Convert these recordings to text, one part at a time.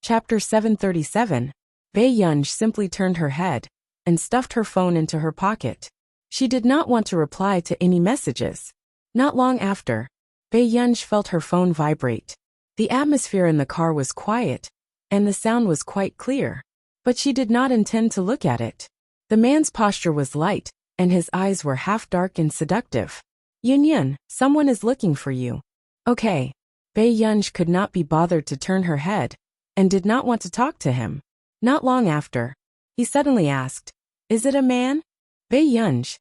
Chapter 737. Bei Yunj simply turned her head and stuffed her phone into her pocket. She did not want to reply to any messages. Not long after, Bei Yunj felt her phone vibrate. The atmosphere in the car was quiet, and the sound was quite clear. But she did not intend to look at it. The man's posture was light, and his eyes were half dark and seductive. Yun, someone is looking for you. Okay. Bei Yunj could not be bothered to turn her head, and did not want to talk to him. Not long after, he suddenly asked, "Is it a man?" Bei Yunj.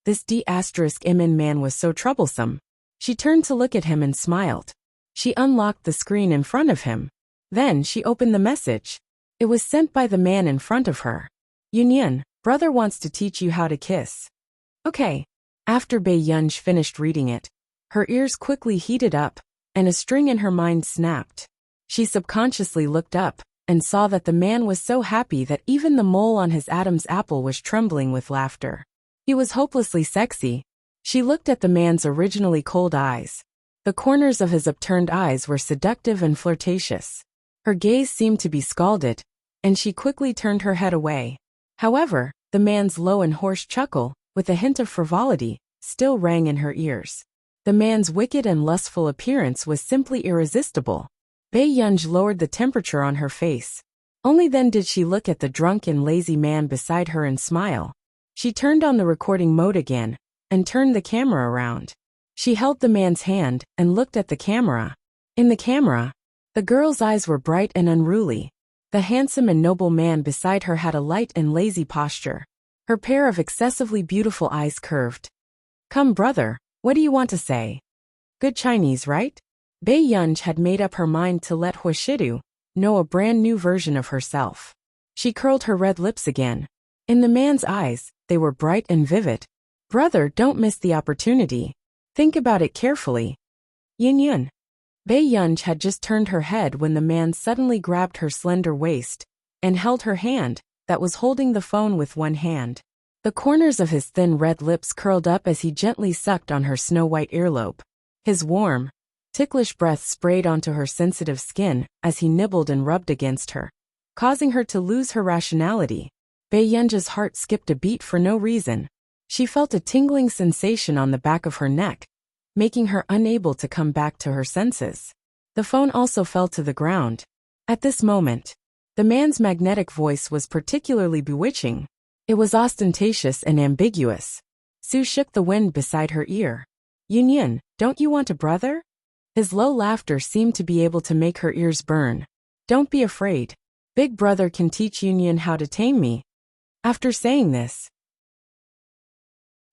This D*Mn man was so troublesome. She turned to look at him and smiled. She unlocked the screen in front of him. Then she opened the message. It was sent by the man in front of her. Yun, brother wants to teach you how to kiss. Okay. After Bei Yunj finished reading it, her ears quickly heated up, and a string in her mind snapped. She subconsciously looked up and saw that the man was so happy that even the mole on his Adam's apple was trembling with laughter. He was hopelessly sexy. She looked at the man's originally cold eyes. The corners of his upturned eyes were seductive and flirtatious. Her gaze seemed to be scalded, and she quickly turned her head away. However, the man's low and hoarse chuckle, with a hint of frivolity, still rang in her ears. The man's wicked and lustful appearance was simply irresistible. Bei Yunj lowered the temperature on her face. Only then did she look at the drunk and lazy man beside her and smile. She turned on the recording mode again, and turned the camera around. She held the man's hand and looked at the camera. In the camera, the girl's eyes were bright and unruly. The handsome and noble man beside her had a light and lazy posture. Her pair of excessively beautiful eyes curved. "Come, brother, what do you want to say?" Good Chinese, right? Bei Yunj had made up her mind to let Huashidu know a brand new version of herself. She curled her red lips again. In the man's eyes, they were bright and vivid. "Brother, don't miss the opportunity. Think about it carefully." Yun. Bei Yunj had just turned her head when the man suddenly grabbed her slender waist and held her hand that was holding the phone with one hand. The corners of his thin red lips curled up as he gently sucked on her snow-white earlobe. His warm, ticklish breath sprayed onto her sensitive skin as he nibbled and rubbed against her, causing her to lose her rationality. Bei Yunj's heart skipped a beat for no reason. She felt a tingling sensation on the back of her neck, making her unable to come back to her senses. The phone also fell to the ground. At this moment, the man's magnetic voice was particularly bewitching. It was ostentatious and ambiguous. Sue shook the wind beside her ear. "Yun, don't you want a brother?" His low laughter seemed to be able to make her ears burn. "Don't be afraid. Big brother can teach Yun how to tame me." After saying this,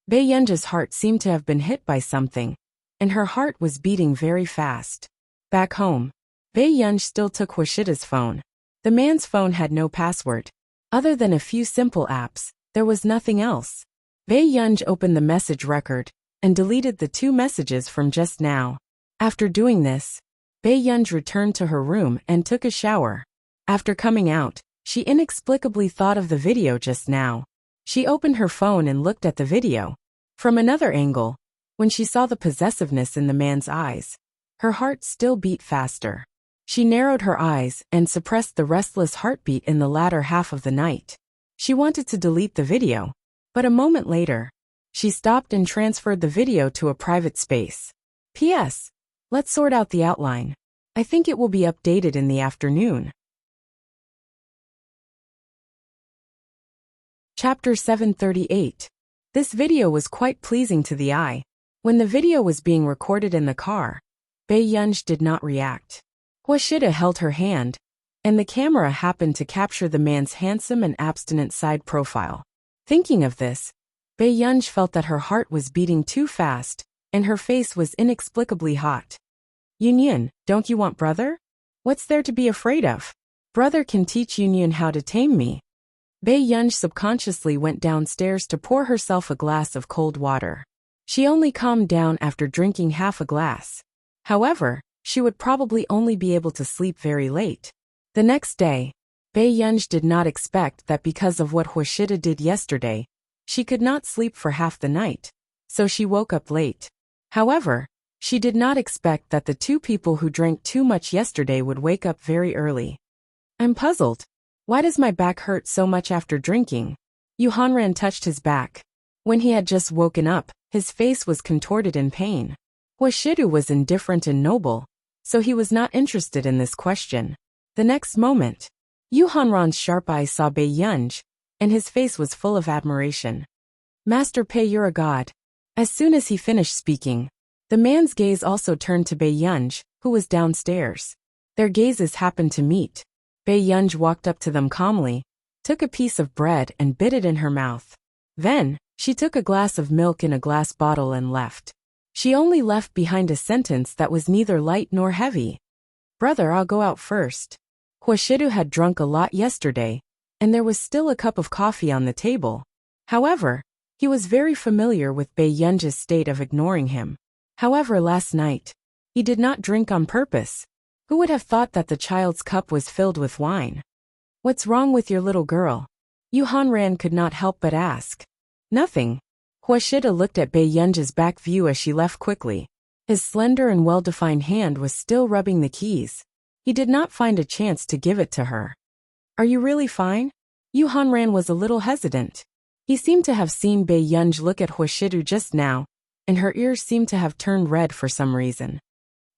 Bei Yunj's heart seemed to have been hit by something, and her heart was beating very fast. Back home, Bei Yunj still took Huashida's phone. The man's phone had no password. Other than a few simple apps, there was nothing else. Bei Yunj opened the message record and deleted the 2 messages from just now. After doing this, Bei Yunj returned to her room and took a shower. After coming out, she inexplicably thought of the video just now. She opened her phone and looked at the video. From another angle, when she saw the possessiveness in the man's eyes, her heart still beat faster. She narrowed her eyes and suppressed the restless heartbeat in the latter half of the night. She wanted to delete the video, but a moment later, she stopped and transferred the video to a private space. P.S. Let's sort out the outline. I think it will be updated in the afternoon. Chapter 738. This video was quite pleasing to the eye. When the video was being recorded in the car, Bei Yunj did not react. Huashida held her hand, and the camera happened to capture the man's handsome and abstinent side profile. Thinking of this, Bei Yunj felt that her heart was beating too fast, and her face was inexplicably hot. Yun, don't you want brother? What's there to be afraid of? Brother can teach Yun how to tame me. Bei Yunj subconsciously went downstairs to pour herself a glass of cold water. She only calmed down after drinking half a glass. However, she would probably only be able to sleep very late. The next day, Bei Yunj did not expect that because of what Huashida did yesterday, she could not sleep for half the night, so she woke up late. However, she did not expect that the 2 people who drank too much yesterday would wake up very early. I'm puzzled. Why does my back hurt so much after drinking? Yu Hanran touched his back. When he had just woken up, his face was contorted in pain. Huashidu was indifferent and noble, so he was not interested in this question. The next moment, Yu Hanran's sharp eyes saw Bei Yunj, and his face was full of admiration. Master Pei, you're a god. As soon as he finished speaking, the man's gaze also turned to Bei Yunj, who was downstairs. Their gazes happened to meet. Bei Yunj walked up to them calmly, took a piece of bread and bit it in her mouth. Then, she took a glass of milk in a glass bottle and left. She only left behind a sentence that was neither light nor heavy. Brother, I'll go out first. Huashidu had drunk a lot yesterday, and there was still a cup of coffee on the table. However, he was very familiar with Bei Yunj's state of ignoring him. However, last night, he did not drink on purpose. Who would have thought that the child's cup was filled with wine? What's wrong with your little girl? Yu Hanran could not help but ask. Nothing. Huashida looked at Bei Yunj's back view as she left quickly. His slender and well-defined hand was still rubbing the keys. He did not find a chance to give it to her. Are you really fine? Yu Hanran was a little hesitant. He seemed to have seen Bei Yunj look at Huashidu just now, and her ears seemed to have turned red for some reason.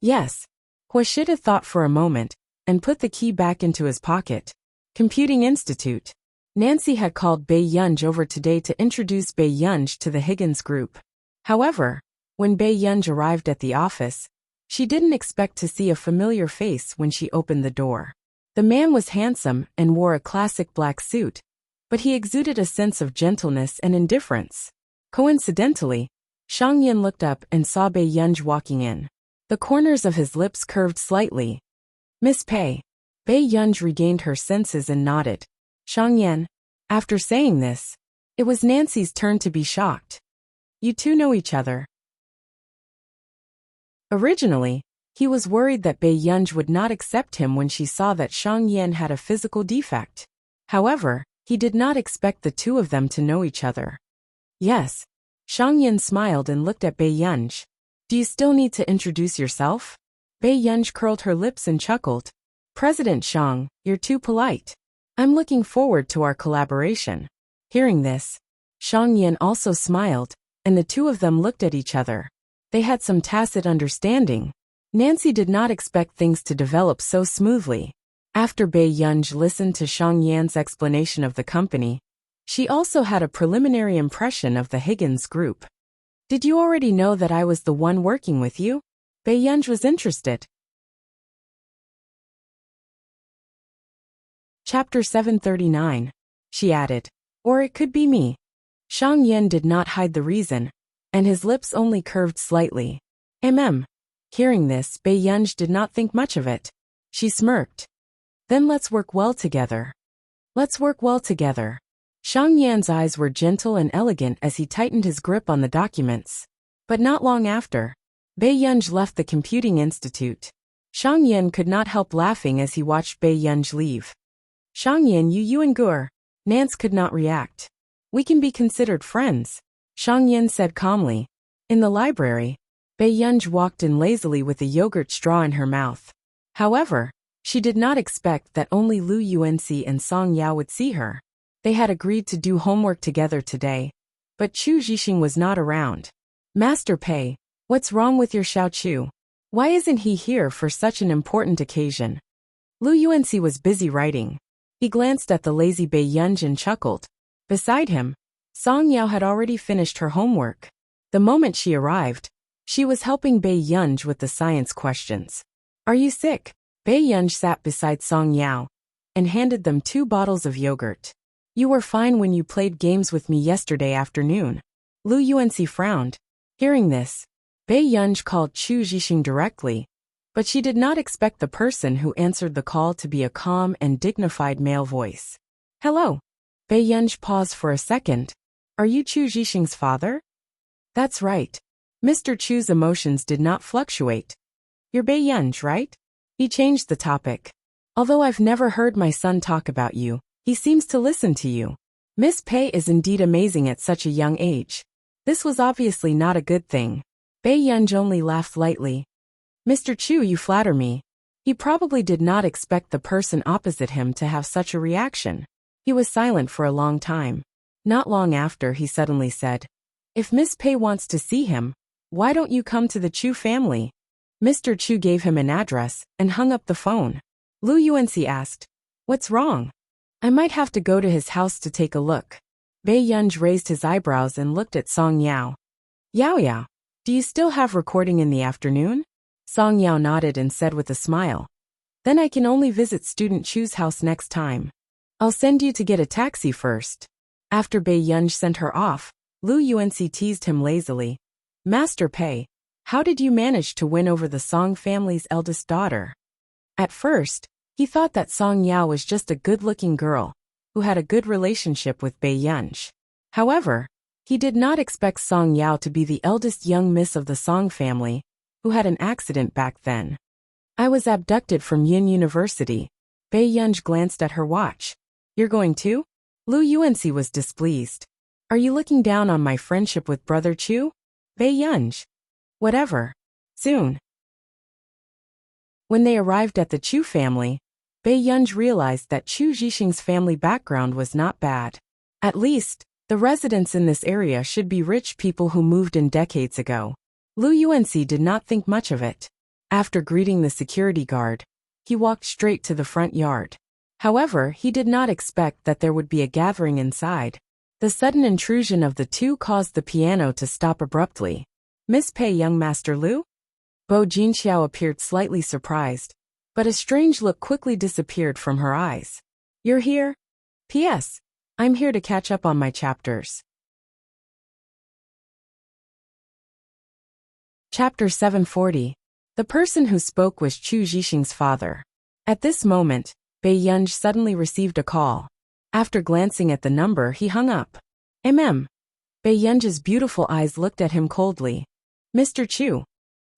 Yes. Huashida thought for a moment, and put the key back into his pocket. Computing Institute. Nancy had called Bei Yunj over today to introduce Bei Yunj to the Higgins group. However, when Bei Yunj arrived at the office, she didn't expect to see a familiar face when she opened the door. The man was handsome and wore a classic black suit, but he exuded a sense of gentleness and indifference. Coincidentally, Shang Yin looked up and saw Bei Yunj walking in. The corners of his lips curved slightly. Miss Pei. Bei Yunj regained her senses and nodded. Shang Yin. After saying this, it was Nancy's turn to be shocked. You two know each other. Originally, he was worried that Bei Yunj would not accept him when she saw that Shang Yin had a physical defect. However, he did not expect the two of them to know each other. Yes. Shang Yin smiled and looked at Bei Yunj. Do you still need to introduce yourself? Bei Yunj curled her lips and chuckled. President Shang, you're too polite. I'm looking forward to our collaboration. Hearing this, Shang Yin also smiled, and the two of them looked at each other. They had some tacit understanding. Nancy did not expect things to develop so smoothly. After Bei Yunj listened to Shang Yan's explanation of the company, she also had a preliminary impression of the Higgins group. Did you already know that I was the one working with you? Bei Yunj was interested. Chapter 739. She added. Or it could be me. Shang Yin did not hide the reason, and his lips only curved slightly. Hearing this, Bei Yunj did not think much of it. She smirked. Then let's work well together. Let's work well together. Shang Yan's eyes were gentle and elegant as he tightened his grip on the documents. But not long after, Bei Yunj left the Computing Institute. Shang Yin could not help laughing as he watched Bei Yunj leave. Shang Yin, you and Gur. Nance could not react. We can be considered friends, Shang Yin said calmly. In the library, Bei Yunj walked in lazily with a yogurt straw in her mouth. However, she did not expect that only Lu Yuanxi and Song Yao would see her. They had agreed to do homework together today, but Chu Zhixing was not around. Master Pei, what's wrong with your Xiao Chu? Why isn't he here for such an important occasion? Lu Yuanxi was busy writing. He glanced at the lazy Bei Yunj and chuckled. Beside him, Song Yao had already finished her homework. The moment she arrived, she was helping Bei Yunj with the science questions. Are you sick? Bei Yunj sat beside Song Yao and handed them 2 bottles of yogurt. You were fine when you played games with me yesterday afternoon. Lu Yuanxi frowned. Hearing this, Bei Yunj called Chu Zhixing directly, but she did not expect the person who answered the call to be a calm and dignified male voice. Hello. Bei Yunj paused for a second. Are you Chu Zhixing's father? That's right. Mr. Chu's emotions did not fluctuate. You're Bei Yunj, right? He changed the topic. Although I've never heard my son talk about you, he seems to listen to you. Miss Pei is indeed amazing at such a young age. This was obviously not a good thing. Bei Yunj only laughed lightly. Mr. Chu, you flatter me. He probably did not expect the person opposite him to have such a reaction. He was silent for a long time. Not long after, he suddenly said, "If Miss Pei wants to see him, why don't you come to the Chu family?" Mr. Chu gave him an address and hung up the phone. Lu Yuanxi asked, "What's wrong?" "I might have to go to his house to take a look." Bei Yunj raised his eyebrows and looked at Song Yao. "Yao Yao, do you still have recording in the afternoon?" Song Yao nodded and said with a smile, "Then I can only visit student Chu's house next time. I'll send you to get a taxi first." After Bei Yunj sent her off, Lu Yuanxi teased him lazily. "Master Pei, how did you manage to win over the Song family's eldest daughter?" At first, he thought that Song Yao was just a good-looking girl who had a good relationship with Bei Yunj. However, he did not expect Song Yao to be the eldest young miss of the Song family, who had an accident back then. "I was abducted from Yin University." Bei Yunj glanced at her watch. "You're going too?" Lu Yuanxi was displeased. "Are you looking down on my friendship with Brother Chu?" Bei Yunj. "Whatever. Soon." When they arrived at the Chu family, Bei Yunj realized that Chu Zhixing's family background was not bad. At least, the residents in this area should be rich people who moved in decades ago. Lu Yuanxi did not think much of it. After greeting the security guard, he walked straight to the front yard. However, he did not expect that there would be a gathering inside. The sudden intrusion of the two caused the piano to stop abruptly. "Miss Pei, young Master Lu?" Bo Jinxiao appeared slightly surprised, but a strange look quickly disappeared from her eyes. "You're here? P.S. I'm here to catch up on my chapters." Chapter 740. The person who spoke was Chu Zhixing's father. At this moment, Bei Yunj suddenly received a call. After glancing at the number, he hung up. Bei Yunj's beautiful eyes looked at him coldly. "Mr. Chu."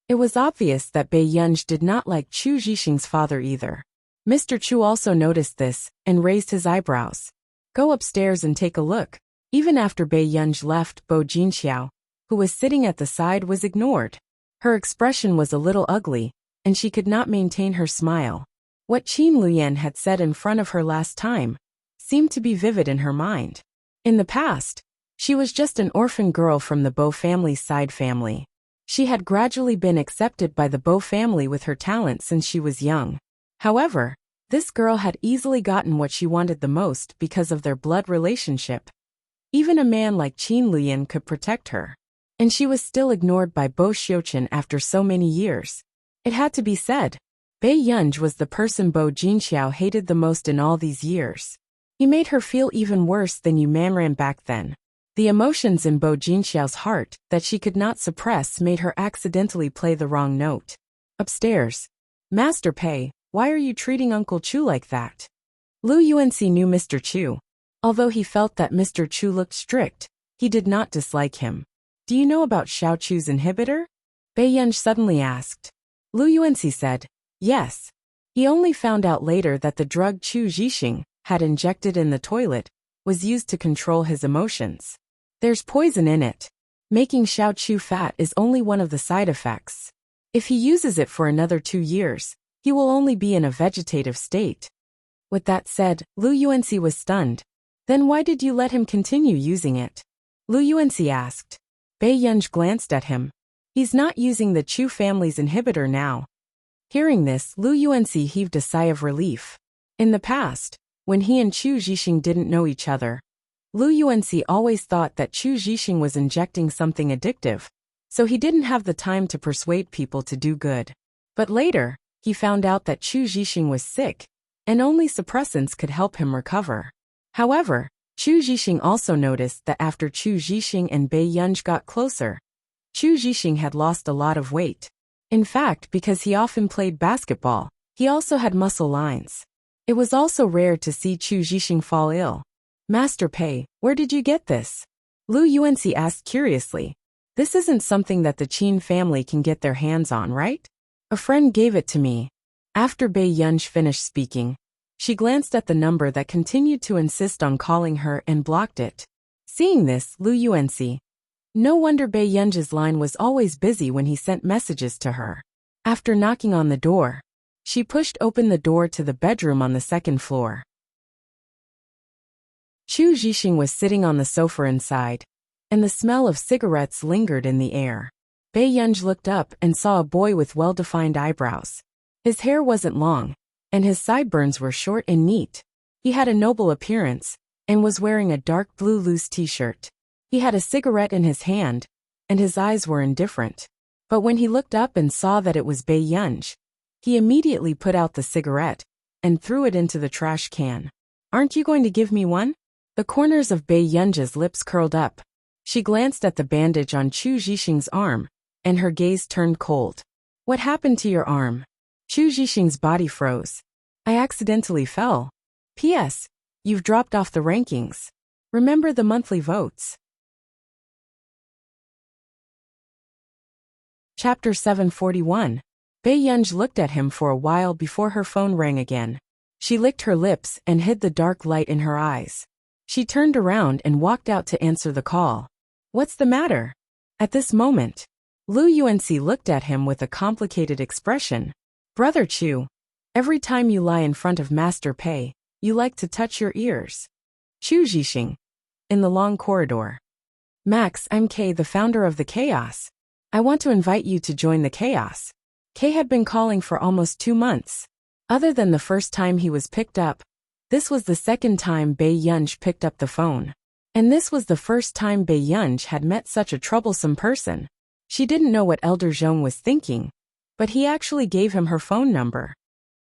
It was obvious that Bei Yunj did not like Chu Zhixing's father either. Mr. Chu also noticed this and raised his eyebrows. "Go upstairs and take a look." Even after Bei Yunj left, Bo Jinxiao, who was sitting at the side, was ignored. Her expression was a little ugly, and she could not maintain her smile. What Qin Luyan had said in front of her last time seemed to be vivid in her mind. In the past, she was just an orphan girl from the Bo family's side family. She had gradually been accepted by the Bo family with her talent since she was young. However, this girl had easily gotten what she wanted the most because of their blood relationship. Even a man like Qin Luyan could protect her. And she was still ignored by Bo Xiuqin after so many years. It had to be said, Bei Yunj was the person Bo Jinxiao hated the most in all these years. He made her feel even worse than Yu Manran back then. The emotions in Bo Jinxiao's heart that she could not suppress made her accidentally play the wrong note. Upstairs. "Master Pei, why are you treating Uncle Chu like that?" Lu Yuanxi knew Mr. Chu. Although he felt that Mr. Chu looked strict, he did not dislike him. "Do you know about Xiao Chu's inhibitor?" Bei Yunj suddenly asked. Lu Yuanxi said, "Yes." He only found out later that the drug Chu Zhixing had injected in the toilet was used to control his emotions. There's poison in it. Making Xiao Chu fat is only one of the side effects. If he uses it for another 2 years, he will only be in a vegetative state. With that said, Lu Yuanxi was stunned. "Then why did you let him continue using it?" Lu Yuanxi asked. Bei Yunj glanced at him. "He's not using the Chu family's inhibitor now." Hearing this, Lu Yuanxi heaved a sigh of relief. In the past, when he and Chu Zhixing didn't know each other, Lu Yuanxi always thought that Chu Zhixing was injecting something addictive, so he didn't have the time to persuade people to do good. But later, he found out that Chu Zhixing was sick, and only suppressants could help him recover. However, Chu Zhixing also noticed that after Chu Zhixing and Bei Yunj got closer, Chu Zhixing had lost a lot of weight. In fact, because he often played basketball, he also had muscle lines. It was also rare to see Chu Zhixing fall ill. "Master Pei, where did you get this?" Lu Yuanxi asked curiously. "This isn't something that the Qin family can get their hands on, right?" "A friend gave it to me." After Bei Yunj finished speaking, she glanced at the number that continued to insist on calling her and blocked it. Seeing this, Lu Yuanxi. No wonder Bei Yunj's line was always busy when he sent messages to her. After knocking on the door, She pushed open the door to the bedroom on the second floor. Chu Zhixing was sitting on the sofa inside, and the smell of cigarettes lingered in the air. Bei Yunj looked up and saw a boy with well-defined eyebrows. His hair wasn't long, and his sideburns were short and neat. He had a noble appearance, and was wearing a dark blue loose t-shirt. He had a cigarette in his hand, and his eyes were indifferent. But when he looked up and saw that it was Bei Yunj, he immediately put out the cigarette and threw it into the trash can. "Aren't you going to give me one?" The corners of Bei Yunj's lips curled up. She glanced at the bandage on Chu Zhixing's arm, and her gaze turned cold. "What happened to your arm?" Chu Zhixing's body froze. "I accidentally fell. P.S. You've dropped off the rankings. Remember the monthly votes." Chapter 741. Bei Yunj looked at him for a while before her phone rang again. She licked her lips and hid the dark light in her eyes. She turned around and walked out to answer the call. "What's the matter?" At this moment, Lu Yuanxi looked at him with a complicated expression. "Brother Chu, every time you lie in front of Master Pei, you like to touch your ears." Chu Zhixing. In the long corridor. "Max, I'm Kay, the founder of the Chaos. I want to invite you to join the Chaos." Kay had been calling for almost 2 months. Other than the first time he was picked up, this was the second time Bei Yunj picked up the phone. And this was the first time Bei Yunj had met such a troublesome person. She didn't know what Elder Zhong was thinking, but he actually gave him her phone number.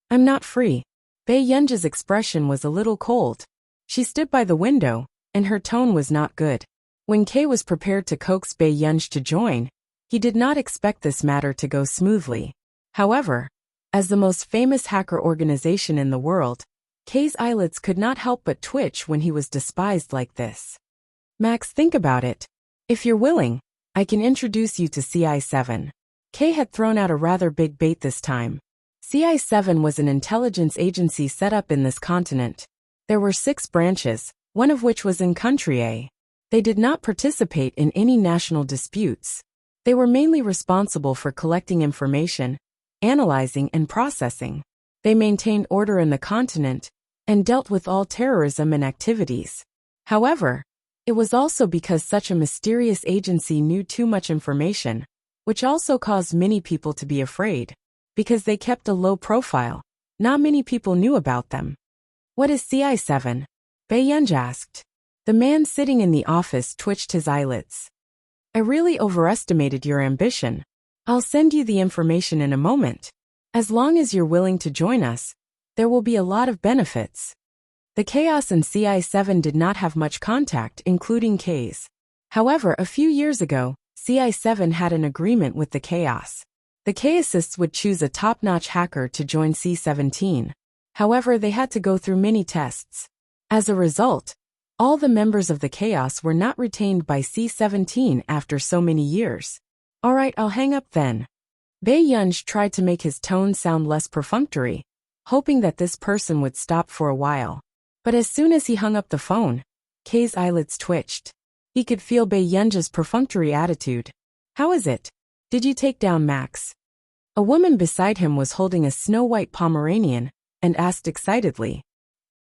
"I'm not free." Bei Yunj's expression was a little cold. She stood by the window, and her tone was not good. When Kay was prepared to coax Bei Yunj to join, he did not expect this matter to go smoothly. However, as the most famous hacker organization in the world, Kay's eyelids could not help but twitch when he was despised like this. "Max, think about it. If you're willing, I can introduce you to CI7. Kay had thrown out a rather big bait this time. CI7 was an intelligence agency set up in this continent. There were 6 branches, one of which was in Country A. They did not participate in any national disputes. They were mainly responsible for collecting information, analyzing and processing. They maintained order in the continent, and dealt with all terrorism and activities. However, it was also because such a mysterious agency knew too much information, which also caused many people to be afraid. Because they kept a low profile, not many people knew about them. "What is CI7? Bei Yunj asked. The man sitting in the office twitched his eyelids. "I really overestimated your ambition. I'll send you the information in a moment. As long as you're willing to join us, there will be a lot of benefits." The Chaos and CI7 did not have much contact, including K's. However, a few years ago, CI7 had an agreement with the Chaos. The Chaosists would choose a top-notch hacker to join C17. However, they had to go through many tests. As a result, all the members of the Chaos were not retained by C17 after so many years. "Alright, I'll hang up then." Bei Yunj tried to make his tone sound less perfunctory, hoping that this person would stop for a while. But as soon as he hung up the phone, Kay's eyelids twitched. He could feel Bei Yunj's perfunctory attitude. "How is it? Did you take down Max?" A woman beside him was holding a snow-white Pomeranian, and asked excitedly.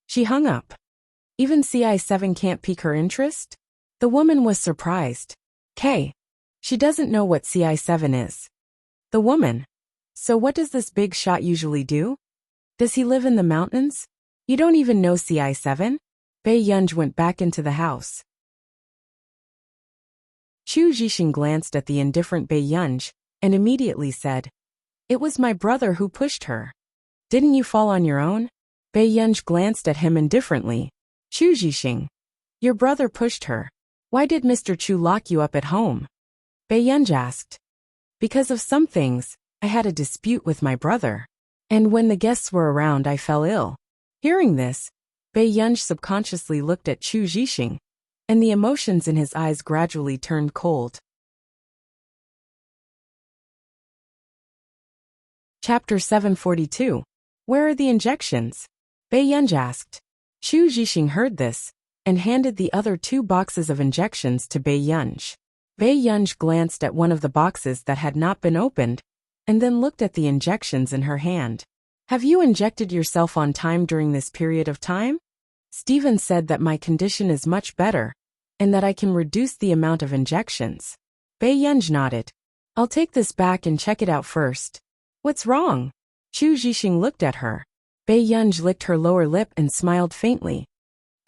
She hung up. Even CI7 can't pique her interest? The woman was surprised. "Kay. She doesn't know what CI7 is." The woman. "So what does this big shot usually do? Does he live in the mountains? You don't even know CI7? Bei Yunj went back into the house. Chu Zhixing glanced at the indifferent Bei Yunj, and immediately said, "It was my brother who pushed her." "Didn't you fall on your own?" Bei Yunj glanced at him indifferently. "Chu Zhixing, your brother pushed her. Why did Mr. Chu lock you up at home?" Bei Yunj asked. "Because of some things, I had a dispute with my brother. And when the guests were around, I fell ill." Hearing this, Bei Yunj subconsciously looked at Chu Zhixing, and the emotions in his eyes gradually turned cold. Chapter 742. Where are the injections? Bei Yunj asked. Chu Zhixing heard this, and handed the other 2 boxes of injections to Bei Yunj. Bei Yunj glanced at one of the boxes that had not been opened, and then looked at the injections in her hand. Have you injected yourself on time during this period of time? Stephen said that my condition is much better, and that I can reduce the amount of injections. Baiyunj nodded. I'll take this back and check it out first. What's wrong? Chu Zhixing looked at her. Baiyunj licked her lower lip and smiled faintly.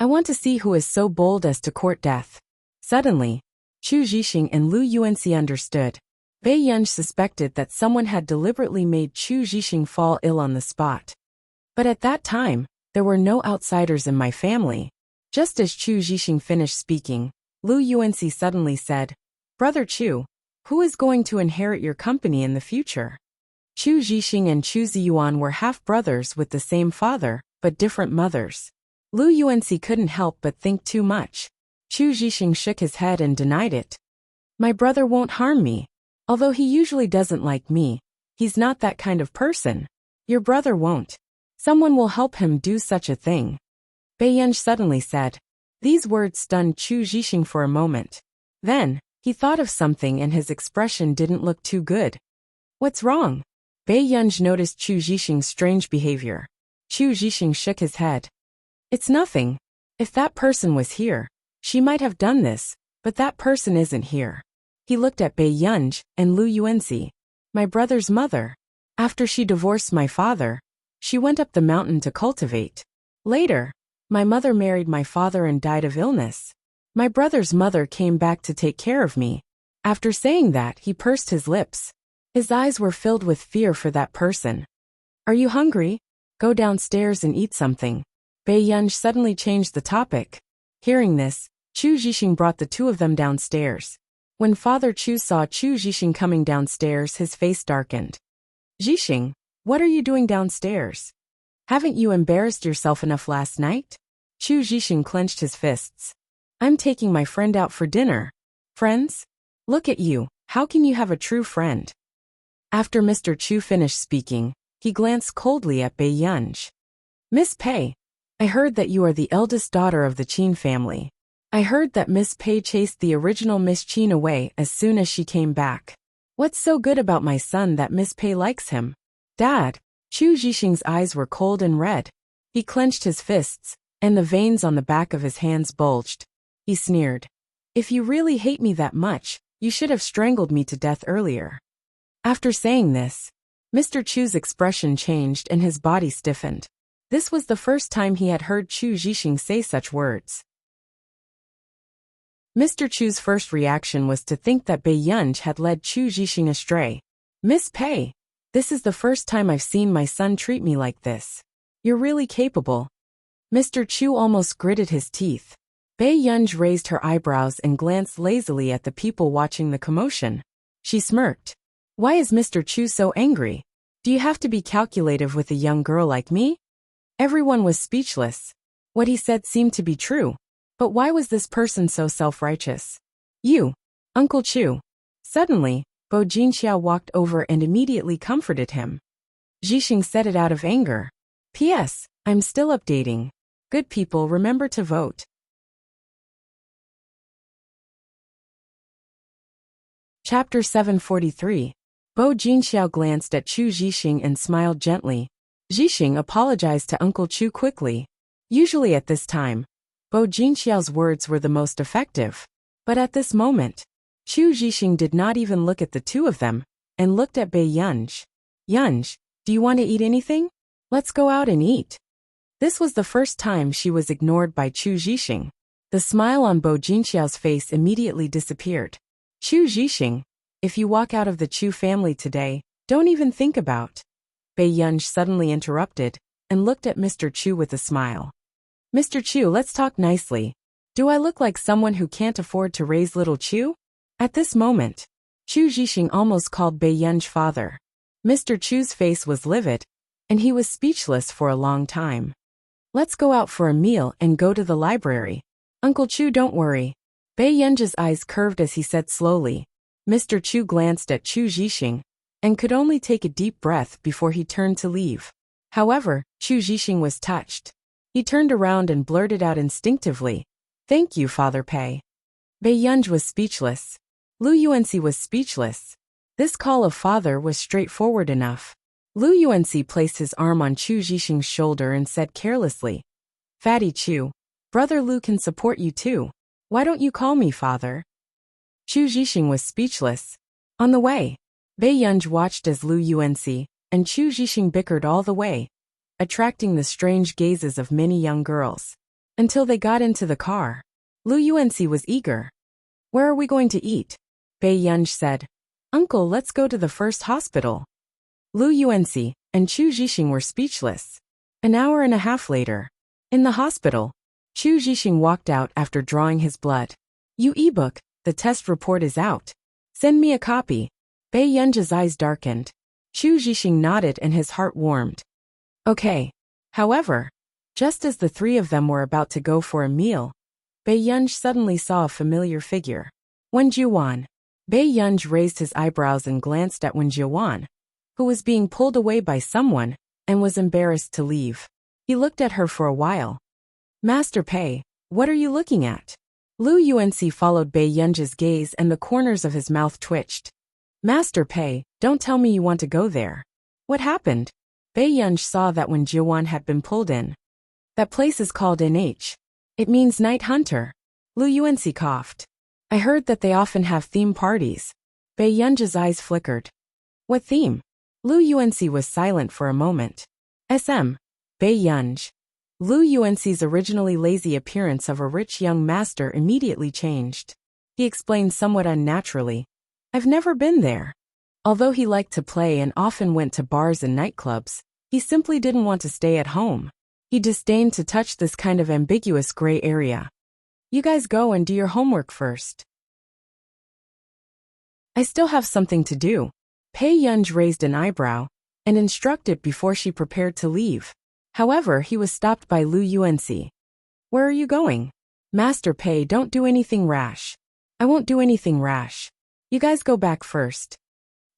I want to see who is so bold as to court death. Suddenly, Chu Zhixing and Lu Yuanxi understood. Baiyunj suspected that someone had deliberately made Chu Zhixing fall ill on the spot. But at that time, there were no outsiders in my family. Just as Chu Zhixing finished speaking, Lu Yuanxi suddenly said, Brother Chu, who is going to inherit your company in the future? Chu Zhixing and Chu Ziyuan were half-brothers with the same father, but different mothers. Lu Yuanxi couldn't help but think too much. Chu Zhixing shook his head and denied it. My brother won't harm me. Although he usually doesn't like me, he's not that kind of person. Your brother won't. Someone will help him do such a thing. Baiyunj suddenly said. These words stunned Chu Zhixing for a moment. Then, he thought of something and his expression didn't look too good. What's wrong? Baiyunj noticed Chu Zhixing's strange behavior. Chu Zhixing shook his head. It's nothing. If that person was here, she might have done this, but that person isn't here. He looked at Baiyunj and Lu Yuanxi. My brother's mother. After she divorced my father, she went up the mountain to cultivate. Later, my mother married my father and died of illness. My brother's mother came back to take care of me. After saying that, he pursed his lips. His eyes were filled with fear for that person. Are you hungry? Go downstairs and eat something. Baiyunj suddenly changed the topic. Hearing this, Chu Zhixing brought the two of them downstairs. When Father Chu saw Chu Zhixing coming downstairs, his face darkened. Zhixing, what are you doing downstairs? Haven't you embarrassed yourself enough last night? Chu Zhixing clenched his fists. I'm taking my friend out for dinner. Friends? Look at you, how can you have a true friend? After Mr. Chu finished speaking, he glanced coldly at Baiyunj. Miss Pei, I heard that you are the eldest daughter of the Qin family. I heard that Miss Pei chased the original Miss Qin away as soon as she came back. What's so good about my son that Miss Pei likes him? Dad, Chu Zhixing's eyes were cold and red. He clenched his fists, and the veins on the back of his hands bulged. He sneered. If you really hate me that much, you should have strangled me to death earlier. After saying this, Mr. Chu's expression changed and his body stiffened. This was the first time he had heard Chu Zhixing say such words. Mr. Chu's first reaction was to think that Baiyunj had led Chu Zhixing astray. Miss Pei, this is the first time I've seen my son treat me like this. You're really capable. Mr. Chu almost gritted his teeth. Baiyunj raised her eyebrows and glanced lazily at the people watching the commotion. She smirked. Why is Mr. Chu so angry? Do you have to be calculative with a young girl like me? Everyone was speechless. What he said seemed to be true. But why was this person so self-righteous? You, Uncle Chu. Suddenly, Bo Jinxiao walked over and immediately comforted him. Zhixing said it out of anger. P.S. I'm still updating. Good people, remember to vote. Chapter 743. Bo Jinxiao glanced at Chu Zhixing and smiled gently. Zhixing apologized to Uncle Chu quickly. Usually at this time, Bo Jinxiao's words were the most effective. But at this moment, Chu Zhixing did not even look at the two of them, and looked at Baiyunj. Yunj, do you want to eat anything? Let's go out and eat. This was the first time she was ignored by Chu Zhixing. The smile on Bo Jinxiao's face immediately disappeared. Chu Zhixing, if you walk out of the Chu family today, don't even think about. Baiyunj suddenly interrupted, and looked at Mr. Chu with a smile. Mr. Chu, let's talk nicely. Do I look like someone who can't afford to raise little Chu? At this moment, Chu Zhixing almost called Baiyunj father. Mr. Chu's face was livid, and he was speechless for a long time. Let's go out for a meal and go to the library. Uncle Chu, don't worry. Baiyunj's eyes curved as he said slowly. Mr. Chu glanced at Chu Zhixing, and could only take a deep breath before he turned to leave. However, Chu Zhixing was touched. He turned around and blurted out instinctively, Thank you, Father Pei. Baiyunj was speechless. Lu Yuanxi was speechless. This call of father was straightforward enough. Lu Yuanxi placed his arm on Chu Zhixing's shoulder and said carelessly, "Fatty Chu, Brother Lu can support you too. Why don't you call me father?" Chu Zhixing was speechless. On the way, Bei Yunj watched as Lu Yuanxi and Chu Zhixing bickered all the way, attracting the strange gazes of many young girls. Until they got into the car. Lu Yuanxi was eager. "Where are we going to eat?" Bei Yunj said. "Uncle, let's go to the first hospital." Lu Yuanxi and Chu Zhixing were speechless. An hour and a half later, in the hospital, Chu Zhixing walked out after drawing his blood. "You ebook, the test report is out. Send me a copy." Bei Yunj's eyes darkened. Chu Zhixing nodded and his heart warmed. "Okay." However, just as the three of them were about to go for a meal, Bei Yunj suddenly saw a familiar figure. Wen Jiuwan. Bei Yunj raised his eyebrows and glanced at Wen Jiuwan, who was being pulled away by someone, and was embarrassed to leave. He looked at her for a while. "Master Pei, what are you looking at?" Lu Yuanxi followed Bei Yunj's gaze and the corners of his mouth twitched. "Master Pei, don't tell me you want to go there." "What happened?" Bei Yunj saw that Wen Jiuwan had been pulled in. "That place is called enrich. It means night hunter." Lu Yuanxi coughed. "I heard that they often have theme parties." Bei Yunj's eyes flickered. "What theme?" Lu Yuanxi was silent for a moment. "SM. Bei Yunj." Lu Yuanxi's originally lazy appearance of a rich young master immediately changed. He explained somewhat unnaturally, "I've never been there." Although he liked to play and often went to bars and nightclubs, he simply didn't want to stay at home. He disdained to touch this kind of ambiguous gray area. "You guys go and do your homework first. I still have something to do." Pei Yunj raised an eyebrow and instructed before she prepared to leave. However, he was stopped by Lu Yuanxi. "Where are you going?" "Master Pei, don't do anything rash." "I won't do anything rash. You guys go back first."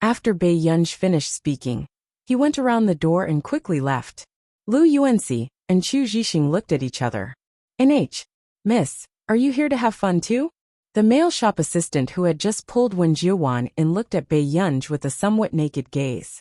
After Bei Yunj finished speaking, he went around the door and quickly left. Lu Yuanxi and Chu Zhixing looked at each other. "NH, Miss, are you here to have fun too?" The male shop assistant who had just pulled Wen Jiuwan in looked at Bei Yunj with a somewhat naked gaze.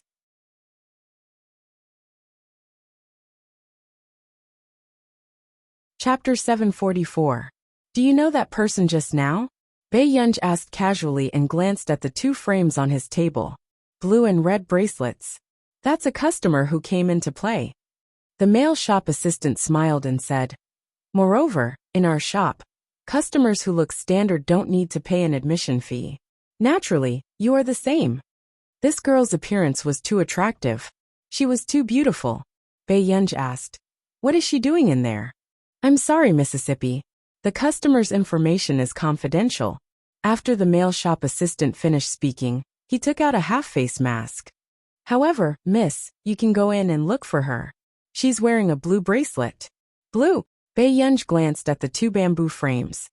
Chapter 744. "Do you know that person just now?" Bei Yunj asked casually and glanced at the two frames on his table. Blue and red bracelets. "That's a customer who came in to play." The male shop assistant smiled and said, "Moreover, in our shop, customers who look standard don't need to pay an admission fee. Naturally, you are the same." This girl's appearance was too attractive. She was too beautiful. Bei Yunj asked, "What is she doing in there?" "I'm sorry, Mississippi. The customer's information is confidential." After the male shop assistant finished speaking, he took out a half-face mask. "However, miss, you can go in and look for her. She's wearing a blue bracelet." "Blue?" Bei Yunj glanced at the two bamboo frames.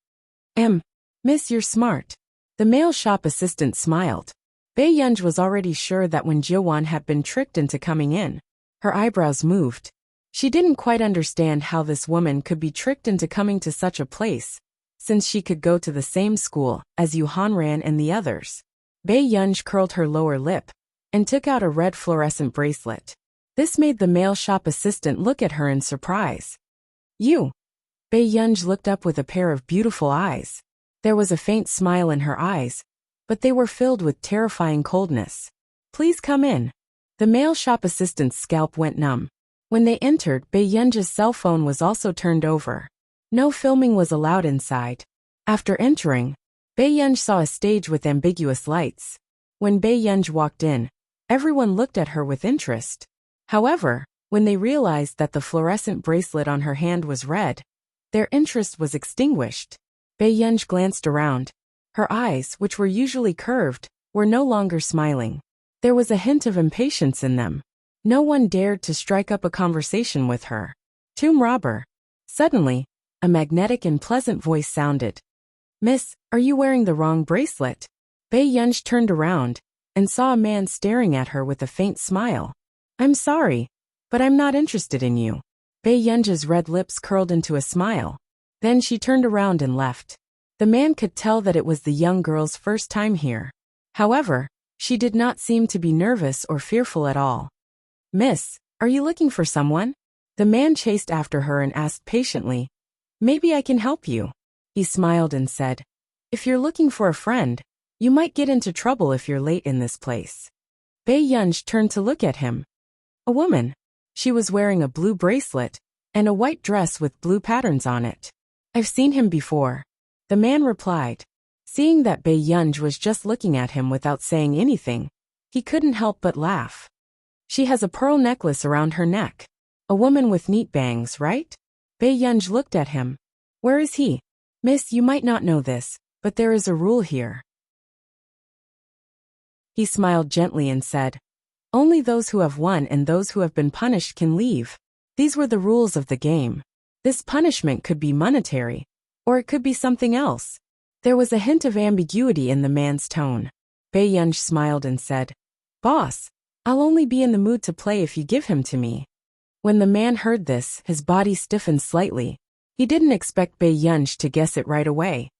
Miss, you're smart." The male shop assistant smiled. Bei Yunj was already sure that Wen Jiuwan had been tricked into coming in. Her eyebrows moved. She didn't quite understand how this woman could be tricked into coming to such a place, since she could go to the same school as Yu Hanran and the others. Bei Yunj curled her lower lip and took out a red fluorescent bracelet. This made the male shop assistant look at her in surprise. "You?" Bei Yunj looked up with a pair of beautiful eyes. There was a faint smile in her eyes, but they were filled with terrifying coldness. "Please come in." The male shop assistant's scalp went numb. When they entered, Bei Yunj's cell phone was also turned over. No filming was allowed inside. After entering, Bei Yunj saw a stage with ambiguous lights. When Bei Yunj walked in, everyone looked at her with interest. However, when they realized that the fluorescent bracelet on her hand was red, their interest was extinguished. Bei Yunj glanced around. Her eyes, which were usually curved, were no longer smiling. There was a hint of impatience in them. No one dared to strike up a conversation with her. "Tomb robber." Suddenly, a magnetic and pleasant voice sounded. "Miss, are you wearing the wrong bracelet?" Bei Yunj turned around and saw a man staring at her with a faint smile. "I'm sorry, but I'm not interested in you." Bei Yunj's red lips curled into a smile. Then she turned around and left. The man could tell that it was the young girl's first time here. However, she did not seem to be nervous or fearful at all. Miss, are you looking for someone? The man chased after her and asked patiently, maybe I can help you. He smiled and said, if you're looking for a friend, you might get into trouble if you're late in this place. Bae-yunj turned to look at him. A woman. She was wearing a blue bracelet and a white dress with blue patterns on it. I've seen him before. The man replied. Seeing that Bae-yunj was just looking at him without saying anything, he couldn't help but laugh. She has a pearl necklace around her neck. A woman with neat bangs, right? Bae-yunj looked at him. Where is he? Miss, you might not know this, but there is a rule here. He smiled gently and said, only those who have won and those who have been punished can leave. These were the rules of the game. This punishment could be monetary, or it could be something else. There was a hint of ambiguity in the man's tone. Bae-yunj smiled and said, Boss, I'll only be in the mood to play if you give him to me. When the man heard this, his body stiffened slightly. He didn't expect Bae-yunj to guess it right away.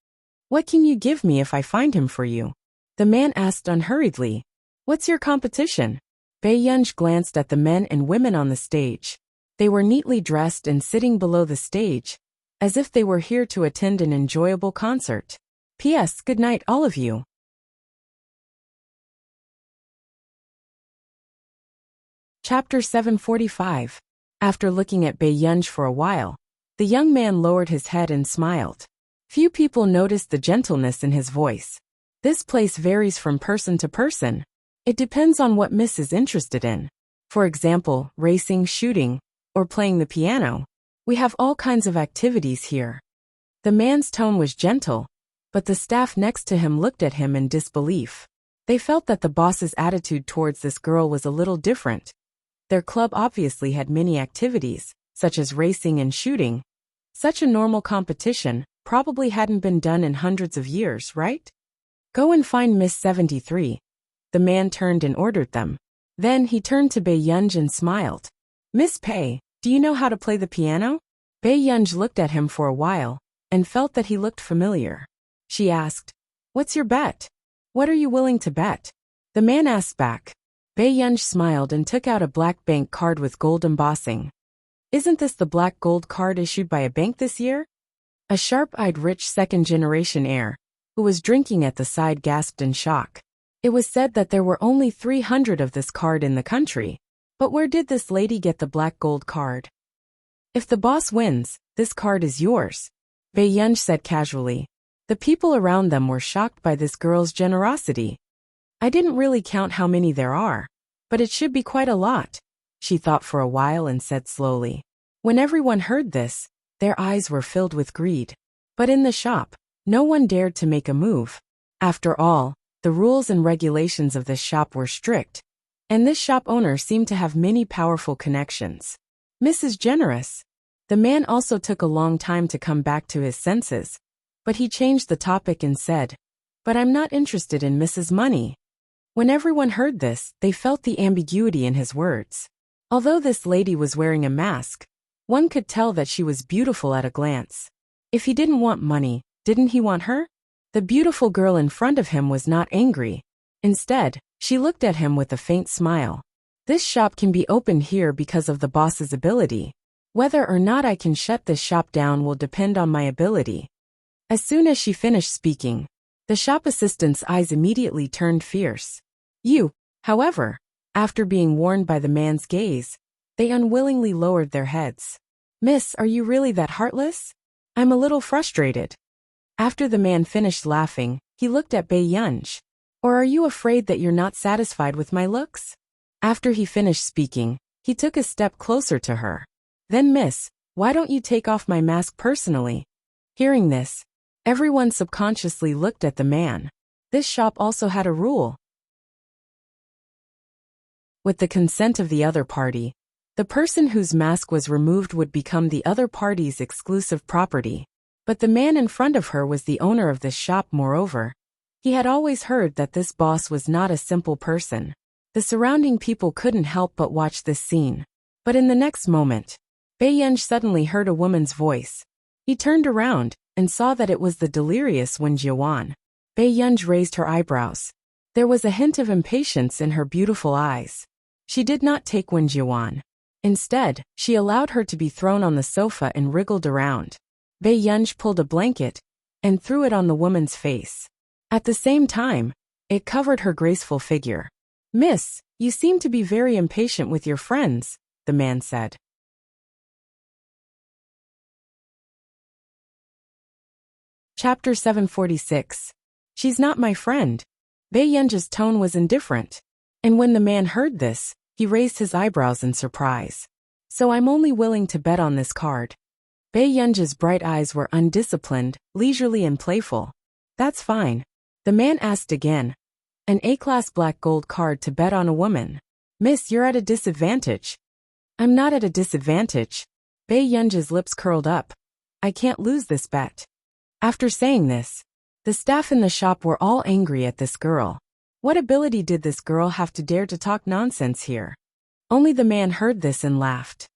What can you give me if I find him for you? The man asked unhurriedly. What's your competition? Bae-yunj glanced at the men and women on the stage. They were neatly dressed and sitting below the stage, as if they were here to attend an enjoyable concert. P.S. Good night, all of you. Chapter 745. After looking at Bae-yunj for a while, the young man lowered his head and smiled. Few people noticed the gentleness in his voice. This place varies from person to person. It depends on what Miss is interested in. For example, racing, shooting, or playing the piano. We have all kinds of activities here. The man's tone was gentle, but the staff next to him looked at him in disbelief. They felt that the boss's attitude towards this girl was a little different. Their club obviously had many activities, such as racing and shooting. Such a normal competition probably hadn't been done in hundreds of years, right? Go and find Miss 73. The man turned and ordered them. Then he turned to Bae-yunj and smiled. Miss Pei, do you know how to play the piano? Bae-yunj looked at him for a while and felt that he looked familiar. She asked, what's your bet? What are you willing to bet? The man asked back. Bae-yunj smiled and took out a black bank card with gold embossing. Isn't this the black gold card issued by a bank this year? A sharp-eyed rich second-generation heir, who was drinking at the side, gasped in shock. It was said that there were only 300 of this card in the country. But where did this lady get the black gold card? If the boss wins, this card is yours, Bae-yunj said casually. The people around them were shocked by this girl's generosity. I didn't really count how many there are, but it should be quite a lot. She thought for a while and said slowly. When everyone heard this, their eyes were filled with greed. But in the shop, no one dared to make a move. After all, the rules and regulations of this shop were strict, and this shop owner seemed to have many powerful connections. Mrs. Generous. The man also took a long time to come back to his senses, but he changed the topic and said, but I'm not interested in Mrs. Money. When everyone heard this, they felt the ambiguity in his words. Although this lady was wearing a mask, one could tell that she was beautiful at a glance. If he didn't want money, didn't he want her? The beautiful girl in front of him was not angry. Instead, she looked at him with a faint smile. This shop can be opened here because of the boss's ability. Whether or not I can shut this shop down will depend on my ability. As soon as she finished speaking, the shop assistant's eyes immediately turned fierce. You, however, after being warned by the man's gaze, they unwillingly lowered their heads. Miss, are you really that heartless? I'm a little frustrated. After the man finished laughing, he looked at Bae-yunj. Or are you afraid that you're not satisfied with my looks? After he finished speaking, he took a step closer to her. Then miss, why don't you take off my mask personally? Hearing this, everyone subconsciously looked at the man. This shop also had a rule. With the consent of the other party, the person whose mask was removed would become the other party's exclusive property. But the man in front of her was the owner of this shop. Moreover, he had always heard that this boss was not a simple person. The surrounding people couldn't help but watch this scene. But in the next moment, Bae-yunj suddenly heard a woman's voice. He turned around and saw that it was the delirious Wen Jiawan. Bae-yunj raised her eyebrows. There was a hint of impatience in her beautiful eyes. She did not take Wen Jiawan. Instead, she allowed her to be thrown on the sofa and wriggled around. Bei Yunj pulled a blanket and threw it on the woman's face. At the same time, it covered her graceful figure. "Miss, you seem to be very impatient with your friends," the man said. Chapter 746. She's not my friend. Bei Yunj's tone was indifferent. And when the man heard this, he raised his eyebrows in surprise. "So I'm only willing to bet on this card." Bei Yunj's bright eyes were undisciplined, leisurely and playful. "That's fine." The man asked again. "An A-class black gold card to bet on a woman. Miss, you're at a disadvantage." "I'm not at a disadvantage." Bei Yunj's lips curled up. "I can't lose this bet." After saying this, the staff in the shop were all angry at this girl. What ability did this girl have to dare to talk nonsense here? Only the man heard this and laughed.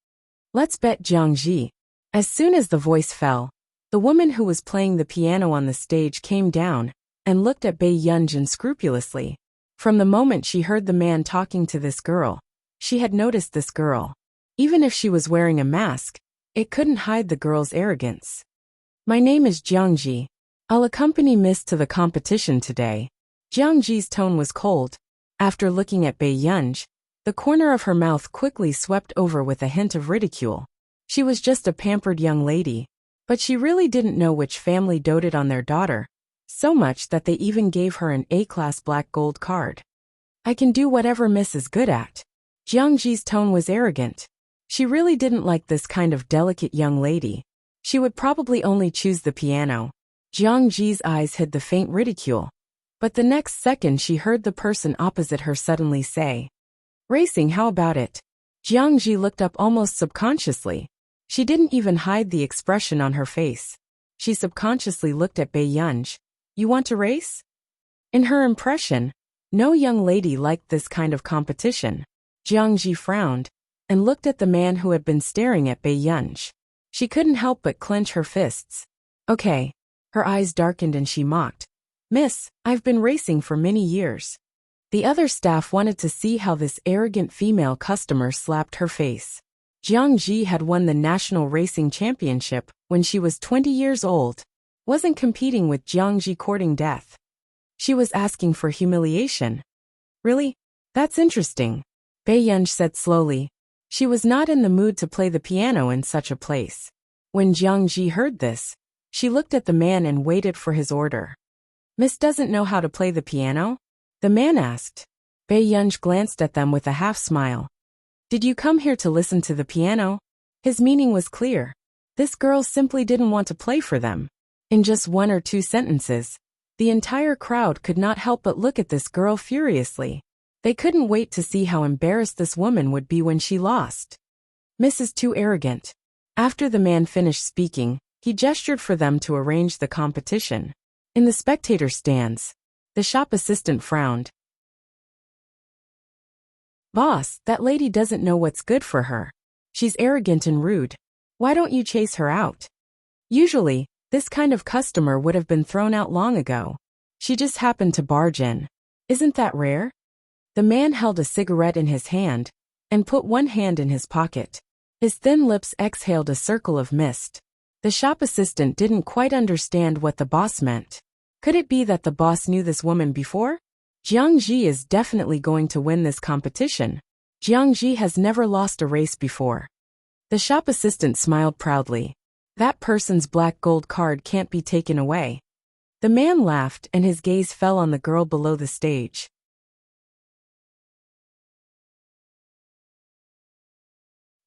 "Let's bet Jiang Ji." As soon as the voice fell, the woman who was playing the piano on the stage came down and looked at Bei Yunj unscrupulously. From the moment she heard the man talking to this girl, she had noticed this girl. Even if she was wearing a mask, it couldn't hide the girl's arrogance. "My name is Jiang Ji. I'll accompany Miss to the competition today." Jiang Ji's tone was cold. After looking at Bei Yunj, the corner of her mouth quickly swept over with a hint of ridicule. She was just a pampered young lady, but she really didn't know which family doted on their daughter, so much that they even gave her an A-class black gold card. "I can do whatever Miss is good at." Jiang Ji's tone was arrogant. She really didn't like this kind of delicate young lady. She would probably only choose the piano. Jiang Ji's eyes hid the faint ridicule. But the next second she heard the person opposite her suddenly say, "Racing, how about it?" Jiang Ji looked up almost subconsciously. She didn't even hide the expression on her face. She subconsciously looked at Bei Yunj. "You want to race?" In her impression, no young lady liked this kind of competition. Jiang Ji frowned and looked at the man who had been staring at Bei Yunj. She couldn't help but clench her fists. "Okay." Her eyes darkened and she mocked. "Miss, I've been racing for many years." The other staff wanted to see how this arrogant female customer slapped her face. Jiang Ji had won the National Racing Championship when she was 20 years old. Wasn't competing with Jiang Ji courting death. She was asking for humiliation. "Really? That's interesting," Bei Yunj said slowly. She was not in the mood to play the piano in such a place. When Jiang Ji heard this, she looked at the man and waited for his order. "Miss doesn't know how to play the piano?" the man asked. Bei Yunj glanced at them with a half-smile. "Did you come here to listen to the piano?" His meaning was clear. This girl simply didn't want to play for them. In just one or two sentences, the entire crowd could not help but look at this girl furiously. They couldn't wait to see how embarrassed this woman would be when she lost. "Miss is too arrogant." After the man finished speaking, he gestured for them to arrange the competition. In the spectator stands, the shop assistant frowned. "Boss, that lady doesn't know what's good for her. She's arrogant and rude. Why don't you chase her out?" Usually, this kind of customer would have been thrown out long ago. She just happened to barge in. Isn't that rare? The man held a cigarette in his hand and put one hand in his pocket. His thin lips exhaled a circle of mist. The shop assistant didn't quite understand what the boss meant. Could it be that the boss knew this woman before? Jiang Ji is definitely going to win this competition. Jiang Ji has never lost a race before. The shop assistant smiled proudly. That person's black gold card can't be taken away. The man laughed and his gaze fell on the girl below the stage.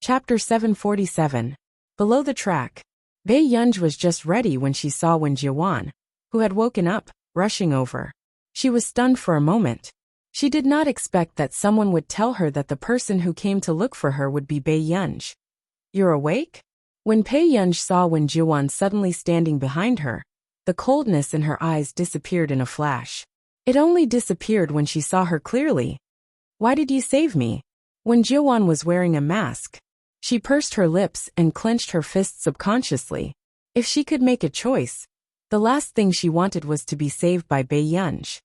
Chapter 747. Below the track. Bei Yunj was just ready when she saw Wen Jiawan, who had woken up, rushing over. She was stunned for a moment. She did not expect that someone would tell her that the person who came to look for her would be Bei Yunj. "You're awake?" When Bei Yunj saw Wen Jiawan suddenly standing behind her, the coldness in her eyes disappeared in a flash. It only disappeared when she saw her clearly. "Why did you save me?" Wen Jiawan was wearing a mask. She pursed her lips and clenched her fists subconsciously. If she could make a choice, the last thing she wanted was to be saved by Bei Yunj.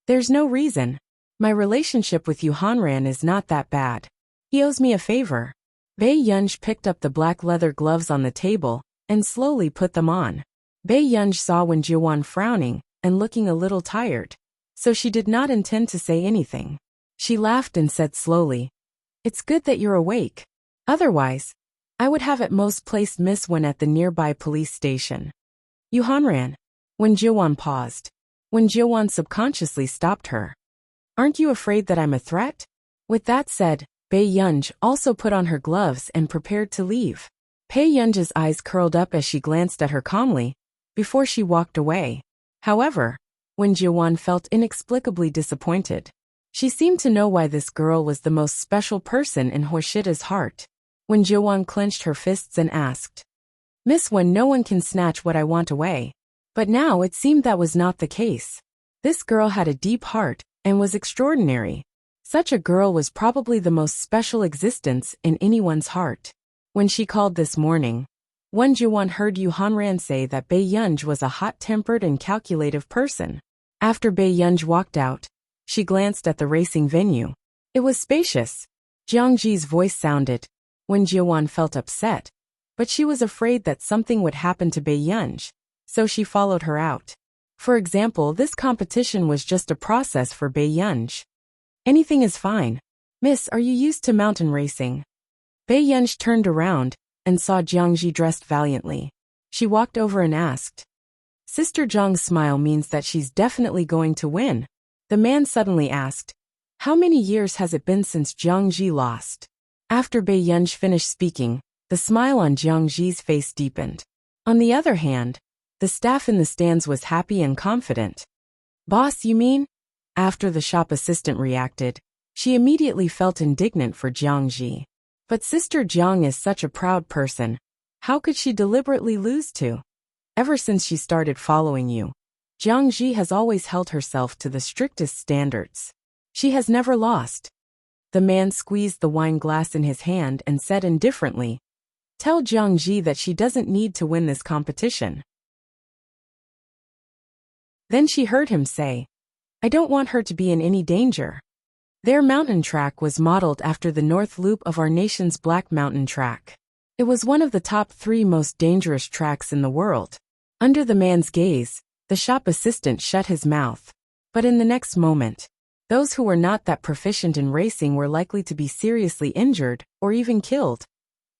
"There's no reason." My relationship with Hanran is not that bad. He owes me a favor. Bei Yunj picked up the black leather gloves on the table and slowly put them on. Bei Yunj saw Wen Jiuwan frowning and looking a little tired, so she did not intend to say anything. She laughed and said slowly, "It's good that you're awake. Otherwise, I would have at most placed Miss Wen at the nearby police station." Hanran. Wen Jiuwan paused. Wen Jiuwan subconsciously stopped her. "Aren't you afraid that I'm a threat?" With that said, Bei Yunj also put on her gloves and prepared to leave. Bei Yunj's eyes curled up as she glanced at her calmly, before she walked away. However, Wen Jiuwan felt inexplicably disappointed. She seemed to know why this girl was the most special person in Hoshita's heart. Wen Jiuwan clenched her fists and asked, "Miss Wen, no one can snatch what I want away." But now it seemed that was not the case. This girl had a deep heart and was extraordinary. Such a girl was probably the most special existence in anyone's heart. When she called this morning, Wen Jiuwan heard Hanran say that Bei Yunj was a hot-tempered and calculative person. After Bei Yunj walked out, she glanced at the racing venue. It was spacious. Jiang Ji's voice sounded. Wen Jiuwan felt upset, but she was afraid that something would happen to Bei Yunj, so she followed her out. For example, this competition was just a process for Bei Yunj. "Anything is fine. Miss, are you used to mountain racing?" Bei Yunj turned around and saw Jiang Ji dressed valiantly. She walked over and asked. Sister Zhang's smile means that she's definitely going to win. The man suddenly asked, "How many years has it been since Jiang Ji lost?" After Bei Yunj finished speaking, the smile on Jiang Ji's face deepened. On the other hand, the staff in the stands was happy and confident. "Boss, you mean?" After the shop assistant reacted, she immediately felt indignant for Jiang Ji. But Sister Jiang is such a proud person. How could she deliberately lose to? Ever since she started following you, Jiang Ji has always held herself to the strictest standards. She has never lost. The man squeezed the wine glass in his hand and said indifferently, "Tell Jiang Ji that she doesn't need to win this competition." Then she heard him say, "I don't want her to be in any danger." Their mountain track was modeled after the North Loop of our nation's Black Mountain Track. It was one of the top 3 most dangerous tracks in the world. Under the man's gaze, the shop assistant shut his mouth. But in the next moment, those who were not that proficient in racing were likely to be seriously injured or even killed.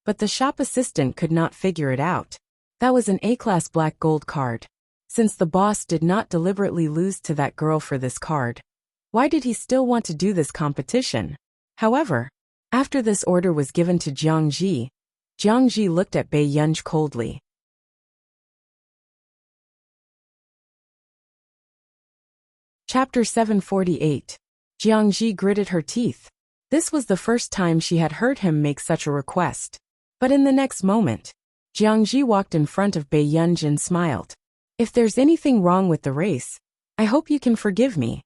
But the shop assistant could not figure it out. That was an A-class black gold card. Since the boss did not deliberately lose to that girl for this card, why did he still want to do this competition? However, after this order was given to Jiang Ji looked at Bei Yunj coldly. Chapter 748. Jiang Ji gritted her teeth. This was the first time she had heard him make such a request. But in the next moment, Jiang Ji walked in front of Bei Yunj and smiled. "If there's anything wrong with the race, I hope you can forgive me."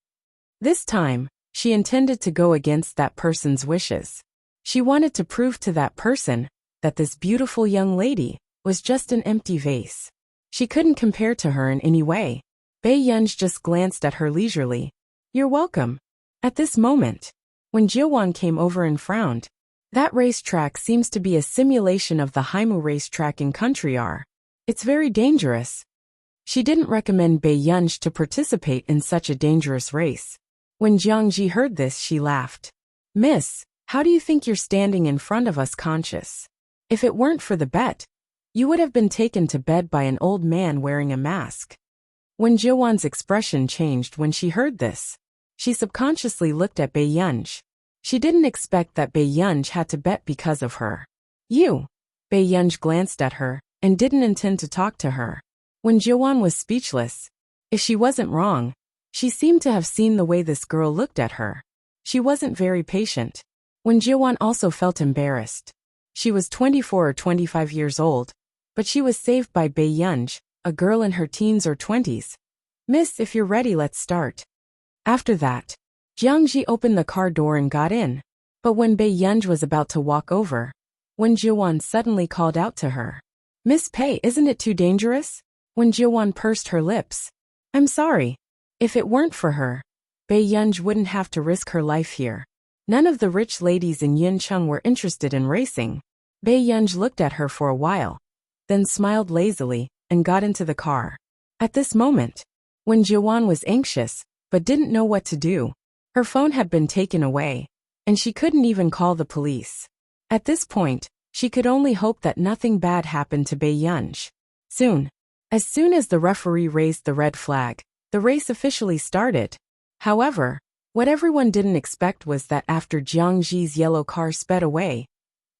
This time, she intended to go against that person's wishes. She wanted to prove to that person that this beautiful young lady was just an empty vase. She couldn't compare to her in any way. Bei Yunj just glanced at her leisurely. "You're welcome." At this moment, when Jiuwan came over and frowned, "That racetrack seems to be a simulation of the Haimu racetrack in Country R. It's very dangerous." She didn't recommend Bei Yunj to participate in such a dangerous race. When Jiang Ji heard this, she laughed. "Miss, how do you think you're standing in front of us conscious? If it weren't for the bet, you would have been taken to bed by an old man wearing a mask." When Jiuwan's expression changed when she heard this, she subconsciously looked at Bei Yunj. She didn't expect that Bei Yunj had to bet because of her. "You." Bei Yunj glanced at her and didn't intend to talk to her. When Jiuwan was speechless, if she wasn't wrong, she seemed to have seen the way this girl looked at her. She wasn't very patient. When Jiuwan also felt embarrassed. She was 24 or 25 years old, but she was saved by Bei Yunj, a girl in her teens or 20s. "Miss, if you're ready, let's start." After that, Jiang Ji opened the car door and got in. But when Bei Yunj was about to walk over, Wen Jiuwan suddenly called out to her. "Miss Pei, isn't it too dangerous?" When Jiuwan pursed her lips. "I'm sorry. If it weren't for her, Bei Yunj wouldn't have to risk her life here. None of the rich ladies in Yuncheng were interested in racing. Bei Yunj looked at her for a while, then smiled lazily, and got into the car. At this moment, when Jiwan was anxious, but didn't know what to do, her phone had been taken away, and she couldn't even call the police. At this point, she could only hope that nothing bad happened to Bei Yunj. As soon as the referee raised the red flag, the race officially started. However, what everyone didn't expect was that after Jiang Ji's yellow car sped away,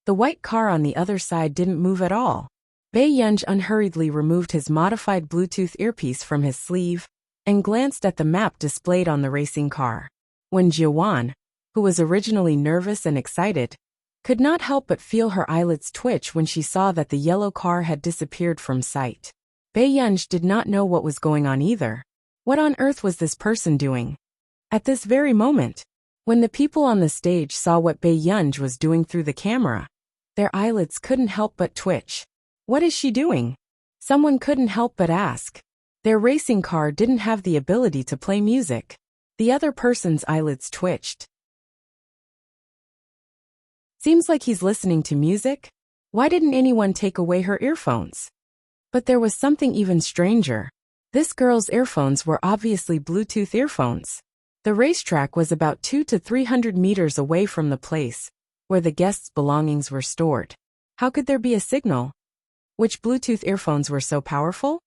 the white car on the other side didn't move at all. Bei Yunj unhurriedly removed his modified Bluetooth earpiece from his sleeve and glanced at the map displayed on the racing car. When Jiwan, who was originally nervous and excited, could not help but feel her eyelids twitch when she saw that the yellow car had disappeared from sight. Bei Yunj did not know what was going on either. What on earth was this person doing? At this very moment, when the people on the stage saw what Bei Yunj was doing through the camera, their eyelids couldn't help but twitch. What is she doing? Someone couldn't help but ask. Their racing car didn't have the ability to play music. The other person's eyelids twitched. Seems like he's listening to music. Why didn't anyone take away her earphones? But there was something even stranger. This girl's earphones were obviously Bluetooth earphones. The racetrack was about 200 to 300 meters away from the place where the guests' belongings were stored. How could there be a signal? Which Bluetooth earphones were so powerful?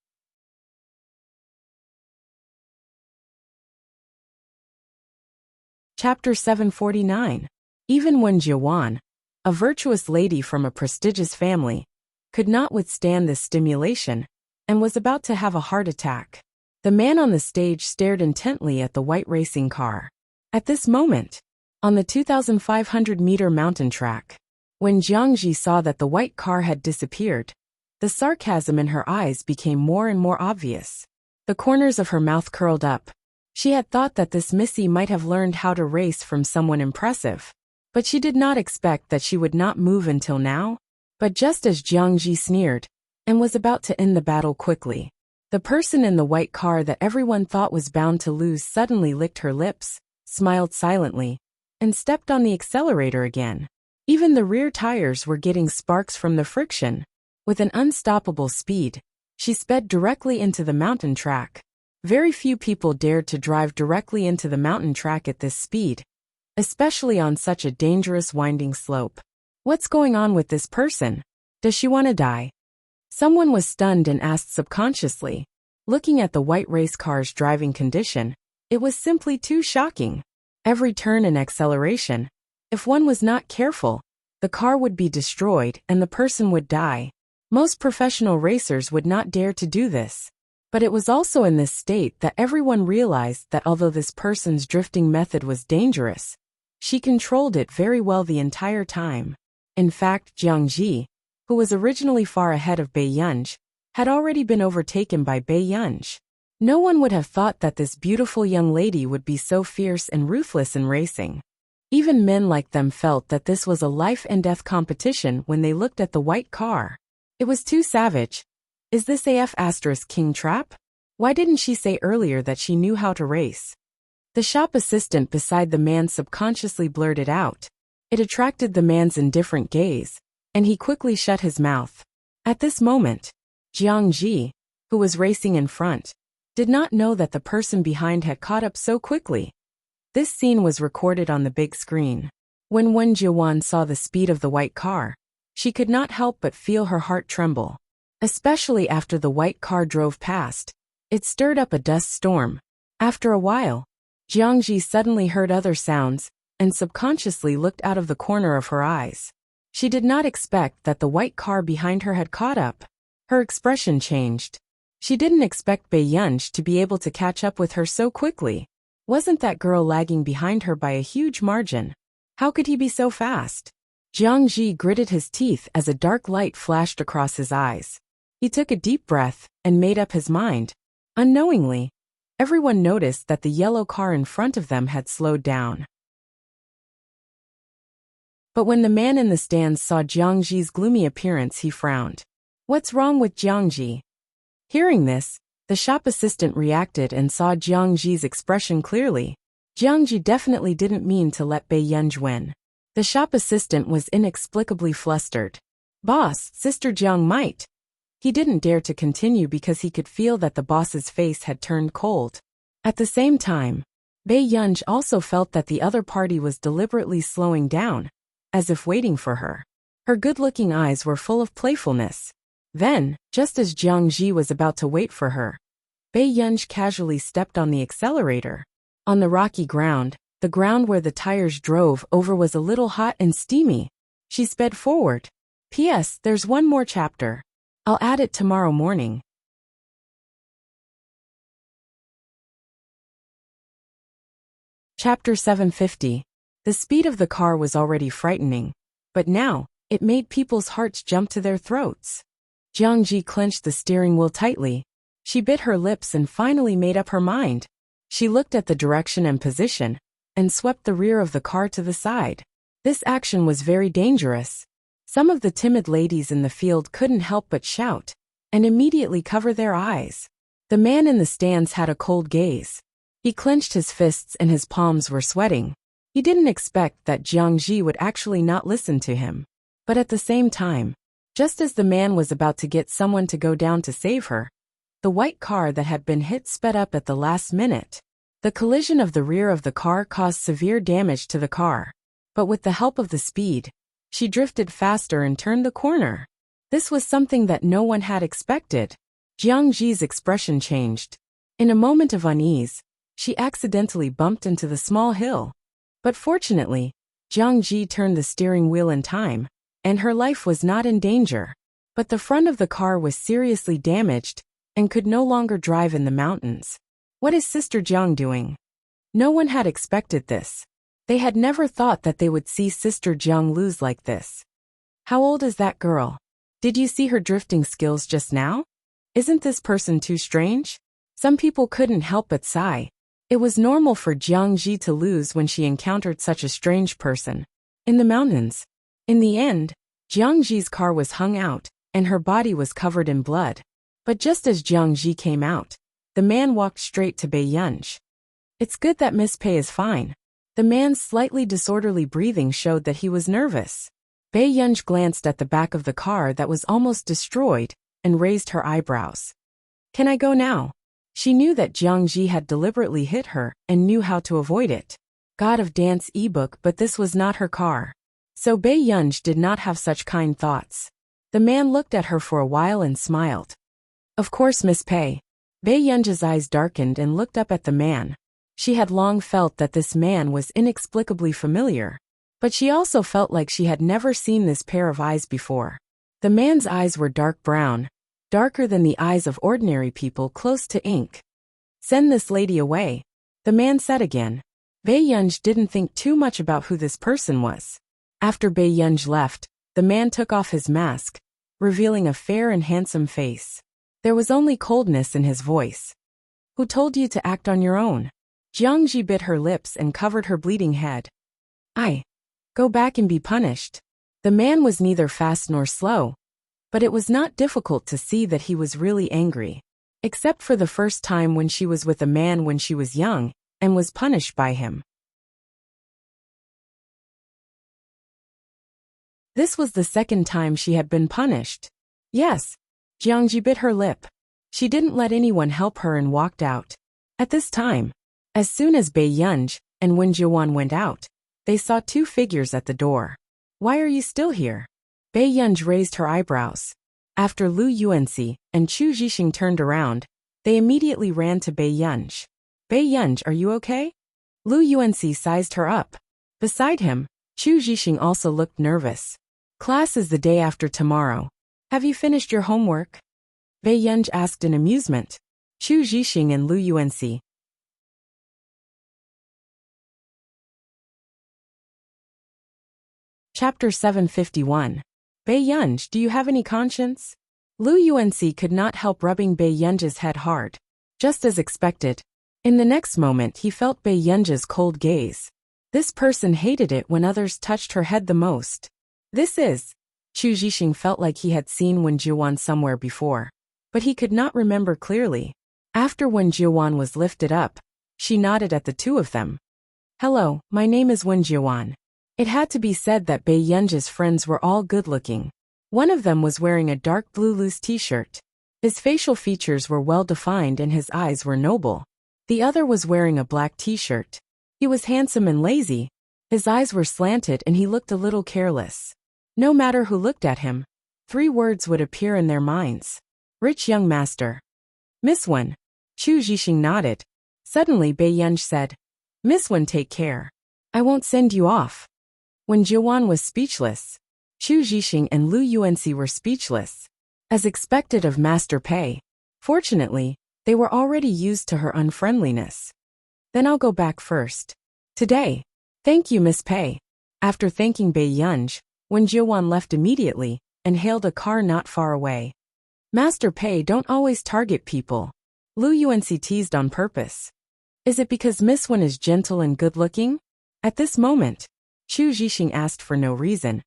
Chapter 749. Even when Jiwan, a virtuous lady from a prestigious family, could not withstand this stimulation and was about to have a heart attack, the man on the stage stared intently at the white racing car. At this moment, on the 2,500-meter mountain track, when Jiang Ji saw that the white car had disappeared, the sarcasm in her eyes became more and more obvious. The corners of her mouth curled up. She had thought that this Missy might have learned how to race from someone impressive, but she did not expect that she would not move until now. But just as Jiang Ji sneered and was about to end the battle quickly, the person in the white car that everyone thought was bound to lose suddenly licked her lips, smiled silently, and stepped on the accelerator again. Even the rear tires were getting sparks from the friction. With an unstoppable speed, she sped directly into the mountain track. Very few people dared to drive directly into the mountain track at this speed, especially on such a dangerous winding slope. What's going on with this person? Does she want to die? Someone was stunned and asked subconsciously. Looking at the white race car's driving condition, it was simply too shocking. Every turn and acceleration, if one was not careful, the car would be destroyed and the person would die. Most professional racers would not dare to do this. But it was also in this state that everyone realized that although this person's drifting method was dangerous, she controlled it very well the entire time. In fact, Jiang Ji, who was originally far ahead of Bei Yunj, had already been overtaken by Bei Yunj. No one would have thought that this beautiful young lady would be so fierce and ruthless in racing. Even men like them felt that this was a life-and-death competition when they looked at the white car. It was too savage. Is this King trap? Why didn't she say earlier that she knew how to race? The shop assistant beside the man subconsciously blurted out. It attracted the man's indifferent gaze, and he quickly shut his mouth. At this moment, Jiang Ji, who was racing in front, did not know that the person behind had caught up so quickly. This scene was recorded on the big screen. When Wen Jiwan saw the speed of the white car, she could not help but feel her heart tremble. Especially after the white car drove past, it stirred up a dust storm. After a while, Jiang Ji suddenly heard other sounds and subconsciously looked out of the corner of her eyes. She did not expect that the white car behind her had caught up. Her expression changed. She didn't expect Bei Yunj to be able to catch up with her so quickly. Wasn't that girl lagging behind her by a huge margin? How could he be so fast? Jiang Ji gritted his teeth as a dark light flashed across his eyes. He took a deep breath and made up his mind. Unknowingly, everyone noticed that the yellow car in front of them had slowed down. But when the man in the stands saw Jiang Ji's gloomy appearance, he frowned. What's wrong with Jiang Ji? Hearing this, the shop assistant reacted and saw Jiang Ji's expression clearly. Jiangji definitely didn't mean to let Bei Yunj win. The shop assistant was inexplicably flustered. Boss, Sister Jiang might. He didn't dare to continue because he could feel that the boss's face had turned cold. At the same time, Bei Yunj also felt that the other party was deliberately slowing down, as if waiting for her. Her good-looking eyes were full of playfulness. Then, just as Jiang Ji was about to wait for her, Bei Yunj casually stepped on the accelerator. On the rocky ground, the ground where the tires drove over was a little hot and steamy. She sped forward. P.S. There's one more chapter. I'll add it tomorrow morning. Chapter 750. The speed of the car was already frightening, but now, it made people's hearts jump to their throats. Jiang Ji clenched the steering wheel tightly. She bit her lips and finally made up her mind. She looked at the direction and position, and swept the rear of the car to the side. This action was very dangerous. Some of the timid ladies in the field couldn't help but shout, and immediately cover their eyes. The man in the stands had a cold gaze. He clenched his fists and his palms were sweating. He didn't expect that Jiang Ji would actually not listen to him. But at the same time, just as the man was about to get someone to go down to save her, the white car that had been hit sped up at the last minute. The collision of the rear of the car caused severe damage to the car. But with the help of the speed, she drifted faster and turned the corner. This was something that no one had expected. Jiang Ji's expression changed. In a moment of unease, she accidentally bumped into the small hill. But fortunately, Jiang Ji turned the steering wheel in time, and her life was not in danger. But the front of the car was seriously damaged, and could no longer drive in the mountains. What is Sister Jiang doing? No one had expected this. They had never thought that they would see Sister Jiang lose like this. How old is that girl? Did you see her drifting skills just now? Isn't this person too strange? Some people couldn't help but sigh. It was normal for Jiang Ji to lose when she encountered such a strange person. In the mountains. In the end, Jiang Ji's car was hung out, and her body was covered in blood. But just as Jiang Ji came out, the man walked straight to Bei Yunj. It's good that Miss Pei is fine. The man's slightly disorderly breathing showed that he was nervous. Bei Yunj glanced at the back of the car that was almost destroyed, and raised her eyebrows. Can I go now? She knew that Jiang Ji had deliberately hit her, and knew how to avoid it. God of Dance ebook, but this was not her car. So Bei Yunj did not have such kind thoughts. The man looked at her for a while and smiled. Of course, Miss Pei. Bei Yunj's eyes darkened and looked up at the man. She had long felt that this man was inexplicably familiar. But she also felt like she had never seen this pair of eyes before. The man's eyes were dark brown, darker than the eyes of ordinary people close to ink. Send this lady away, the man said again. Bei Yunj didn't think too much about who this person was. After Bei Yunj left, the man took off his mask, revealing a fair and handsome face. There was only coldness in his voice. Who told you to act on your own? Jiang Ji bit her lips and covered her bleeding head. Go back and be punished. The man was neither fast nor slow, but it was not difficult to see that he was really angry. Except for the first time when she was with a man when she was young, and was punished by him. This was the second time she had been punished. Yes. Jiang Ji bit her lip. She didn't let anyone help her and walked out. At this time, as soon as Bei Yunj and Wen Jiuan went out, they saw two figures at the door. Why are you still here? Bei Yunj raised her eyebrows. After Lu Yuanxi and Chu Zhixing turned around, they immediately ran to Bei Yunj. Bei Yunj, are you okay? Lu Yuanxi sized her up. Beside him, Chu Zhixing also looked nervous. Class is the day after tomorrow. Have you finished your homework? Bei Yunj asked in amusement. Chu Zhixing and Lu Yuanxi. Chapter 751. Bei Yunj, do you have any conscience? Lu Yuanxi could not help rubbing Bei Yunj's head hard. Just as expected. In the next moment he felt Bei Yunj's cold gaze. This person hated it when others touched her head the most. Chu Zhixing felt like he had seen Wen Jiuan somewhere before, but he could not remember clearly. After Wen Jiuan was lifted up, she nodded at the two of them. Hello, my name is Wen Jiwan. It had to be said that Bei Yunji's friends were all good-looking. One of them was wearing a dark blue loose t-shirt. His facial features were well-defined and his eyes were noble. The other was wearing a black t-shirt. He was handsome and lazy. His eyes were slanted and he looked a little careless. No matter who looked at him, 3 words would appear in their minds. Rich young master. Miss Wen. Chu Zhixing nodded. Suddenly Bei Yunji said, Miss Wen, take care. I won't send you off. When Jiwan was speechless, Chu Zhixing and Lu Yuanxi were speechless. As expected of Master Pei. Fortunately, they were already used to her unfriendliness. Then I'll go back first. Today. Thank you, Miss Pei. After thanking Bei Yunji, Wen Jiwan left immediately and hailed a car not far away. Master Pei don't always target people. Lu Yuanxi teased on purpose. Is it because Miss Wen is gentle and good-looking? At this moment, Chu Zhixing asked for no reason.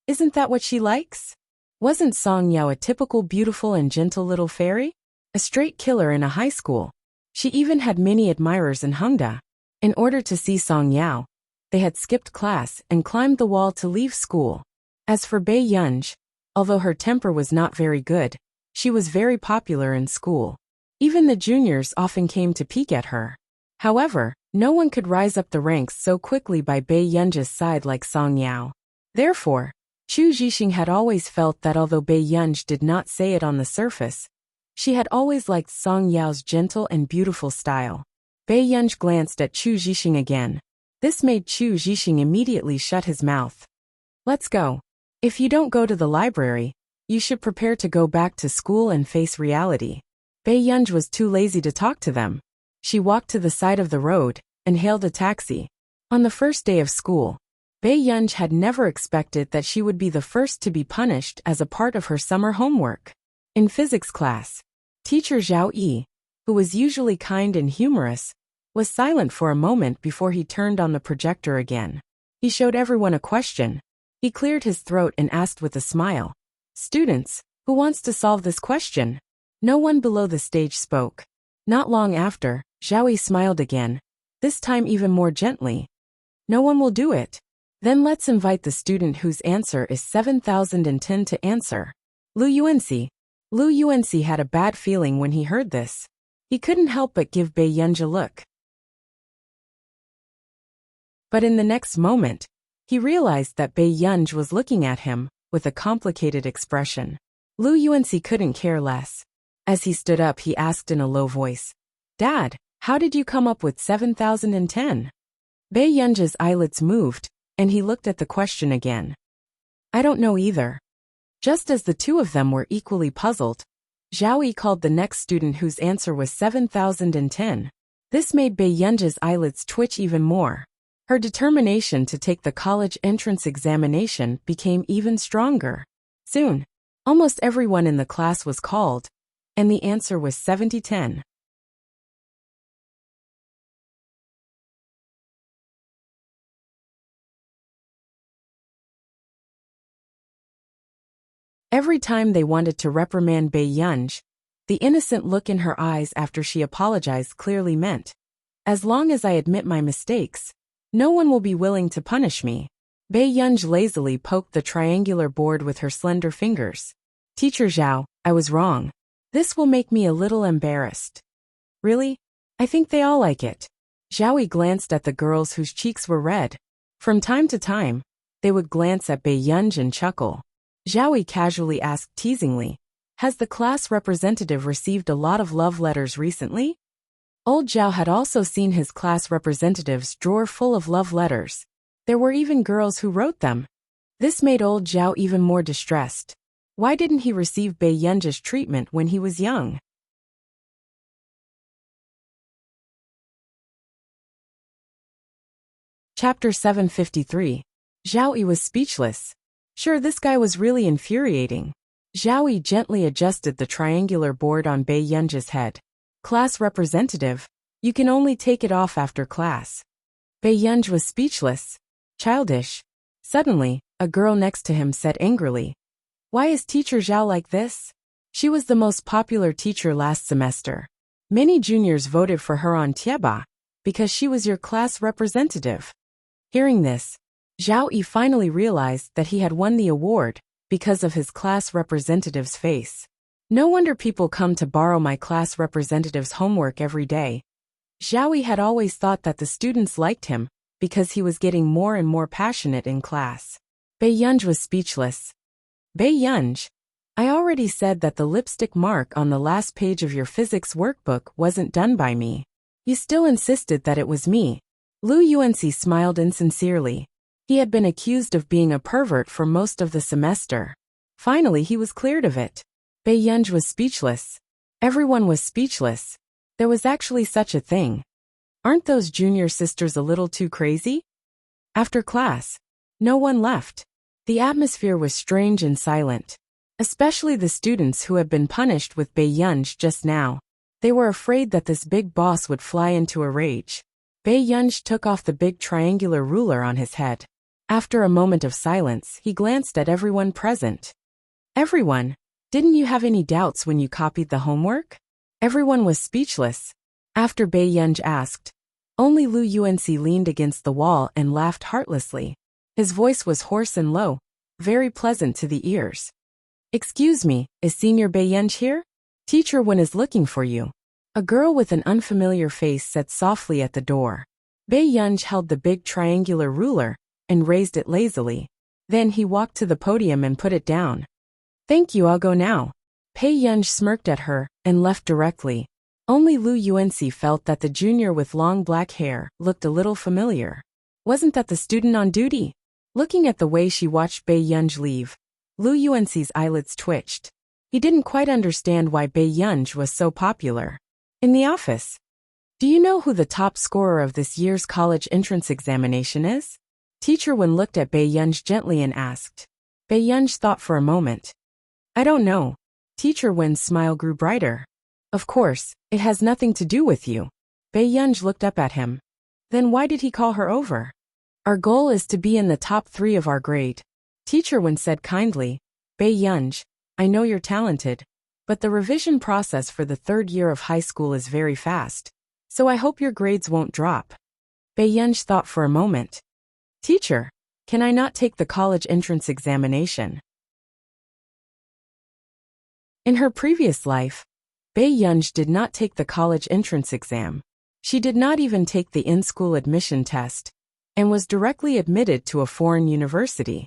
Isn't that what she likes? Wasn't Song Yao a typical beautiful and gentle little fairy? A straight killer in a high school. She even had many admirers in Hongda. In order to see Song Yao, they had skipped class and climbed the wall to leave school. As for Bei Yunji, although her temper was not very good, she was very popular in school. Even the juniors often came to peek at her. However, no one could rise up the ranks so quickly by Bei Yunji's side like Song Yao. Therefore, Chu Zhixing had always felt that although Bei Yunji did not say it on the surface, she had always liked Song Yao's gentle and beautiful style. Bei Yunji glanced at Chu Zhixing again. This made Chu Zhixing immediately shut his mouth. Let's go. If you don't go to the library, you should prepare to go back to school and face reality. Bei Yunji was too lazy to talk to them. She walked to the side of the road and hailed a taxi. On the first day of school, Bei Yunji had never expected that she would be the first to be punished as a part of her summer homework. In physics class, teacher Zhao Yi, who was usually kind and humorous, was silent for a moment before he turned on the projector again. He showed everyone a question. He cleared his throat and asked with a smile, Students, who wants to solve this question? No one below the stage spoke. Not long after, Zhao Yi smiled again, this time even more gently. No one will do it. Then let's invite the student whose answer is 7010 to answer. Lu Yuanxi. Lu Yuanxi had a bad feeling when he heard this. He couldn't help but give Bei Yunji a look. But in the next moment, he realized that Bei Yunji was looking at him with a complicated expression. Lu Yuanxi couldn't care less. As he stood up, he asked in a low voice, Dad, how did you come up with 7010? Bei Yunji's eyelids moved, and he looked at the question again. I don't know either. Just as the two of them were equally puzzled, Zhao Yi called the next student whose answer was 7010. This made Bei Yunji's eyelids twitch even more. Her determination to take the college entrance examination became even stronger. Soon, almost everyone in the class was called, and the answer was 7010. Every time they wanted to reprimand Bei Yunji, the innocent look in her eyes after she apologized clearly meant, as long as I admit my mistakes, no one will be willing to punish me. Bei Yunji lazily poked the triangular board with her slender fingers. Teacher Zhao, I was wrong. This will make me a little embarrassed. Really? I think they all like it. Zhao Yi glanced at the girls whose cheeks were red. From time to time, they would glance at Bei Yunji and chuckle. Zhao Yi casually asked teasingly, Has the class representative received a lot of love letters recently? Old Zhao had also seen his class representative's drawer full of love letters. There were even girls who wrote them. This made old Zhao even more distressed. Why didn't he receive Bei Yunji's treatment when he was young? Chapter 753. Zhao Yi was speechless. Sure, this guy was really infuriating. Zhao Yi gently adjusted the triangular board on Bei Yunji's head. Class representative, you can only take it off after class. Bei Yunji was speechless. Childish. Suddenly, a girl next to him said angrily, Why is teacher Zhao like this? She was the most popular teacher last semester. Many juniors voted for her on Tieba. because she was your class representative. Hearing this, Zhao Yi finally realized that he had won the award because of his class representative's face. No wonder people come to borrow my class representative's homework every day. Zhao Yi had always thought that the students liked him because he was getting more and more passionate in class. Bei Yunj was speechless. Bei Yunj, I already said that the lipstick mark on the last page of your physics workbook wasn't done by me. You still insisted that it was me. Lu Yuanxi smiled insincerely. He had been accused of being a pervert for most of the semester. Finally, he was cleared of it. Bei Yunj was speechless. Everyone was speechless. There was actually such a thing. Aren't those junior sisters a little too crazy? After class, no one left. The atmosphere was strange and silent. Especially the students who had been punished with Bei Yunj just now. They were afraid that this big boss would fly into a rage. Bei Yunj took off the big triangular ruler on his head. After a moment of silence, he glanced at everyone present. Everyone, didn't you have any doubts when you copied the homework? Everyone was speechless. After Bei Yunj asked, only Lu Yuanxi leaned against the wall and laughed heartlessly. His voice was hoarse and low, very pleasant to the ears. Excuse me, is Senior Bei Yunj here? Teacher Wen is looking for you. A girl with an unfamiliar face said softly at the door. Bei Yunj held the big triangular ruler and raised it lazily. Then he walked to the podium and put it down. Thank you, I'll go now. Bei Yunj smirked at her and left directly. Only Lu Yuanxi felt that the junior with long black hair looked a little familiar. Wasn't that the student on duty? Looking at the way she watched Bei Yunj leave, Lu Yuanxi's eyelids twitched. He didn't quite understand why Bei Yunj was so popular. In the office. Do you know who the top scorer of this year's college entrance examination is? Teacher Wen looked at Bei Yunj gently and asked. Bei Yunj thought for a moment. I don't know. Teacher Wen's smile grew brighter. Of course, it has nothing to do with you. Bei Yunj looked up at him. Then why did he call her over? Our goal is to be in the top 3 of our grade. Teacher Wen said kindly. Bei Yunj, I know you're talented, but the revision process for the 3rd year of high school is very fast, so I hope your grades won't drop. Bei Yunj thought for a moment. Teacher, can I not take the college entrance examination? In her previous life, Bei Yunj did not take the college entrance exam. She did not even take the in-school admission test, and was directly admitted to a foreign university.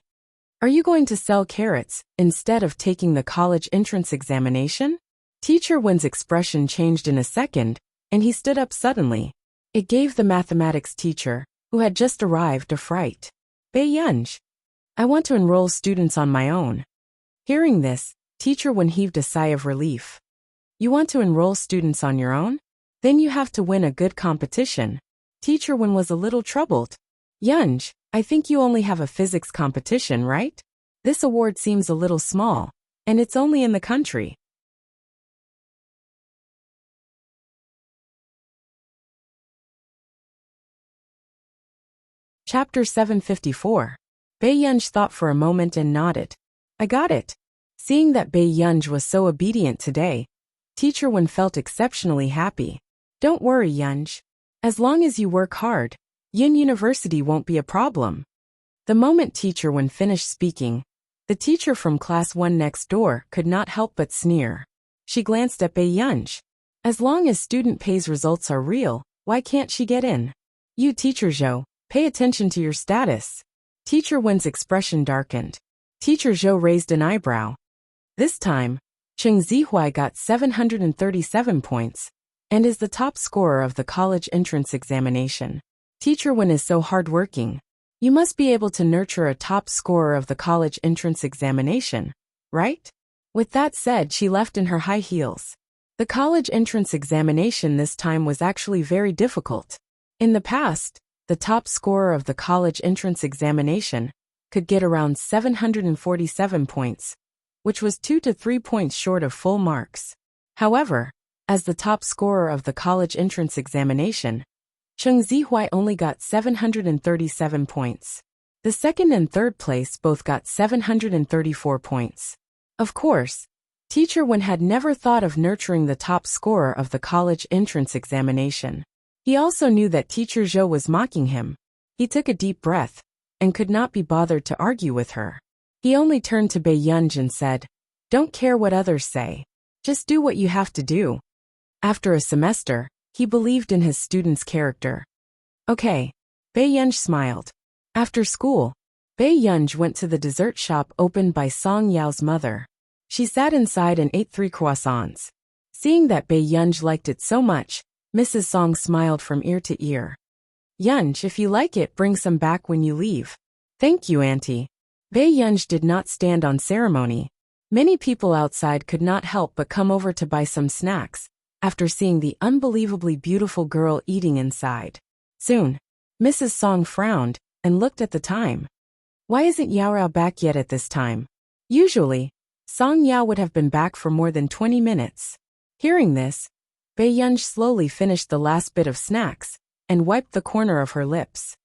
Are you going to sell carrots instead of taking the college entrance examination? Teacher Wen's expression changed in a second, and he stood up suddenly. It gave the mathematics teacher, who had just arrived, a fright. Bei Yunj, I want to enroll students on my own. Hearing this, Teacher Wen heaved a sigh of relief. You want to enroll students on your own? Then you have to win a good competition. Teacher Wen was a little troubled. Yunj, I think you only have a physics competition, right? This award seems a little small, and it's only in the country. Chapter 754. Bei Yunj thought for a moment and nodded. I got it. Seeing that Bei Yunj was so obedient today, Teacher Wen felt exceptionally happy. Don't worry, Yunj. As long as you work hard, Yin University won't be a problem. The moment Teacher Wen finished speaking, the teacher from class 1 next door could not help but sneer. She glanced at Bei Yunj. As long as student pay's results are real, why can't she get in? You, Teacher Zhou, pay attention to your status. Teacher Wen's expression darkened. Teacher Zhou raised an eyebrow. This time, Cheng Zihuai got 737 points, and is the top scorer of the college entrance examination. Teacher Wen is so hardworking. You must be able to nurture a top scorer of the college entrance examination, right? With that said, she left in her high heels. The college entrance examination this time was actually very difficult. In the past, the top scorer of the college entrance examination could get around 747 points, which was 2 to 3 points short of full marks. However, as the top scorer of the college entrance examination, Cheng Zihuai only got 737 points. The second and third place both got 734 points. Of course, Teacher Wen had never thought of nurturing the top scorer of the college entrance examination. He also knew that Teacher Zhou was mocking him. He took a deep breath and could not be bothered to argue with her. He only turned to Bei Yunj and said, "Don't care what others say. Just do what you have to do." After a semester, he believed in his student's character. Okay. Bei Yunj smiled. After school, Bei Yunj went to the dessert shop opened by Song Yao's mother. She sat inside and ate 3 croissants. Seeing that Bei Yunj liked it so much, Mrs. Song smiled from ear to ear. "Yunj, if you like it, bring some back when you leave." "Thank you, Auntie." Bei Yunj did not stand on ceremony. Many people outside could not help but come over to buy some snacks, after seeing the unbelievably beautiful girl eating inside. Soon, Mrs. Song frowned and looked at the time. Why isn't Yao back yet at this time? Usually, Song Yao would have been back for more than 20 minutes. Hearing this, Bei Yunj slowly finished the last bit of snacks and wiped the corner of her lips.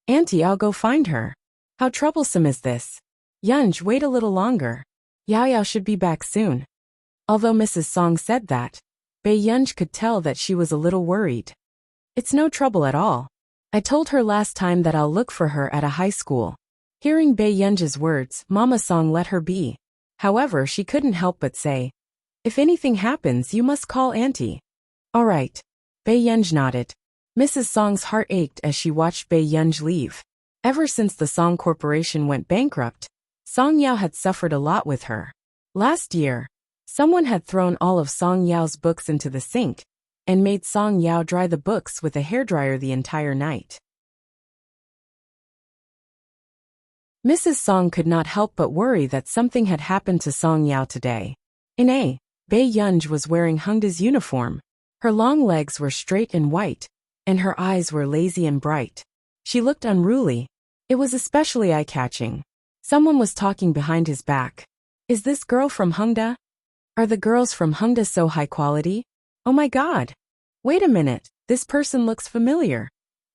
"Auntie, I'll go find her." "How troublesome is this?" "Yunj, wait a little longer. Yao should be back soon." Although Mrs. Song said that, Bei Yunj could tell that she was a little worried. "It's no trouble at all. I told her last time that I'll look for her at a high school." Hearing Bei Yunj's words, Mama Song let her be. However, she couldn't help but say, "If anything happens, you must call Auntie." "All right." Bei Yunj nodded. Mrs. Song's heart ached as she watched Bei Yunj leave. Ever since the Song Corporation went bankrupt, Song Yao had suffered a lot with her. Last year, someone had thrown all of Song Yao's books into the sink and made Song Yao dry the books with a hairdryer the entire night. Mrs. Song could not help but worry that something had happened to Song Yao today. Bei Yunj was wearing Hengda's uniform. Her long legs were straight and white, and her eyes were lazy and bright. She looked unruly. It was especially eye-catching. Someone was talking behind his back. "Is this girl from Hengda? Are the girls from Hengda so high quality? Oh my god! Wait a minute, this person looks familiar."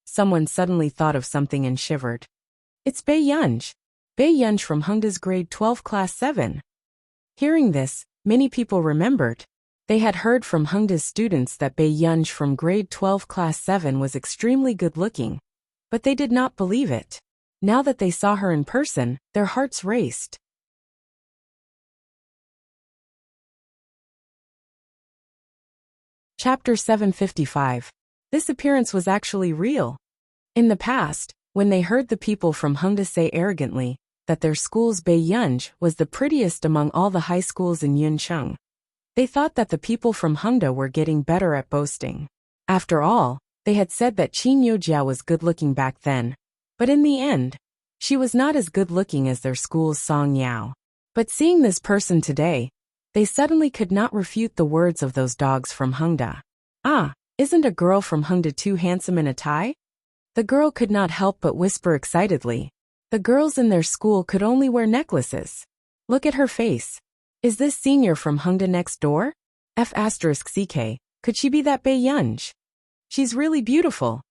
Someone suddenly thought of something and shivered. "It's Bei Yunj. Bei Yunj from Hengda's grade 12 class 7. Hearing this, many people remembered. They had heard from Hengda's students that Bei Yunj from grade 12 class 7 was extremely good-looking, but they did not believe it. Now that they saw her in person, their hearts raced. Chapter 755. This appearance was actually real. In the past, when they heard the people from Hengda say arrogantly that their school's Bei Yunj was the prettiest among all the high schools in Yuncheng, they thought that the people from Hengda were getting better at boasting. After all, they had said that Qin Youjia was good-looking back then, but in the end, she was not as good-looking as their school's Song Yao. But seeing this person today, they suddenly could not refute the words of those dogs from Hengda. "Ah, isn't a girl from Hengda too handsome in a tie?" The girl could not help but whisper excitedly. The girls in their school could only wear necklaces. "Look at her face. Is this senior from Hengda next door? F***CK, could she be that Bei Yunj? She's really beautiful."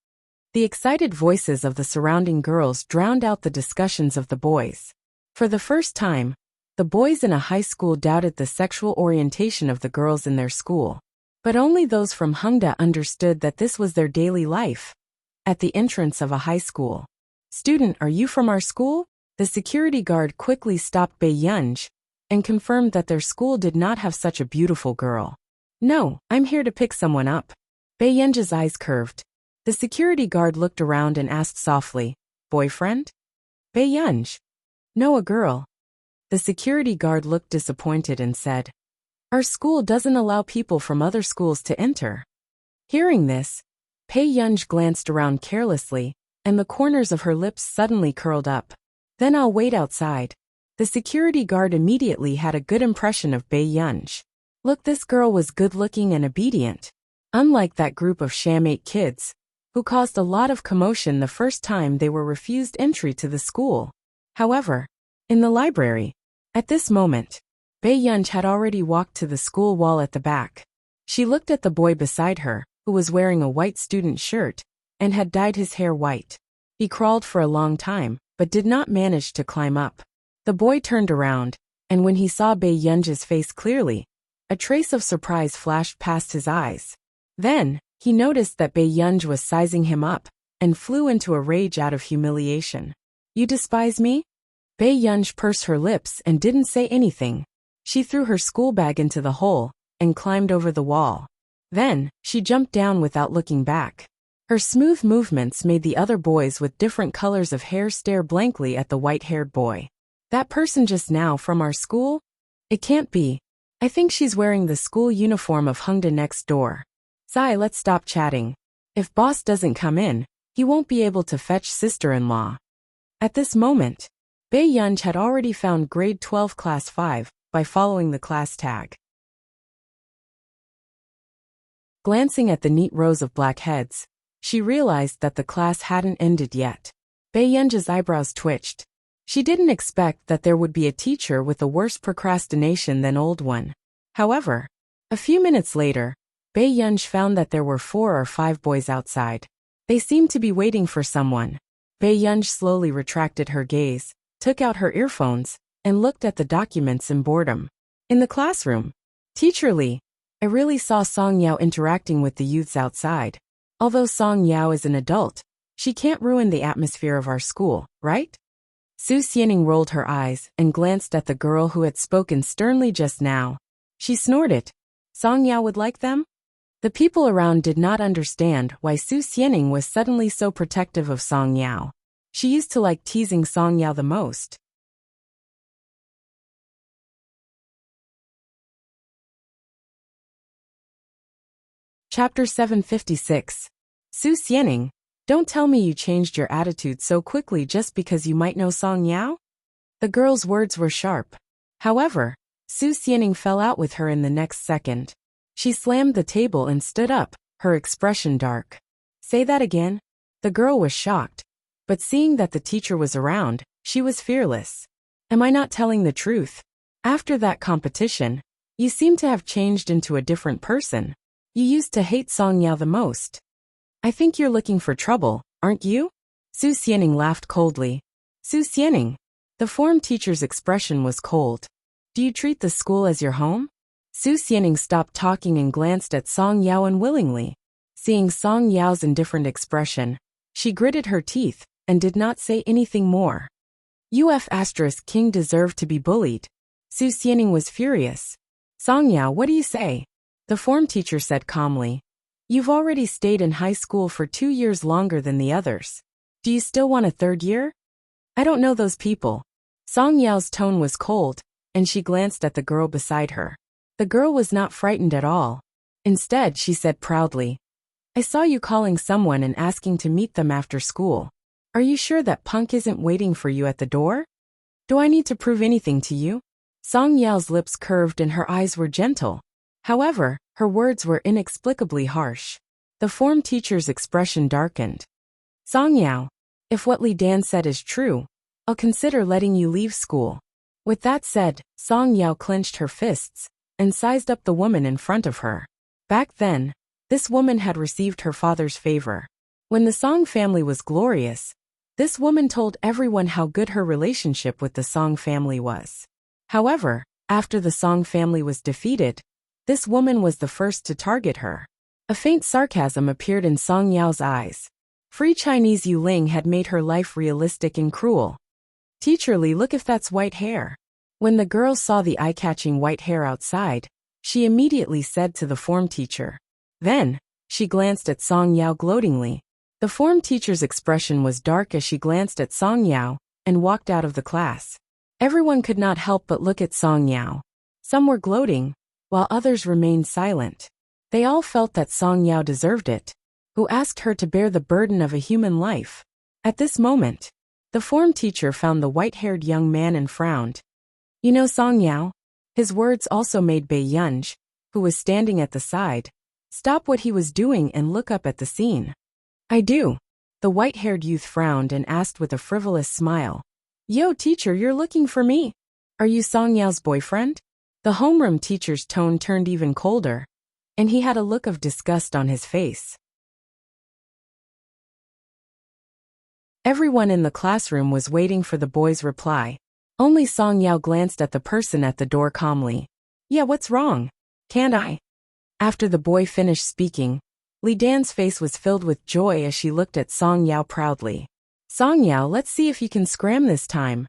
The excited voices of the surrounding girls drowned out the discussions of the boys. For the first time, the boys in a high school doubted the sexual orientation of the girls in their school. But only those from Hengda understood that this was their daily life. At the entrance of a high school. "Student, are you from our school?" The security guard quickly stopped Bei Yunj and confirmed that their school did not have such a beautiful girl. "No, I'm here to pick someone up." Bei Yunj's eyes curved. The security guard looked around and asked softly, "Boyfriend?" "Bei Yunj." "No, a girl." The security guard looked disappointed and said, "Our school doesn't allow people from other schools to enter." Hearing this, Bei Yunj glanced around carelessly, and the corners of her lips suddenly curled up. "Then I'll wait outside." The security guard immediately had a good impression of Bei Yunj. Look, this girl was good-looking and obedient. Unlike that group of sham-8 kids, who caused a lot of commotion the first time they were refused entry to the school. However, in the library, at this moment, Bei Yunj had already walked to the school wall at the back. She looked at the boy beside her, who was wearing a white student shirt and had dyed his hair white. He crawled for a long time, but did not manage to climb up. The boy turned around, and when he saw Bei Yunj's face clearly, a trace of surprise flashed past his eyes. Then, He noticed that Bae Yunj was sizing him up and flew into a rage out of humiliation. You despise me? Bae Yunj pursed her lips and didn't say anything. She threw her school bag into the hole and climbed over the wall. Then, she jumped down without looking back. Her smooth movements made the other boys with different colors of hair stare blankly at the white-haired boy. That person just now from our school? It can't be. I think she's wearing the school uniform of Hungda next door. Sai, let's stop chatting. If boss doesn't come in, he won't be able to fetch sister-in-law. At this moment, Bae Yunj had already found grade 12 class 5 by following the class tag. Glancing at the neat rows of black heads, she realized that the class hadn't ended yet. Bae Yunj's eyebrows twitched. She didn't expect that there would be a teacher with a worse procrastination than old one. However, a few minutes later, Bae Yunj found that there were 4 or 5 boys outside. They seemed to be waiting for someone. Bae Yunj slowly retracted her gaze, took out her earphones, and looked at the documents in boredom. In the classroom, Teacher Lee, I really saw Song Yao interacting with the youths outside. Although Song Yao is an adult, she can't ruin the atmosphere of our school, right? Su Xianing rolled her eyes and glanced at the girl who had spoken sternly just now. She snorted. Song Yao would like them? The people around did not understand why Su Xianing was suddenly so protective of Song Yao. She used to like teasing Song Yao the most. Chapter 756. Su Xianing, don't tell me you changed your attitude so quickly just because you might know Song Yao? The girl's words were sharp. However, Su Xianing fell out with her in the next second. She slammed the table and stood up, her expression dark. Say that again? The girl was shocked. But seeing that the teacher was around, she was fearless. Am I not telling the truth? After that competition, you seem to have changed into a different person. You used to hate Song Yao the most. I think you're looking for trouble, aren't you? Su Xianing laughed coldly. Su Xianing. The form teacher's expression was cold. Do you treat the school as your home? Su Xianing stopped talking and glanced at Song Yao unwillingly. Seeing Song Yao's indifferent expression, she gritted her teeth and did not say anything more. King deserved to be bullied. Su Xianing was furious. Song Yao, what do you say? The form teacher said calmly. You've already stayed in high school for 2 years longer than the others. Do you still want a 3rd year? I don't know those people. Song Yao's tone was cold, and she glanced at the girl beside her. The girl was not frightened at all. Instead, she said proudly, I saw you calling someone and asking to meet them after school. Are you sure that punk isn't waiting for you at the door? Do I need to prove anything to you? Song Yao's lips curved and her eyes were gentle. However, her words were inexplicably harsh. The form teacher's expression darkened. Song Yao, if what Li Dan said is true, I'll consider letting you leave school. With that said, Song Yao clenched her fists and sized up the woman in front of her. Back then, this woman had received her father's favor. When the Song family was glorious, this woman told everyone how good her relationship with the Song family was. However, after the Song family was defeated, this woman was the first to target her. A faint sarcasm appeared in Song Yao's eyes. Free Chinese Yu Ling had made her life realistic and cruel. Teacher Lee, look if that's white hair. When the girl saw the eye-catching white hair outside, she immediately said to the form teacher. Then, she glanced at Song Yao gloatingly. The form teacher's expression was dark as she glanced at Song Yao and walked out of the class. Everyone could not help but look at Song Yao. Some were gloating, while others remained silent. They all felt that Song Yao deserved it. Who asked her to bear the burden of a human life? At this moment, the form teacher found the white-haired young man and frowned. You know Song Yao? His words also made Bae Yunj, who was standing at the side, stop what he was doing and look up at the scene. I do. The white-haired youth frowned and asked with a frivolous smile. Yo, teacher, you're looking for me. Are you Song Yao's boyfriend? The homeroom teacher's tone turned even colder, and he had a look of disgust on his face. Everyone in the classroom was waiting for the boy's reply. Only Song Yao glanced at the person at the door calmly. Yeah, what's wrong? Can't I? After the boy finished speaking, Li Dan's face was filled with joy as she looked at Song Yao proudly. Song Yao, let's see if you can scram this time.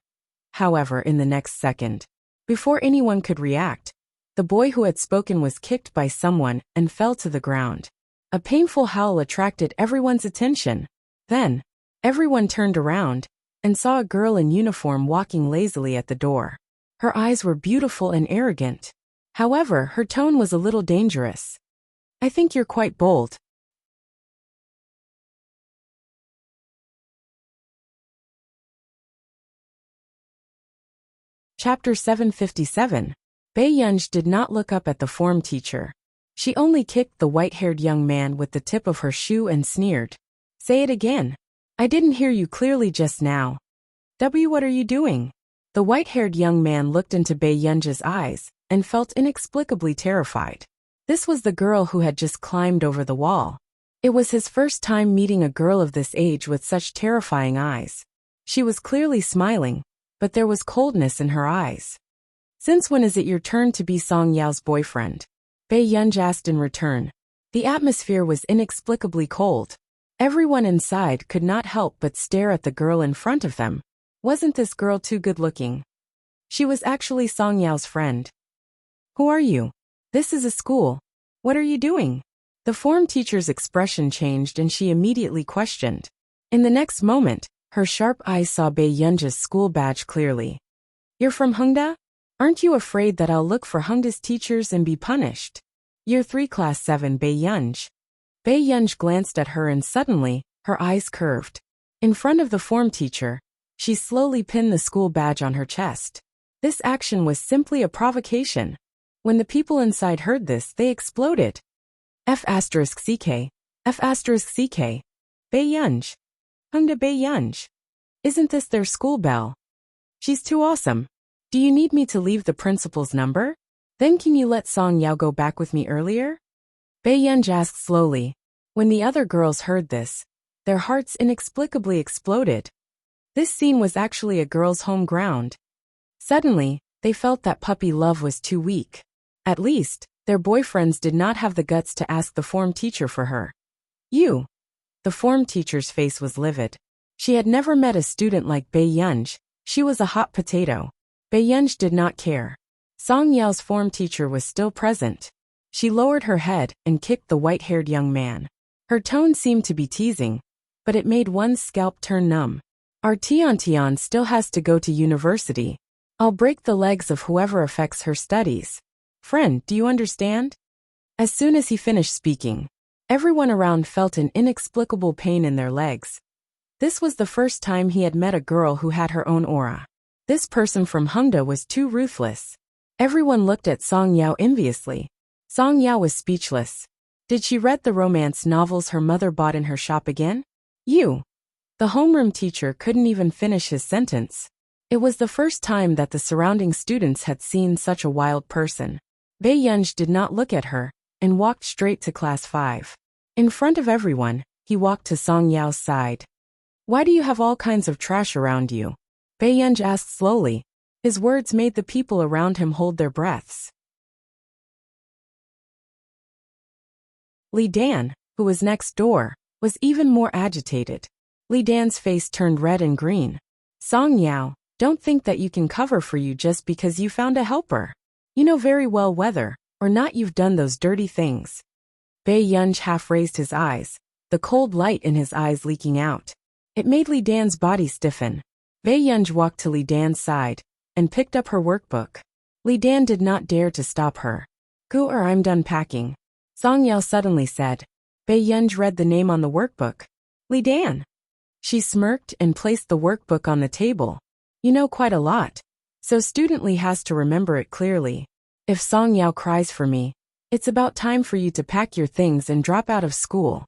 However, in the next second, before anyone could react, the boy who had spoken was kicked by someone and fell to the ground. A painful howl attracted everyone's attention. Then, everyone turned around and saw a girl in uniform walking lazily at the door. Her eyes were beautiful and arrogant. However, her tone was a little dangerous. I think you're quite bold. Chapter 757. Bei Yunj did not look up at the form teacher. She only kicked the white-haired young man with the tip of her shoe and sneered. Say it again. I didn't hear you clearly just now. What are you doing? The white-haired young man looked into Bei Yunj's eyes and felt inexplicably terrified. This was the girl who had just climbed over the wall. It was his first time meeting a girl of this age with such terrifying eyes. She was clearly smiling, but there was coldness in her eyes. Since when is it your turn to be Song Yao's boyfriend? Bei Yunj asked in return. The atmosphere was inexplicably cold. Everyone inside could not help but stare at the girl in front of them. Wasn't this girl too good-looking? She was actually Song Yao's friend. Who are you? This is a school. What are you doing? The form teacher's expression changed and she immediately questioned. In the next moment, her sharp eyes saw Bei Yunj's school badge clearly. You're from Hongda? Aren't you afraid that I'll look for Hongda's teachers and be punished? Year 3 Class 7 Bei Yunj. Bei Yunj glanced at her and suddenly, her eyes curved. In front of the form teacher, she slowly pinned the school badge on her chest. This action was simply a provocation. When the people inside heard this, they exploded. F*CK. F*CK. Bei Yunj. Hongda Bei Yunj. Isn't this their school bell? She's too awesome. Do you need me to leave the principal's number? Then can you let Song Yao go back with me earlier? Bei Yunj asked slowly. When the other girls heard this, their hearts inexplicably exploded. This scene was actually a girl's home ground. Suddenly, they felt that puppy love was too weak. At least, their boyfriends did not have the guts to ask the form teacher for her. You. The form teacher's face was livid. She had never met a student like Bei Yunj. She was a hot potato. Bei Yunj did not care. Song Yao's form teacher was still present. She lowered her head and kicked the white-haired young man. Her tone seemed to be teasing, but it made one's scalp turn numb. Our Tian still has to go to university. I'll break the legs of whoever affects her studies. Friend, do you understand? As soon as he finished speaking, everyone around felt an inexplicable pain in their legs. This was the first time he had met a girl who had her own aura. This person from Hongda was too ruthless. Everyone looked at Song Yao enviously. Song Yao was speechless. Did she read the romance novels her mother bought in her shop again? You. The homeroom teacher couldn't even finish his sentence. It was the first time that the surrounding students had seen such a wild person. Bei Yunj did not look at her and walked straight to Class 5. In front of everyone, he walked to Song Yao's side. Why do you have all kinds of trash around you? Bei Yunj asked slowly. His words made the people around him hold their breaths. Li Dan, who was next door, was even more agitated. Li Dan's face turned red and green. Song Yao, don't think that you can cover for you just because you found a helper. You know very well whether or not you've done those dirty things. Bei Yunj half raised his eyes, the cold light in his eyes leaking out. It made Li Dan's body stiffen. Bei Yunj walked to Li Dan's side and picked up her workbook. Li Dan did not dare to stop her. Go or I'm done packing. Song Yao suddenly said. Bei Yunj read the name on the workbook. Li Dan. She smirked and placed the workbook on the table. You know quite a lot. So student Li has to remember it clearly. If Song Yao cries for me, it's about time for you to pack your things and drop out of school.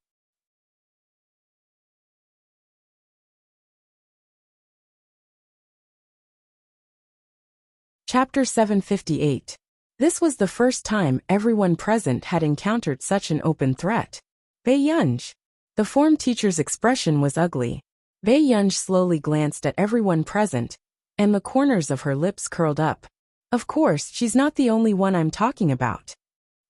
Chapter 758. This was the first time everyone present had encountered such an open threat. Bei Yunj. The form teacher's expression was ugly. Bei Yunj slowly glanced at everyone present, and the corners of her lips curled up. Of course, she's not the only one I'm talking about.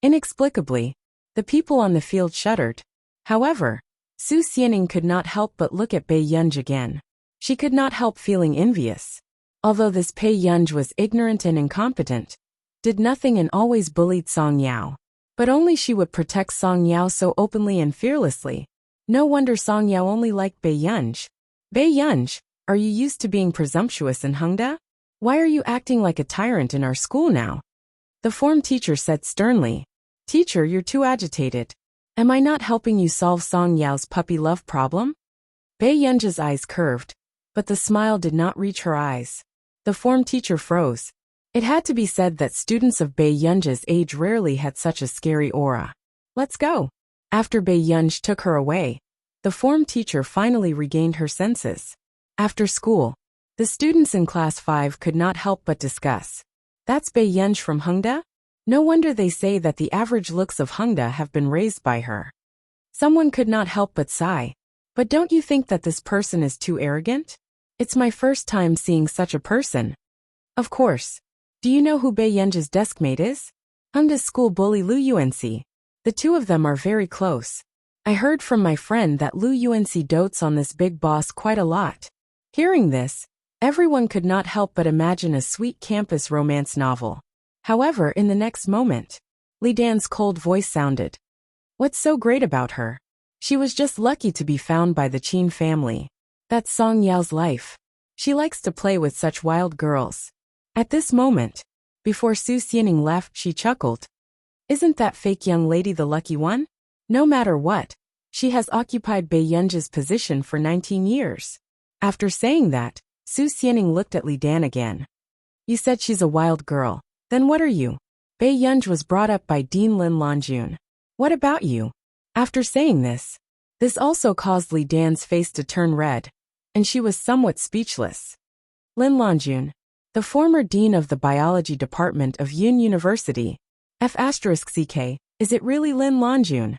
Inexplicably, the people on the field shuddered. However, Su Xianing could not help but look at Bei Yunj again. She could not help feeling envious. Although this Bei Yunj was ignorant and incompetent, did nothing and always bullied Song Yao. But only she would protect Song Yao so openly and fearlessly. No wonder Song Yao only liked Bei Yunj. Bei Yunj, are you used to being presumptuous in Hongda? Why are you acting like a tyrant in our school now? The form teacher said sternly. Teacher, you're too agitated. Am I not helping you solve Song Yao's puppy love problem? Bei Yunj's eyes curved, but the smile did not reach her eyes. The form teacher froze. It had to be said that students of Bei Yunj's age rarely had such a scary aura. Let's go. After Bei Yunj took her away, the form teacher finally regained her senses. After school, the students in class 5 could not help but discuss. That's Bei Yunj from Hongda? No wonder they say that the average looks of Hongda have been raised by her. Someone could not help but sigh. But don't you think that this person is too arrogant? It's my first time seeing such a person. Of course. Do you know who Bei Yunj's deskmate is? Hongda's school bully Lu Yuanxi. The two of them are very close. I heard from my friend that Lu Yuanxi dotes on this big boss quite a lot. Hearing this, everyone could not help but imagine a sweet campus romance novel. However, in the next moment, Li Dan's cold voice sounded. What's so great about her? She was just lucky to be found by the Qin family. That's Song Yao's life. She likes to play with such wild girls. At this moment, before Su Xianing left, she chuckled. Isn't that fake young lady the lucky one? No matter what, she has occupied Bei Yunj's position for 19 years. After saying that, Su Xianing looked at Li Dan again. You said she's a wild girl. Then what are you? Bei Yunj was brought up by Dean Lin Lanjun. What about you? After saying this also caused Li Dan's face to turn red, and she was somewhat speechless. Lin Lanjun, the former dean of the biology department of Yun University, F***CK, is it really Lin Lanjun?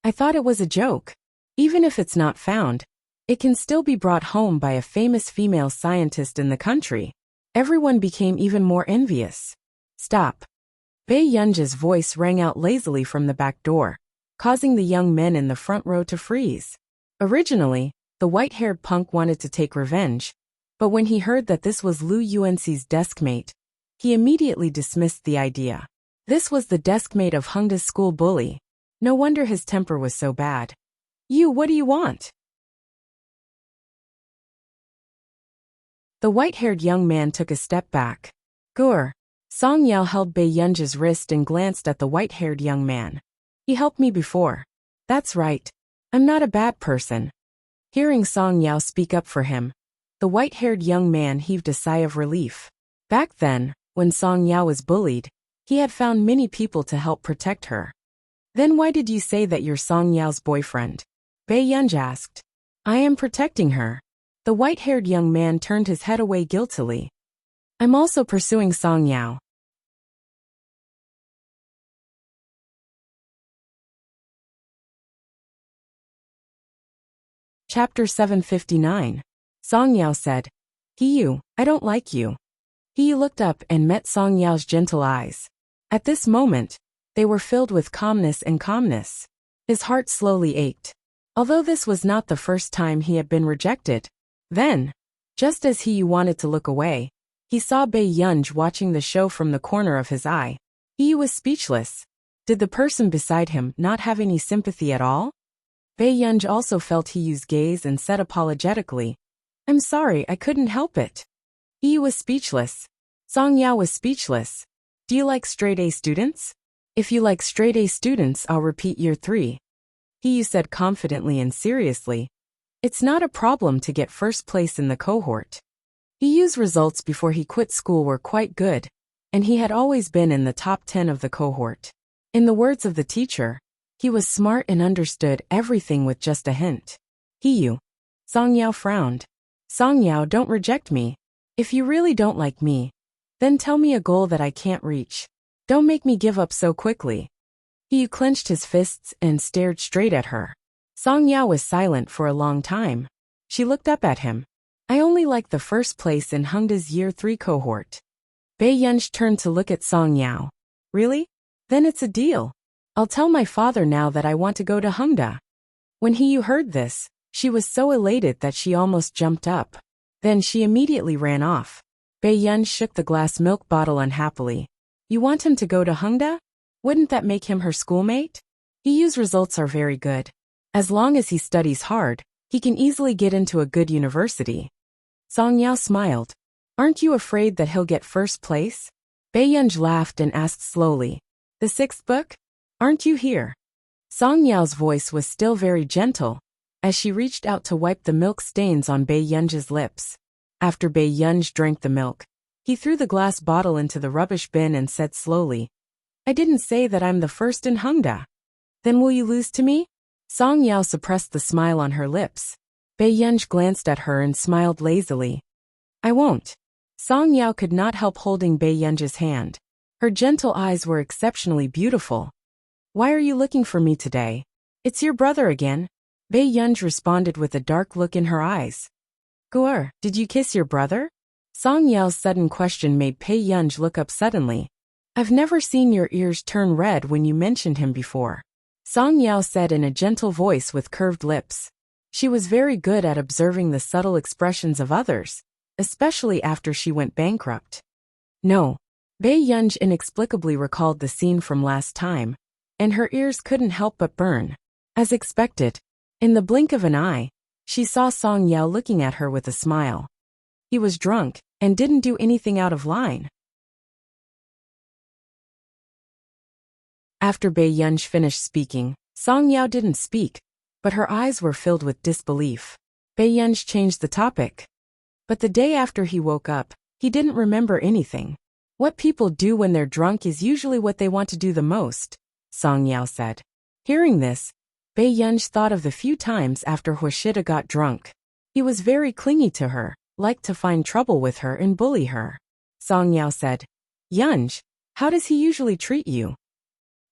I thought it was a joke. Even if it's not found, it can still be brought home by a famous female scientist in the country. Everyone became even more envious. Stop. Bei Yunj's voice rang out lazily from the back door, causing the young men in the front row to freeze. Originally, the white-haired punk wanted to take revenge, but when he heard that this was Lu Yuanxi's deskmate, he immediately dismissed the idea. This was the deskmate of Hongda's school bully. No wonder his temper was so bad. You, what do you want? The white-haired young man took a step back. Gur. Song Yao held Bei Yunj's wrist and glanced at the white-haired young man. He helped me before. That's right. I'm not a bad person. Hearing Song Yao speak up for him, the white-haired young man heaved a sigh of relief. Back then, when Song Yao was bullied, he had found many people to help protect her. Then why did you say that you're Song Yao's boyfriend? Bei Yunj asked. I am protecting her. The white-haired young man turned his head away guiltily. I'm also pursuing Song Yao. Chapter 759. Song Yao said, Hiyu, I don't like you. Hiyu looked up and met Song Yao's gentle eyes. At this moment, they were filled with calmness and calmness. His heart slowly ached. Although this was not the first time he had been rejected. Then, just as Hiyu wanted to look away, he saw Bei Yunj watching the show from the corner of his eye. Hiyu was speechless. Did the person beside him not have any sympathy at all? Bei Yunj also felt Hiyu's gaze and said apologetically, I'm sorry, I couldn't help it. Hiyu was speechless. Song Yao was speechless. Do you like straight-A students? If you like straight-A students, I'll repeat year 3. Hiyu said confidently and seriously. It's not a problem to get first place in the cohort. Hiyu's results before he quit school were quite good, and he had always been in the top 10 of the cohort. In the words of the teacher, he was smart and understood everything with just a hint. Hiyu. Song Yao frowned. Song Yao, don't reject me. If you really don't like me, then tell me a goal that I can't reach. Don't make me give up so quickly. Hiyu clenched his fists and stared straight at her. Song Yao was silent for a long time. She looked up at him. I only like the first place in Hongda's year 3 cohort. Bei Yunj turned to look at Song Yao. Really? Then it's a deal. I'll tell my father now that I want to go to Hongda. When He heard this, she was so elated that she almost jumped up. Then she immediately ran off. Bae-yeon shook the glass milk bottle unhappily. You want him to go to Hongda? Wouldn't that make him her schoolmate? He's results are very good. As long as he studies hard, he can easily get into a good university. Song Yao smiled. Aren't you afraid that he'll get first place? Bae-yeon laughed and asked slowly. The sixth book? Aren't you here? Song Yao's voice was still very gentle, as she reached out to wipe the milk stains on Bae-yeon's lips. After Bae-yeon drank the milk, he threw the glass bottle into the rubbish bin and said slowly, I didn't say that I'm the first in Hongda. Then will you lose to me? Song Yao suppressed the smile on her lips. Bae-yeon glanced at her and smiled lazily. I won't. Song Yao could not help holding Bae-yeon's hand. Her gentle eyes were exceptionally beautiful. Why are you looking for me today? It's your brother again. Bae-yeon responded with a dark look in her eyes. Guer, did you kiss your brother? Song Yao's sudden question made Bae-yeon look up suddenly. I've never seen your ears turn red when you mentioned him before. Song Yao said in a gentle voice with curved lips. She was very good at observing the subtle expressions of others, especially after she went bankrupt. No. Bae-yeon inexplicably recalled the scene from last time, and her ears couldn't help but burn. As expected, in the blink of an eye, she saw Song Yao looking at her with a smile. He was drunk and didn't do anything out of line. After Bae-yeon finished speaking, Song Yao didn't speak, but her eyes were filled with disbelief. Bae-yeon changed the topic. But the day after he woke up, he didn't remember anything. What people do when they're drunk is usually what they want to do the most, Song Yao said. Hearing this, Bae-yeon thought of the few times after Hoshida got drunk. He was very clingy to her, liked to find trouble with her and bully her. Song Yao said, Yunj, how does he usually treat you?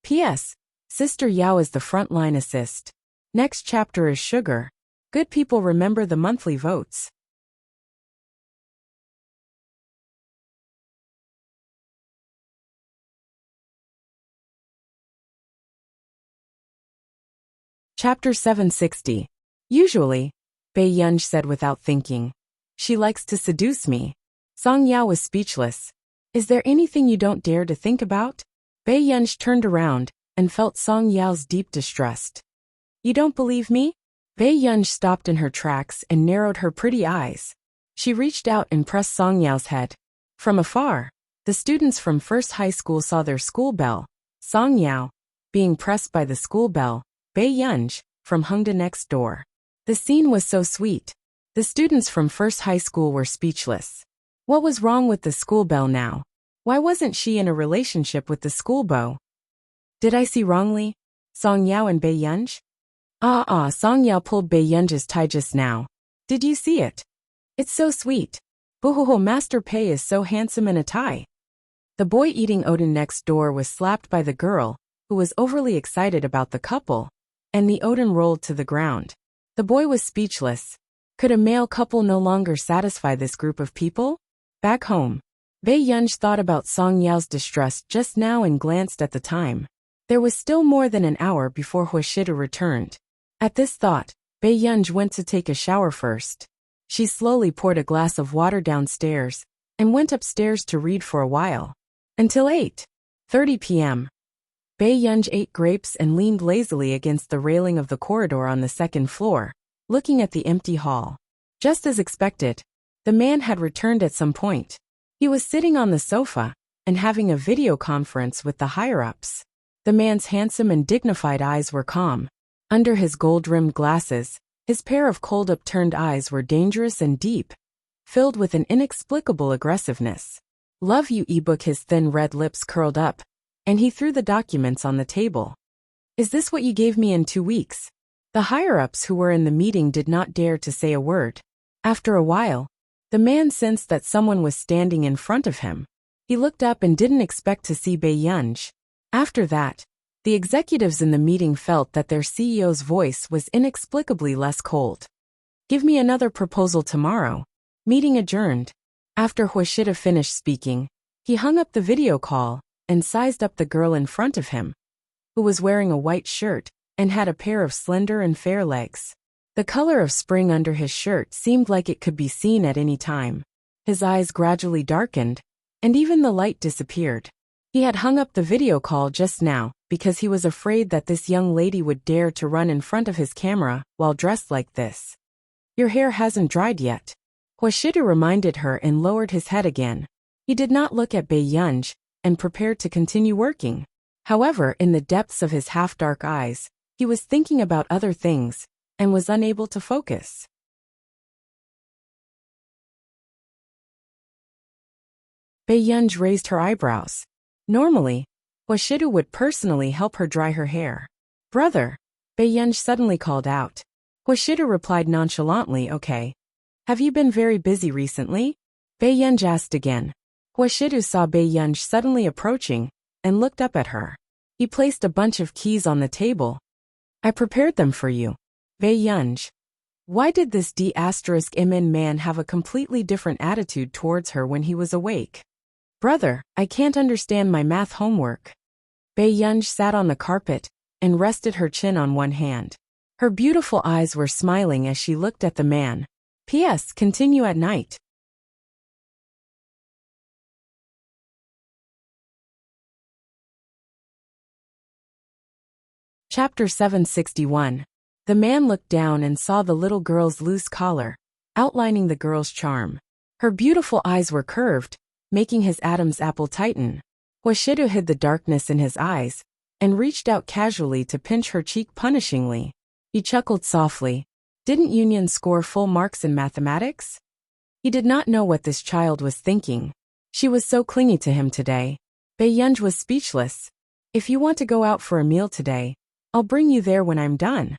P.S. Sister Yao is the frontline assist. Next chapter is Sugar. Good people remember the monthly votes. Chapter 760. Usually, Bae-yeon said without thinking. She likes to seduce me. Song Yao was speechless. Is there anything you don't dare to think about? Bae-yeon turned around and felt Song Yao's deep distrust. You don't believe me? Bae-yeon stopped in her tracks and narrowed her pretty eyes. She reached out and pressed Song Yao's head. From afar, the students from First High School saw their school bell, Song Yao, being pressed by the school bell, Bae-yeon, from Hongda next door. The scene was so sweet. The students from First High School were speechless. What was wrong with the school bell now? Why wasn't she in a relationship with the school beau? Did I see wrongly? Song Yao and Bae-yeon? Song Yao pulled Bae-yeon's tie just now. Did you see it? It's so sweet. Bohoho, Master Pei is so handsome in a tie. The boy eating Odin next door was slapped by the girl, who was overly excited about the couple, and the Odin rolled to the ground. The boy was speechless. Could a male couple no longer satisfy this group of people? Back home, Bae-yeon thought about Song Yao's distress just now and glanced at the time. There was still more than an hour before Hoshida returned. At this thought, Bae-yeon went to take a shower first. She slowly poured a glass of water downstairs and went upstairs to read for a while. Until 8:30 p.m. Bae-yeon ate grapes and leaned lazily against the railing of the corridor on the second floor, looking at the empty hall. Just as expected, the man had returned at some point. He was sitting on the sofa and having a video conference with the higher-ups. The man's handsome and dignified eyes were calm. Under his gold-rimmed glasses, his pair of cold upturned eyes were dangerous and deep, filled with an inexplicable aggressiveness. Love you ebook. His thin red lips curled up, and he threw the documents on the table. Is this what you gave me in 2 weeks? The higher-ups who were in the meeting did not dare to say a word. After a while, the man sensed that someone was standing in front of him. He looked up and didn't expect to see Bae-yeon. After that, the executives in the meeting felt that their CEO's voice was inexplicably less cold. Give me another proposal tomorrow. Meeting adjourned. After Hoshida finished speaking, he hung up the video call and sized up the girl in front of him, who was wearing a white shirt and had a pair of slender and fair legs. The color of spring under his shirt seemed like it could be seen at any time. His eyes gradually darkened, and even the light disappeared. He had hung up the video call just now because he was afraid that this young lady would dare to run in front of his camera while dressed like this. "Your hair hasn't dried yet," Hwashidu reminded her and lowered his head again. He did not look at Bae-yunj and prepared to continue working. However, in the depths of his half-dark eyes, he was thinking about other things and was unable to focus. Bae-yunj raised her eyebrows. Normally, Hwashidu would personally help her dry her hair. "Brother," Bae-yunj suddenly called out. Hwashidu replied nonchalantly, "Okay. Have you been very busy recently?" Bae-yunj asked again. Hwashidu saw Bae-yunj suddenly approaching and looked up at her. He placed a bunch of keys on the table. "I prepared them for you." Bae-yunj. Why did this D*Imin man have a completely different attitude towards her when he was awake? "Brother, I can't understand my math homework." Bae-yunj sat on the carpet and rested her chin on one hand. Her beautiful eyes were smiling as she looked at the man. "P.S. Continue at night." Chapter 761. The man looked down and saw the little girl's loose collar, outlining the girl's charm. Her beautiful eyes were curved, making his Adam's apple tighten. Hwashidu hid the darkness in his eyes and reached out casually to pinch her cheek punishingly. He chuckled softly. Didn't Union score full marks in mathematics? He did not know what this child was thinking. She was so clingy to him today. Bae-yunj was speechless. "If you want to go out for a meal today, I'll bring you there when I'm done."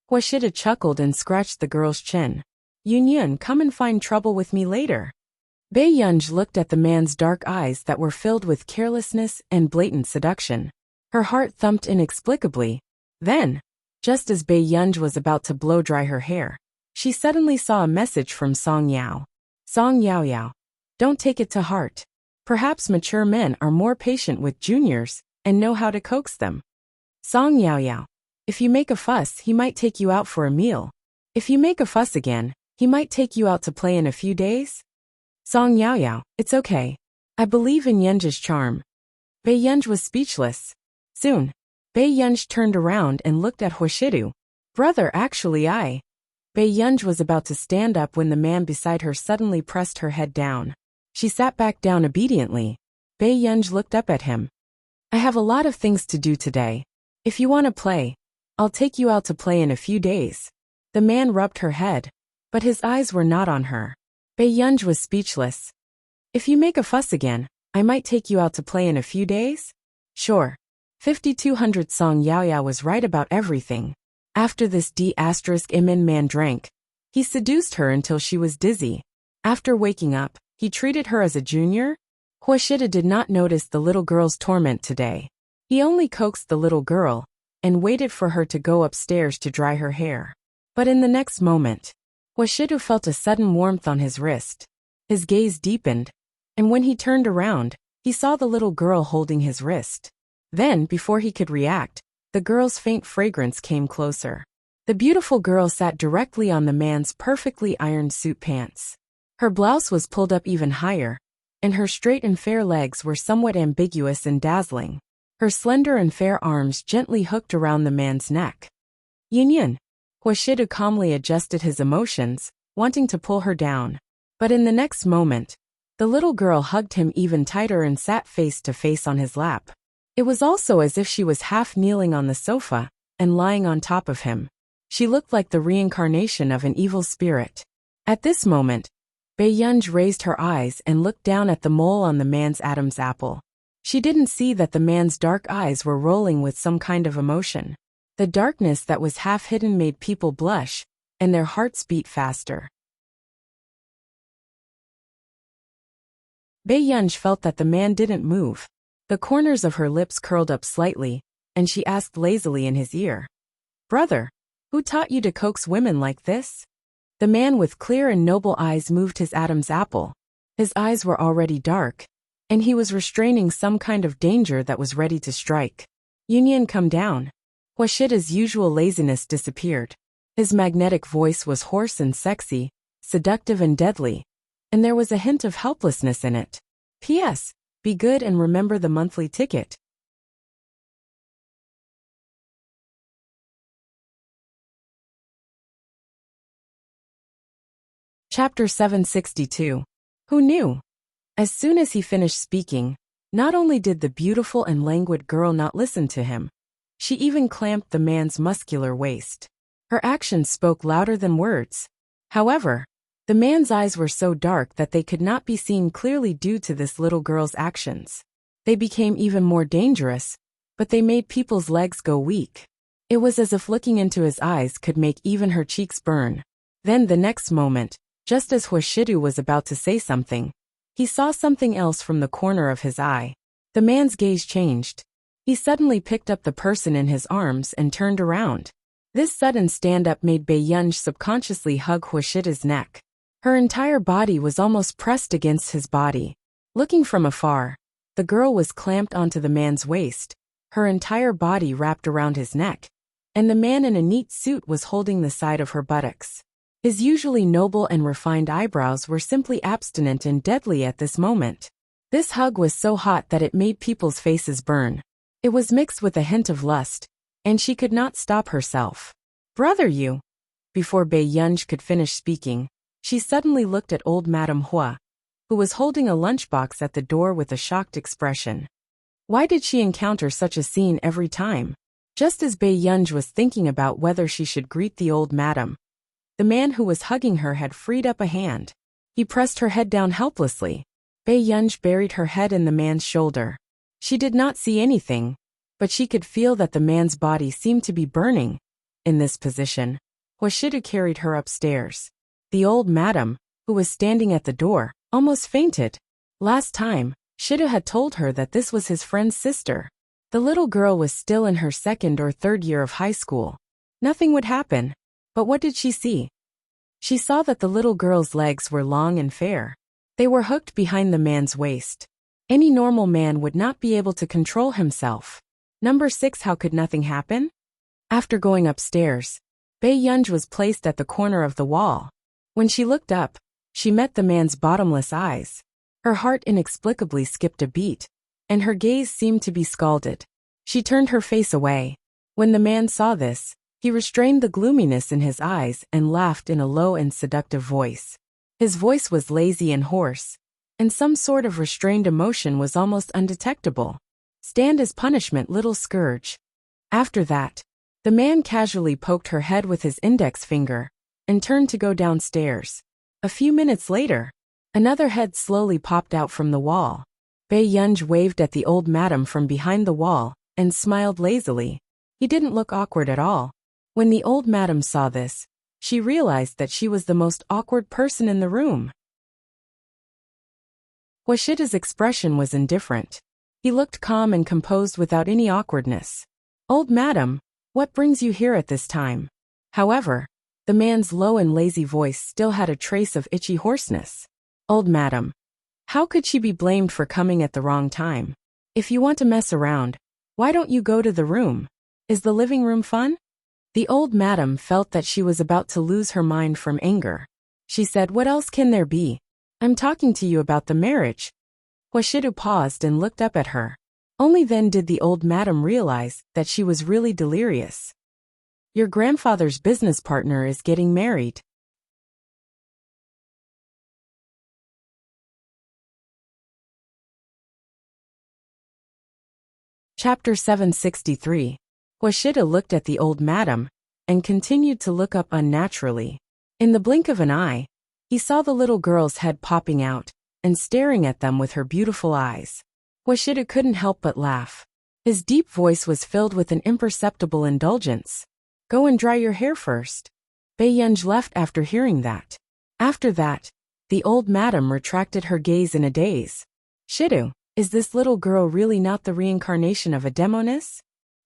Hwashidu chuckled and scratched the girl's chin. "Union, come and find trouble with me later." Bae-yunj looked at the man's dark eyes that were filled with carelessness and blatant seduction. Her heart thumped inexplicably. Then, just as Bae-yunj was about to blow dry her hair, she suddenly saw a message from Song Yao. "Song Yao Yao. Don't take it to heart. Perhaps mature men are more patient with juniors and know how to coax them. Song Yao Yao. If you make a fuss, he might take you out for a meal. If you make a fuss again, he might take you out to play in a few days." Song Yao Yao. It's okay. I believe in Yunj's charm. Bae-yunj was speechless. Soon, Bae-yunj turned around and looked at Hwashidu. "Brother, actually I." Bae-yunj was about to stand up when the man beside her suddenly pressed her head down. She sat back down obediently. Bae-yunj looked up at him. "I have a lot of things to do today. If you want to play, I'll take you out to play in a few days." The man rubbed her head, but his eyes were not on her. Bae-yunj was speechless. "If you make a fuss again, I might take you out to play in a few days?" "Sure." 5200 Song Yao Yao was right about everything. After this D*Imin man drank, he seduced her until she was dizzy. After waking up, he treated her as a junior. Hwashidu did not notice the little girl's torment today. He only coaxed the little girl and waited for her to go upstairs to dry her hair. But in the next moment, Hwashidu felt a sudden warmth on his wrist. His gaze deepened, and when he turned around, he saw the little girl holding his wrist. Then, before he could react, the girl's faint fragrance came closer. The beautiful girl sat directly on the man's perfectly ironed suit pants. Her blouse was pulled up even higher, and her straight and fair legs were somewhat ambiguous and dazzling. Her slender and fair arms gently hooked around the man's neck. "Union." Hwashidu calmly adjusted his emotions, wanting to pull her down. But in the next moment, the little girl hugged him even tighter and sat face to face on his lap. It was also as if she was half kneeling on the sofa and lying on top of him. She looked like the reincarnation of an evil spirit. At this moment, Bae-yunj raised her eyes and looked down at the mole on the man's Adam's apple. She didn't see that the man's dark eyes were rolling with some kind of emotion. The darkness that was half hidden made people blush, and their hearts beat faster. Bae-yunj felt that the man didn't move. The corners of her lips curled up slightly, and she asked lazily in his ear, "Brother, who taught you to coax women like this?" The man with clear and noble eyes moved his Adam's apple. His eyes were already dark, and he was restraining some kind of danger that was ready to strike. "Union, come down." Huashida's usual laziness disappeared. His magnetic voice was hoarse and sexy, seductive and deadly, and there was a hint of helplessness in it. P.S. Be good and remember the monthly ticket. Chapter 762. Who knew? As soon as he finished speaking, not only did the beautiful and languid girl not listen to him, she even clamped the man's muscular waist. Her actions spoke louder than words. However, the man's eyes were so dark that they could not be seen clearly due to this little girl's actions. They became even more dangerous, but they made people's legs go weak. It was as if looking into his eyes could make even her cheeks burn. Then the next moment, just as Huashidu was about to say something, he saw something else from the corner of his eye. The man's gaze changed. He suddenly picked up the person in his arms and turned around. This sudden stand-up made Baiyunj subconsciously hug Huashida's neck. Her entire body was almost pressed against his body. Looking from afar, the girl was clamped onto the man's waist, her entire body wrapped around his neck, and the man in a neat suit was holding the side of her buttocks. His usually noble and refined eyebrows were simply abstinent and deadly at this moment. This hug was so hot that it made people's faces burn. It was mixed with a hint of lust, and she could not stop herself. "Brother, you!" Before Baiyunj could finish speaking, she suddenly looked at old Madame Hua, who was holding a lunchbox at the door with a shocked expression. Why did she encounter such a scene every time? Just as Baiyunj was thinking about whether she should greet the old madam, the man who was hugging her had freed up a hand. He pressed her head down helplessly. Baiyunj buried her head in the man's shoulder. She did not see anything, but she could feel that the man's body seemed to be burning. In this position, Huashidu carried her upstairs. The old madam, who was standing at the door, almost fainted. Last time, Shido had told her that this was his friend's sister. The little girl was still in her second or third year of high school. Nothing would happen. But what did she see? She saw that the little girl's legs were long and fair. They were hooked behind the man's waist. Any normal man would not be able to control himself. Number 6. How could nothing happen? After going upstairs, Baiyunj was placed at the corner of the wall. When she looked up, she met the man's bottomless eyes. Her heart inexplicably skipped a beat, and her gaze seemed to be scalded. She turned her face away. When the man saw this, he restrained the gloominess in his eyes and laughed in a low and seductive voice. His voice was lazy and hoarse, and some sort of restrained emotion was almost undetectable. "Stand as punishment, little scourge." After that, the man casually poked her head with his index finger and turned to go downstairs. A few minutes later, another head slowly popped out from the wall. Baiyunj waved at the old madam from behind the wall and smiled lazily. He didn't look awkward at all. When the old madam saw this, she realized that she was the most awkward person in the room. Huashida's expression was indifferent. He looked calm and composed without any awkwardness. "Old madam, what brings you here at this time?" However, the man's low and lazy voice still had a trace of itchy hoarseness. "Old madam. How could she be blamed for coming at the wrong time? If you want to mess around, why don't you go to the room? Is the living room fun?" The old madam felt that she was about to lose her mind from anger. She said, "What else can there be? I'm talking to you about the marriage." Huashidu paused and looked up at her. Only then did the old madam realize that she was really delirious. "Your grandfather's business partner is getting married." Chapter 763. Huashida looked at the old madam and continued to look up unnaturally. In the blink of an eye, he saw the little girl's head popping out and staring at them with her beautiful eyes. Huashida couldn't help but laugh. His deep voice was filled with an imperceptible indulgence. "Go and dry your hair first." Baiyunj left after hearing that. After that, the old madam retracted her gaze in a daze. "Shidu, is this little girl really not the reincarnation of a demoness?"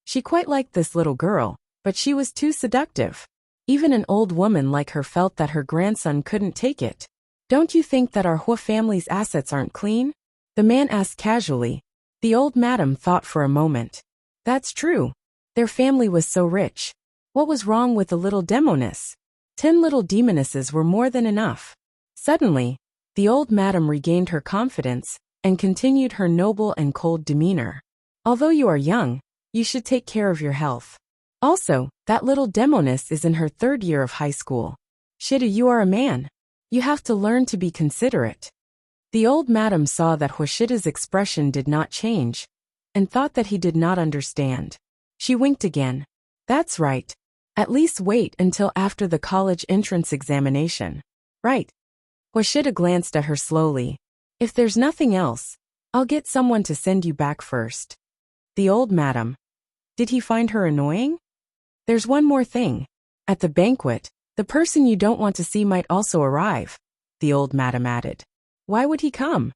She quite liked this little girl, but she was too seductive. Even an old woman like her felt that her grandson couldn't take it. "Don't you think that our Hua family's assets aren't clean?" the man asked casually. The old madam thought for a moment. "That's true. Their family was so rich. What was wrong with a little demoness? 10 little demonesses were more than enough. Suddenly, the old madam regained her confidence and continued her noble and cold demeanor. Although you are young, you should take care of your health. Also, that little demoness is in her 3rd year of high school. Shida, you are a man. You have to learn to be considerate. The old madam saw that Hoshida's expression did not change and thought that he did not understand. She winked again. That's right. At least wait until after the college entrance examination. Right. Hoshida glanced at her slowly. If there's nothing else, I'll get someone to send you back first. The old madam. Did he find her annoying? There's one more thing. At the banquet, the person you don't want to see might also arrive, the old madam added. Why would he come?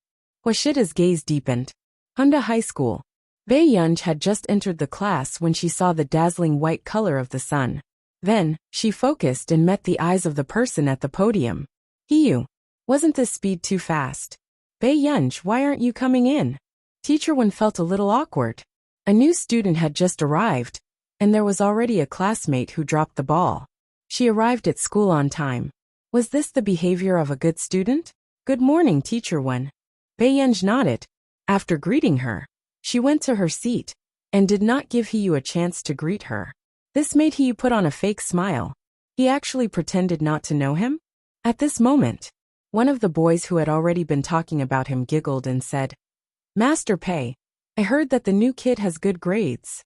Hoshida's gaze deepened. Honda High School. Bae Yunj had just entered the class when she saw the dazzling white color of the sun. Then, she focused and met the eyes of the person at the podium. Hiyu. Wasn't this speed too fast? Bae Yunj, why aren't you coming in? Teacher Wen felt a little awkward. A new student had just arrived, and there was already a classmate who dropped the ball. She arrived at school on time. Was this the behavior of a good student? Good morning, Teacher Wen. Bae Yunj nodded. After greeting her, she went to her seat and did not give Hiyu a chance to greet her. This made Hiyu put on a fake smile. He actually pretended not to know him? At this moment, one of the boys who had already been talking about him giggled and said, Master Pei, I heard that the new kid has good grades.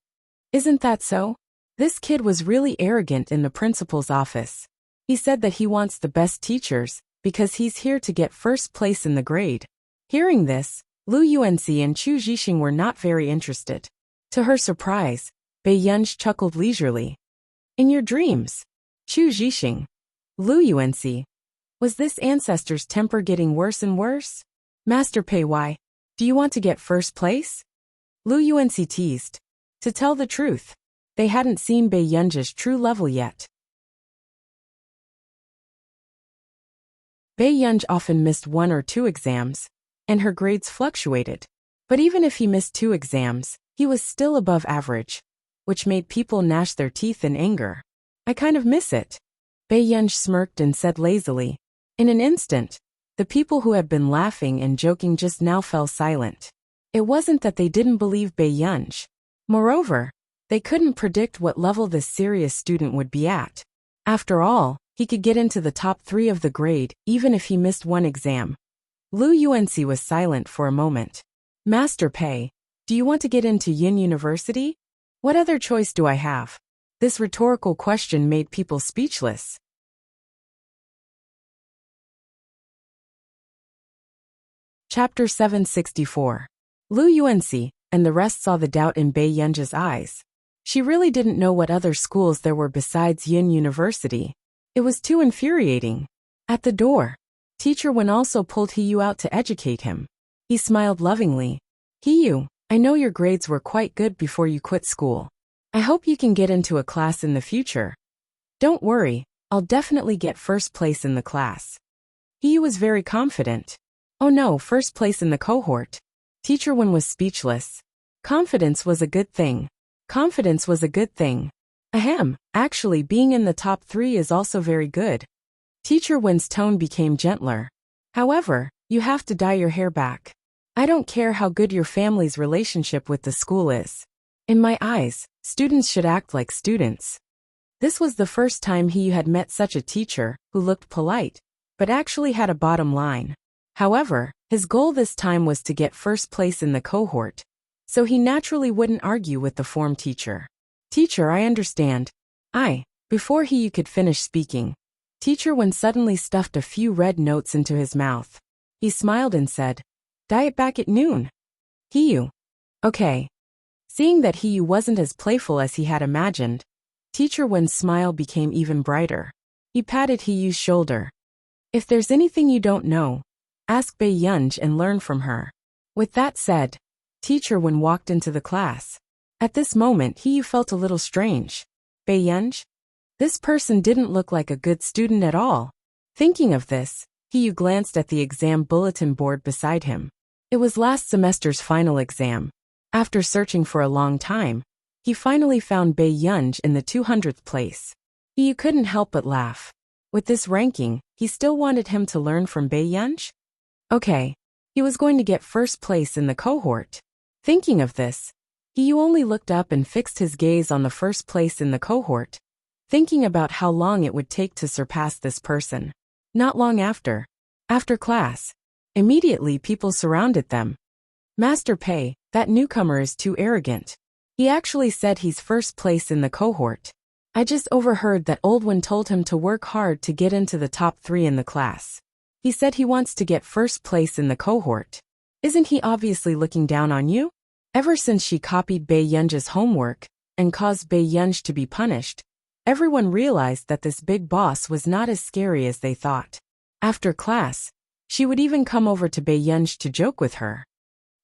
Isn't that so? This kid was really arrogant in the principal's office. He said that he wants the best teachers because he's here to get first place in the grade. Hearing this, Lu Yuanxi and Chu Zhixing were not very interested. To her surprise, Bae Yunj chuckled leisurely. In your dreams, Chu Zhixing, Lu Yuanxi, was this ancestor's temper getting worse and worse? Master Pei, why? Do you want to get first place? Lu Yuanxi teased. To tell the truth, they hadn't seen Bae Yunj's true level yet. Bae Yunj often missed 1 or 2 exams, and her grades fluctuated. But even if he missed 2 exams, he was still above average, which made people gnash their teeth in anger. I kind of miss it. Bae Yunj smirked and said lazily. In an instant, the people who had been laughing and joking just now fell silent. It wasn't that they didn't believe Bae Yunj. Moreover, they couldn't predict what level this serious student would be at. After all, he could get into the top 3 of the grade even if he missed 1 exam. Lu Yuanxi was silent for a moment. Master Pei, do you want to get into Yin University? What other choice do I have? This rhetorical question made people speechless. Chapter 764. Lu Yuanxi and the rest saw the doubt in Bae Yunj's eyes. She really didn't know what other schools there were besides Yin University. It was too infuriating. At the door, Teacher Wen also pulled Hiyu out to educate him. He smiled lovingly. Hiyu, I know your grades were quite good before you quit school. I hope you can get into a class in the future. Don't worry, I'll definitely get first place in the class. Hiyu was very confident. Oh no, first place in the cohort. Teacher Wen was speechless. Confidence was a good thing. Confidence was a good thing. Ahem, actually being in the top 3 is also very good. Teacher Wen's tone became gentler. However, you have to dye your hair back. I don't care how good your family's relationship with the school is. In my eyes, students should act like students. This was the first time he had met such a teacher who looked polite, but actually had a bottom line. However, his goal this time was to get first place in the cohort, so he naturally wouldn't argue with the form teacher. Teacher, I understand. Before he could finish speaking, Teacher Wen suddenly stuffed a few red notes into his mouth. He smiled and said, dye it back at noon. Hiyu. Okay. Seeing that Hiyu wasn't as playful as he had imagined, Teacher Wen's smile became even brighter. He patted Hiyu's shoulder. If there's anything you don't know, ask Bae Yunj and learn from her. With that said, Teacher Wen walked into the class. At this moment Hiyu felt a little strange. Bae Yunj? This person didn't look like a good student at all. Thinking of this, Hiyu glanced at the exam bulletin board beside him. It was last semester's final exam. After searching for a long time, He finally found Bei Yunj in the 200th place. He couldn't help but laugh. With this ranking, he still wanted him to learn from Bei Yunj? Okay. He was going to get first place in the cohort. Thinking of this, he only looked up and fixed his gaze on the first place in the cohort, thinking about how long it would take to surpass this person. Not long after class, immediately people surrounded them. Master Pei, that newcomer is too arrogant. He actually said he's first place in the cohort. I just overheard that Old One told him to work hard to get into the top 3 in the class. He said he wants to get first place in the cohort. Isn't he obviously looking down on you? Ever since she copied Bei Yunj's homework and caused Bei Yunj to be punished, everyone realized that this big boss was not as scary as they thought. After class, she would even come over to Bei Yunj to joke with her.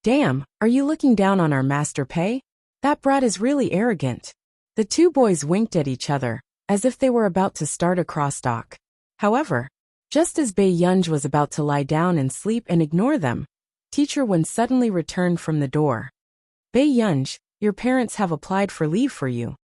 Damn, are you looking down on our Master Pei? That brat is really arrogant. The two boys winked at each other, as if they were about to start a crosstalk. However, just as Bei Yunj was about to lie down and sleep and ignore them, Teacher Wen suddenly returned from the door. Bei Yunj, your parents have applied for leave for you.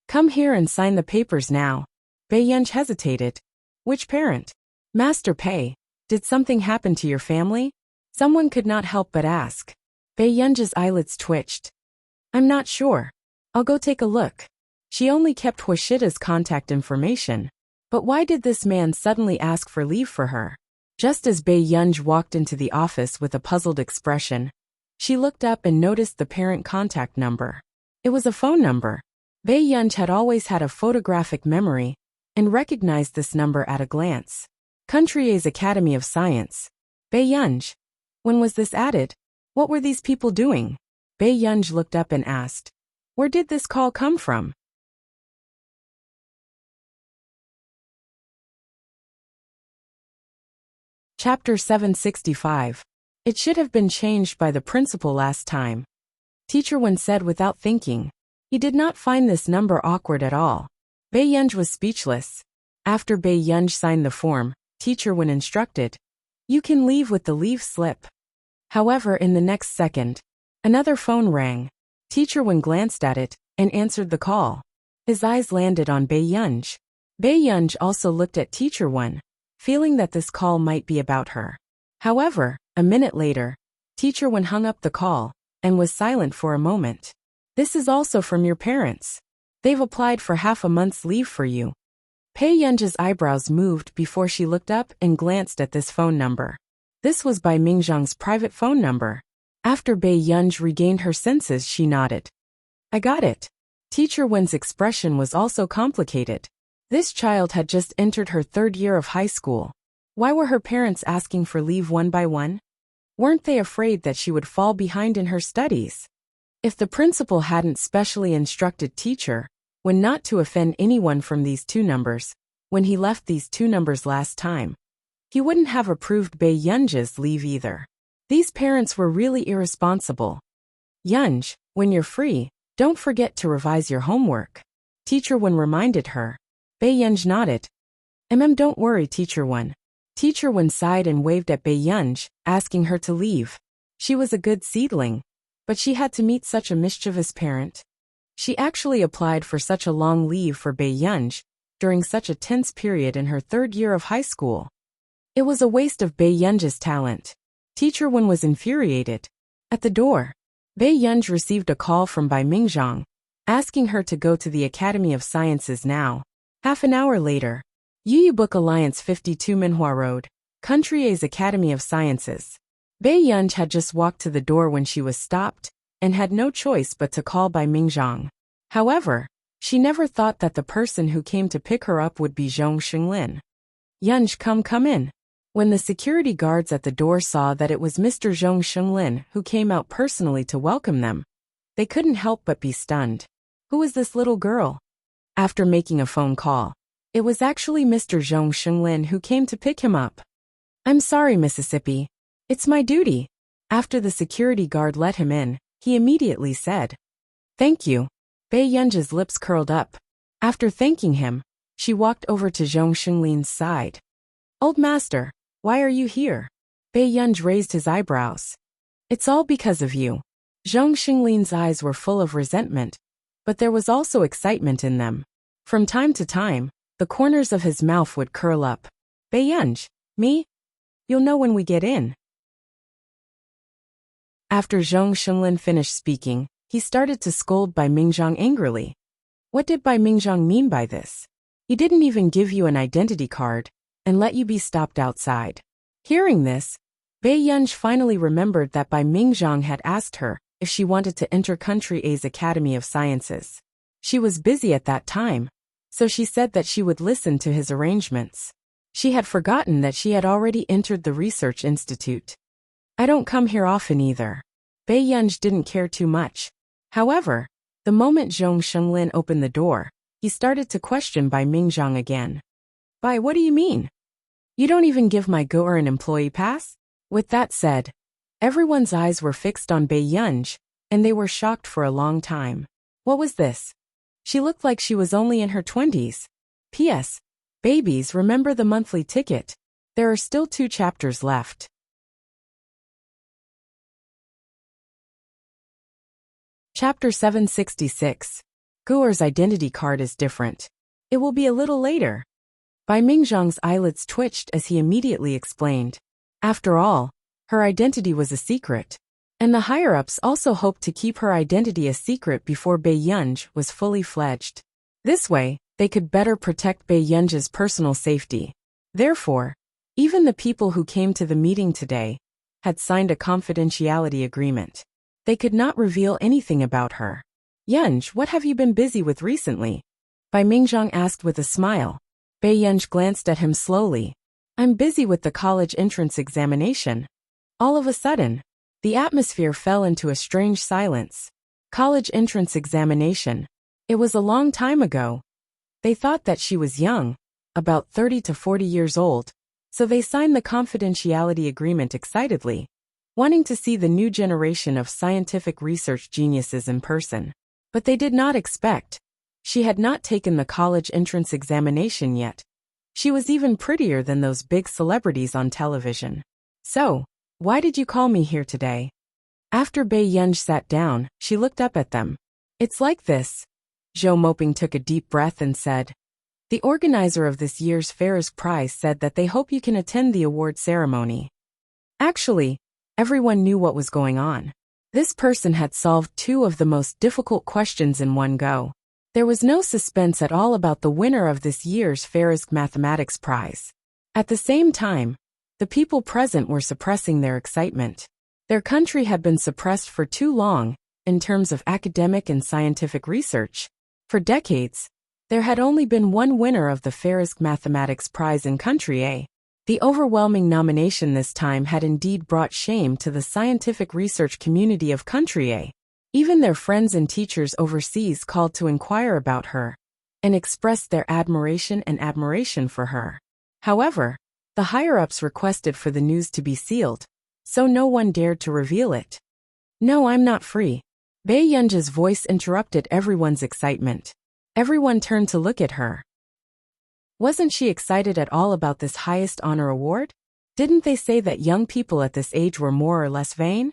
Come here and sign the papers now. Bei Yunj hesitated. Which parent? Master Pei, did something happen to your family? Someone could not help but ask. Bei Yunj's eyelids twitched. I'm not sure. I'll go take a look. She only kept Huashida's contact information. But why did this man suddenly ask for leave for her? Just as Bei Yunj walked into the office with a puzzled expression, she looked up and noticed the parent contact number. It was a phone number. Bei Yunj had always had a photographic memory and recognized this number at a glance. Contrier's Academy of Science. Bei Yunj. When was this added? What were these people doing? Bei Yunj looked up and asked. Where did this call come from? Chapter 765. It should have been changed by the principal last time. Teacher Wen said without thinking. He did not find this number awkward at all. Bei Yunj was speechless. After Bei Yunj signed the form, Teacher Wen instructed. You can leave with the leave slip. However, in the next second, another phone rang. Teacher Wen glanced at it and answered the call. His eyes landed on Bei Yunj. Bei Yunj also looked at Teacher Wen, feeling that this call might be about her. However, a minute later, Teacher Wen hung up the call and was silent for a moment. This is also from your parents. They've applied for half a month's leave for you. Bei Yunj's eyebrows moved before she looked up and glanced at this phone number. This was Bai Mingzhang's private phone number. After Bei Yunj regained her senses, she nodded. I got it. Teacher Wen's expression was also complicated. This child had just entered her 3rd year of high school. Why were her parents asking for leave one by one? Weren't they afraid that she would fall behind in her studies? If the principal hadn't specially instructed Teacher Wen not to offend anyone from these 2 numbers, when he left these 2 numbers last time, he wouldn't have approved Bei Yunj's leave either. These parents were really irresponsible. Yunj, when you're free, don't forget to revise your homework. Teacher Wen reminded her. Bei Yunj nodded. Don't worry, Teacher Wen. Teacher Wen sighed and waved at Bei Yunj, asking her to leave. She was a good seedling, but she had to meet such a mischievous parent. She actually applied for such a long leave for Bei Yunj during such a tense period in her 3rd year of high school. It was a waste of Bei Yunj's talent. Teacher Wen was infuriated. At the door, Bei Yunj received a call from Bai Mingzhang, asking her to go to the Academy of Sciences now. Half an hour later, Audiobook Alliance 52 Minhua Road, Contrier's Academy of Sciences. Bei Yunj had just walked to the door when she was stopped, and had no choice but to call Bai Mingzhang. However, she never thought that the person who came to pick her up would be Zhong Xinglin. Yunj, come in. When the security guards at the door saw that it was Mr. Zhong Xinglin who came out personally to welcome them, they couldn't help but be stunned. Who is this little girl? After making a phone call, it was actually Mr. Zhong Xinglin who came to pick him up. I'm sorry, Mississippi. It's my duty. After the security guard let him in, he immediately said, Thank you. Bei Yunj's lips curled up. After thanking him, she walked over to Zhong Xinglin's side. Old master, why are you here? Bei Yunj raised his eyebrows. It's all because of you. Zhong Xinglin's eyes were full of resentment, but there was also excitement in them. From time to time, the corners of his mouth would curl up. Beiyunj, me? You'll know when we get in. After Zhong Xinglin finished speaking, he started to scold Bai Mingzhang angrily. What did Bai Mingzhang mean by this? He didn't even give you an identity card and let you be stopped outside. Hearing this, Beiyunj finally remembered that Bai Mingzhang had asked her if she wanted to enter Country A's Academy of Sciences. She was busy at that time, so she said that she would listen to his arrangements. She had forgotten that she had already entered the research institute. I don't come here often either. Beiyunj didn't care too much. However, the moment Zhong Xinglin opened the door, he started to question Bai Mingzhang again. Bai, what do you mean? You don't even give my goer an employee pass? With that said, everyone's eyes were fixed on Beiyunj, and they were shocked for a long time. What was this? She looked like she was only in her 20s. P.S. Babies, remember the monthly ticket. There are still 2 chapters left. Chapter 766. Guer's identity card is different. It will be a little later. Bai Mingzhang's eyelids twitched as he immediately explained. After all, her identity was a secret, and the higher-ups also hoped to keep her identity a secret before Beiyunj was fully fledged. This way, they could better protect Beiyunj's personal safety. Therefore, even the people who came to the meeting today had signed a confidentiality agreement. They could not reveal anything about her. Yunj, what have you been busy with recently? Bai Mingzhang asked with a smile. Beiyunj glanced at him slowly. I'm busy with the college entrance examination. All of a sudden, the atmosphere fell into a strange silence. College entrance examination. It was a long time ago. They thought that she was young, about 30 to 40 years old, so they signed the confidentiality agreement excitedly, wanting to see the new generation of scientific research geniuses in person. But they did not expect. She had not taken the college entrance examination yet. She was even prettier than those big celebrities on television. So, why did you call me here today? After Beiyunj sat down, she looked up at them. It's like this. Zhou Moping took a deep breath and said, the organizer of this year's Ferris Prize said that they hope you can attend the award ceremony. Actually, everyone knew what was going on. This person had solved 2 of the most difficult questions in one go. There was no suspense at all about the winner of this year's Ferris Mathematics Prize. At the same time, the people present were suppressing their excitement. Their country had been suppressed for too long, in terms of academic and scientific research. For decades, there had only been one winner of the Ferris Mathematics Prize in Country A. The overwhelming nomination this time had indeed brought shame to the scientific research community of Country A. Even their friends and teachers overseas called to inquire about her and expressed their admiration for her. However, the higher-ups requested for the news to be sealed, so no one dared to reveal it. No, I'm not free. Beiyunj's voice interrupted everyone's excitement. Everyone turned to look at her. Wasn't she excited at all about this highest honor award? Didn't they say that young people at this age were more or less vain?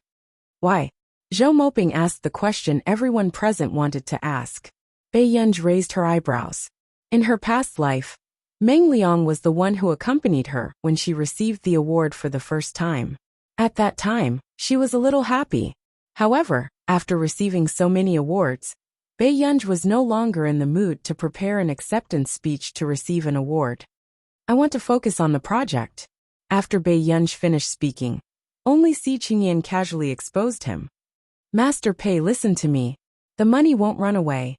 Why? Zhou Moping asked the question everyone present wanted to ask. Beiyunj raised her eyebrows. In her past life, Meng Liang was the one who accompanied her when she received the award for the first time. At that time, she was a little happy. However, after receiving so many awards, Beiyunj was no longer in the mood to prepare an acceptance speech to receive an award. I want to focus on the project. After Beiyunj finished speaking, only Si Qingyan casually exposed him. Master Pei, listen to me. The money won't run away.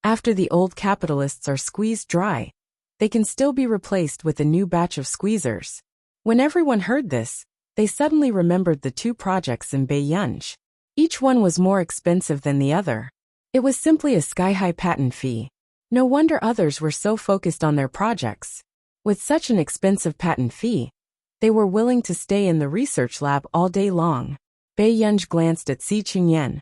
After the old capitalists are squeezed dry, they can still be replaced with a new batch of squeezers. When everyone heard this, they suddenly remembered the 2 projects in Beiyunj. Each one was more expensive than the other. It was simply a sky-high patent fee. No wonder others were so focused on their projects. With such an expensive patent fee, they were willing to stay in the research lab all day long. Beiyunj glanced at Si Qingyan.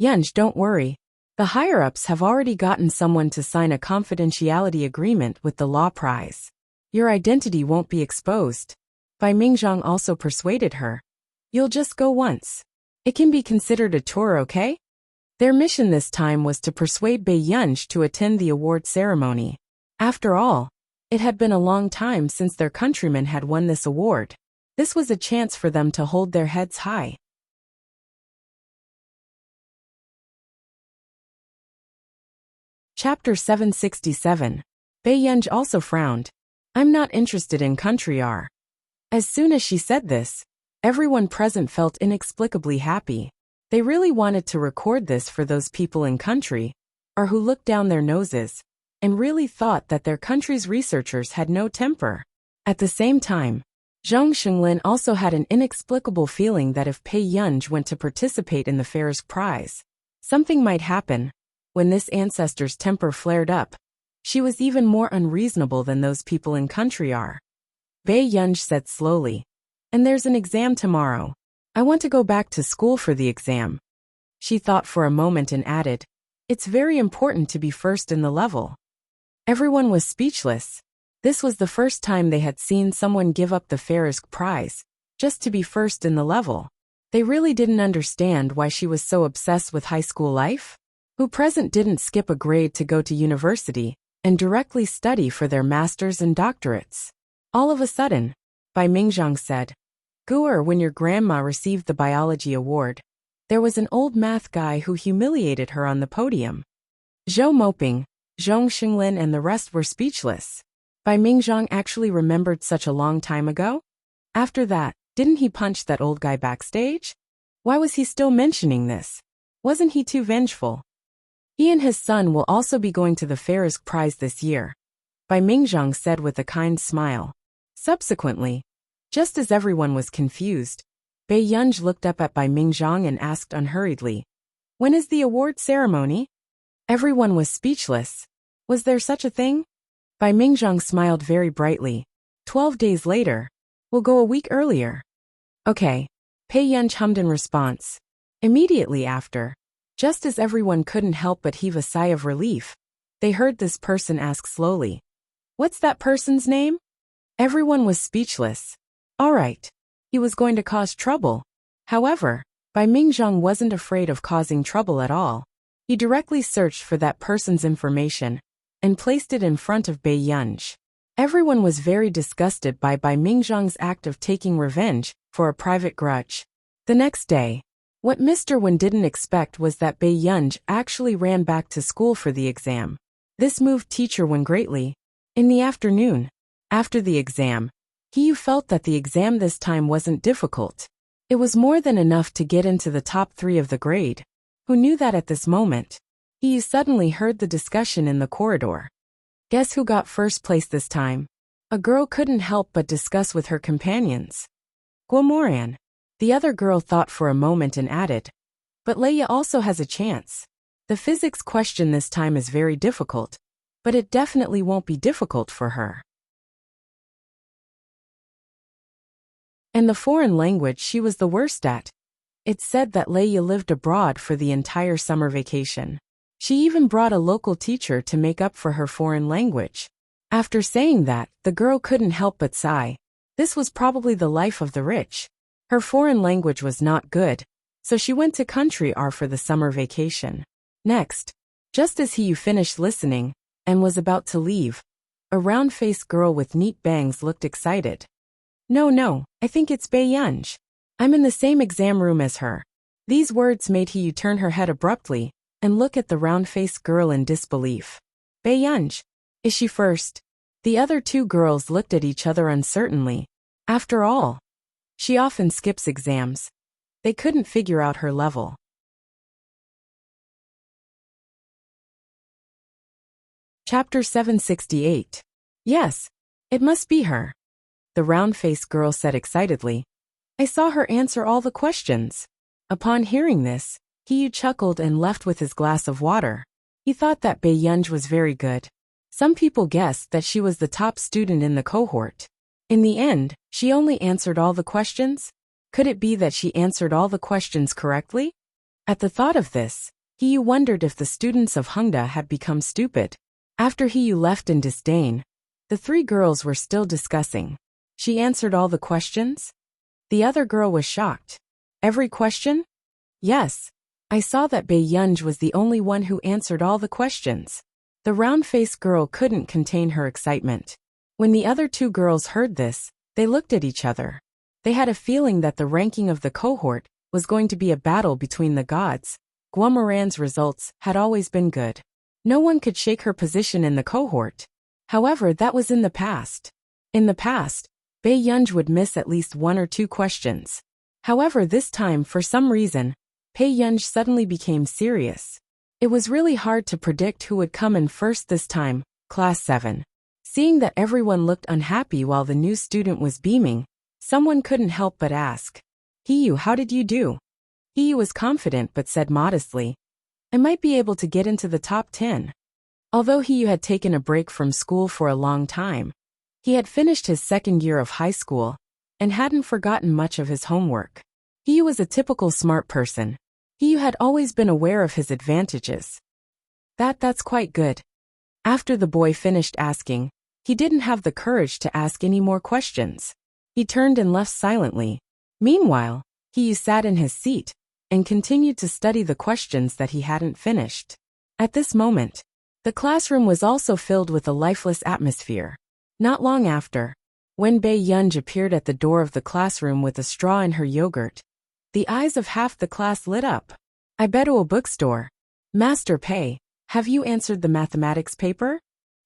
Yunj, don't worry. The higher-ups have already gotten someone to sign a confidentiality agreement with the law prize. Your identity won't be exposed. Bai Mingzhang also persuaded her. You'll just go once. It can be considered a tour, okay? Their mission this time was to persuade Bae-yunj to attend the award ceremony. After all, it had been a long time since their countrymen had won this award. This was a chance for them to hold their heads high. Chapter 767. Bae-yunj also frowned. I'm not interested in country R. As soon as she said this, everyone present felt inexplicably happy. They really wanted to record this for those people in country, or who looked down their noses, and really thought that their country's researchers had no temper. At the same time, Zhang Xinglin also had an inexplicable feeling that if Bae-yunj went to participate in the fair's prize, something might happen. When this ancestor's temper flared up, she was even more unreasonable than those people in country are. Bae-yunj said slowly, and there's an exam tomorrow. I want to go back to school for the exam. She thought for a moment and added, it's very important to be first in the level. Everyone was speechless. This was the first time they had seen someone give up the fair's prize, just to be first in the level. They really didn't understand why she was so obsessed with high school life. Who present didn't skip a grade to go to university and directly study for their masters and doctorates. All of a sudden, Bai Mingzhang said, Guer, when your grandma received the biology award, there was an old math guy who humiliated her on the podium. Zhou Moping, Zhong Xinglin and the rest were speechless. Bai Mingzhang actually remembered such a long time ago? After that, didn't he punch that old guy backstage? Why was he still mentioning this? Wasn't he too vengeful? He and his son will also be going to the fair's prize this year, Bai Mingzhang said with a kind smile. Subsequently, just as everyone was confused, Bae-yunj looked up at Bai Mingzhang and asked unhurriedly, when is the award ceremony? Everyone was speechless. Was there such a thing? Bai Mingzhang smiled very brightly. 12 days later. We'll go a week earlier. Okay. Bae-yunj hummed in response. Immediately after, just as everyone couldn't help but heave a sigh of relief, they heard this person ask slowly, what's that person's name? Everyone was speechless. All right. He was going to cause trouble. However, Bai Mingzhang wasn't afraid of causing trouble at all. He directly searched for that person's information and placed it in front of Bae-yunj. Everyone was very disgusted by Bai Mingzhang's act of taking revenge for a private grudge. The next day, what Mr. Wen didn't expect was that Bae-yunj actually ran back to school for the exam. This moved Teacher Wen greatly. In the afternoon, after the exam, He felt that the exam this time wasn't difficult. It was more than enough to get into the top 3 of the grade. Who knew that at this moment? He suddenly heard the discussion in the corridor. Guess who got first place this time? A girl couldn't help but discuss with her companions. Guomoran. The other girl thought for a moment and added, but Leia also has a chance. The physics question this time is very difficult, but it definitely won't be difficult for her. And the foreign language she was the worst at. It's said that Leia lived abroad for the entire summer vacation. She even brought a local teacher to make up for her foreign language. After saying that, the girl couldn't help but sigh. This was probably the life of the rich. Her foreign language was not good, so she went to country R for the summer vacation. Next, just as he finished listening and was about to leave, a round-faced girl with neat bangs looked excited. No, I think it's Bae-yunj. I'm in the same exam room as her. These words made He turn her head abruptly and look at the round-faced girl in disbelief. Bae-yunj. Is she first? The other 2 girls looked at each other uncertainly. After all, she often skips exams. They couldn't figure out her level. Chapter 768. Yes, it must be her. The round-faced girl said excitedly. I saw her answer all the questions. Upon hearing this, He chuckled and left with his glass of water. He thought that Bae-yunj was very good. Some people guessed that she was the top student in the cohort. In the end, she only answered all the questions? Could it be that she answered all the questions correctly? At the thought of this, He wondered if the students of Hongda had become stupid. After He left in disdain, the 3 girls were still discussing. She answered all the questions? The other girl was shocked. Every question? Yes. I saw that Bei Yunj was the only one who answered all the questions. The round-faced girl couldn't contain her excitement. When the other two girls heard this, they looked at each other. They had a feeling that the ranking of the cohort was going to be a battle between the gods. Guomaran's results had always been good. No one could shake her position in the cohort. However, that was in the past. In the past, Bei Yunj would miss at least one or two questions. However, this time, for some reason, Bei Yunj suddenly became serious. It was really hard to predict who would come in first this time. Class 7. Seeing that everyone looked unhappy while the new student was beaming, someone couldn't help but ask, "Hiyu, how did you do?" Hiyu was confident but said modestly, "I might be able to get into the top 10. Although Hiyu had taken a break from school for a long time, he had finished his second year of high school and hadn't forgotten much of his homework. Hiyu was a typical smart person. Hiyu had always been aware of his advantages. That's quite good." After the boy finished asking, he didn't have the courage to ask any more questions. He turned and left silently. Meanwhile, Hiyu sat in his seat and continued to study the questions that he hadn't finished. At this moment, the classroom was also filled with a lifeless atmosphere. Not long after, when Bei Yunj appeared at the door of the classroom with a straw in her yogurt, the eyes of half the class lit up. "I bet to a bookstore. Master Pei, have you answered the mathematics paper?"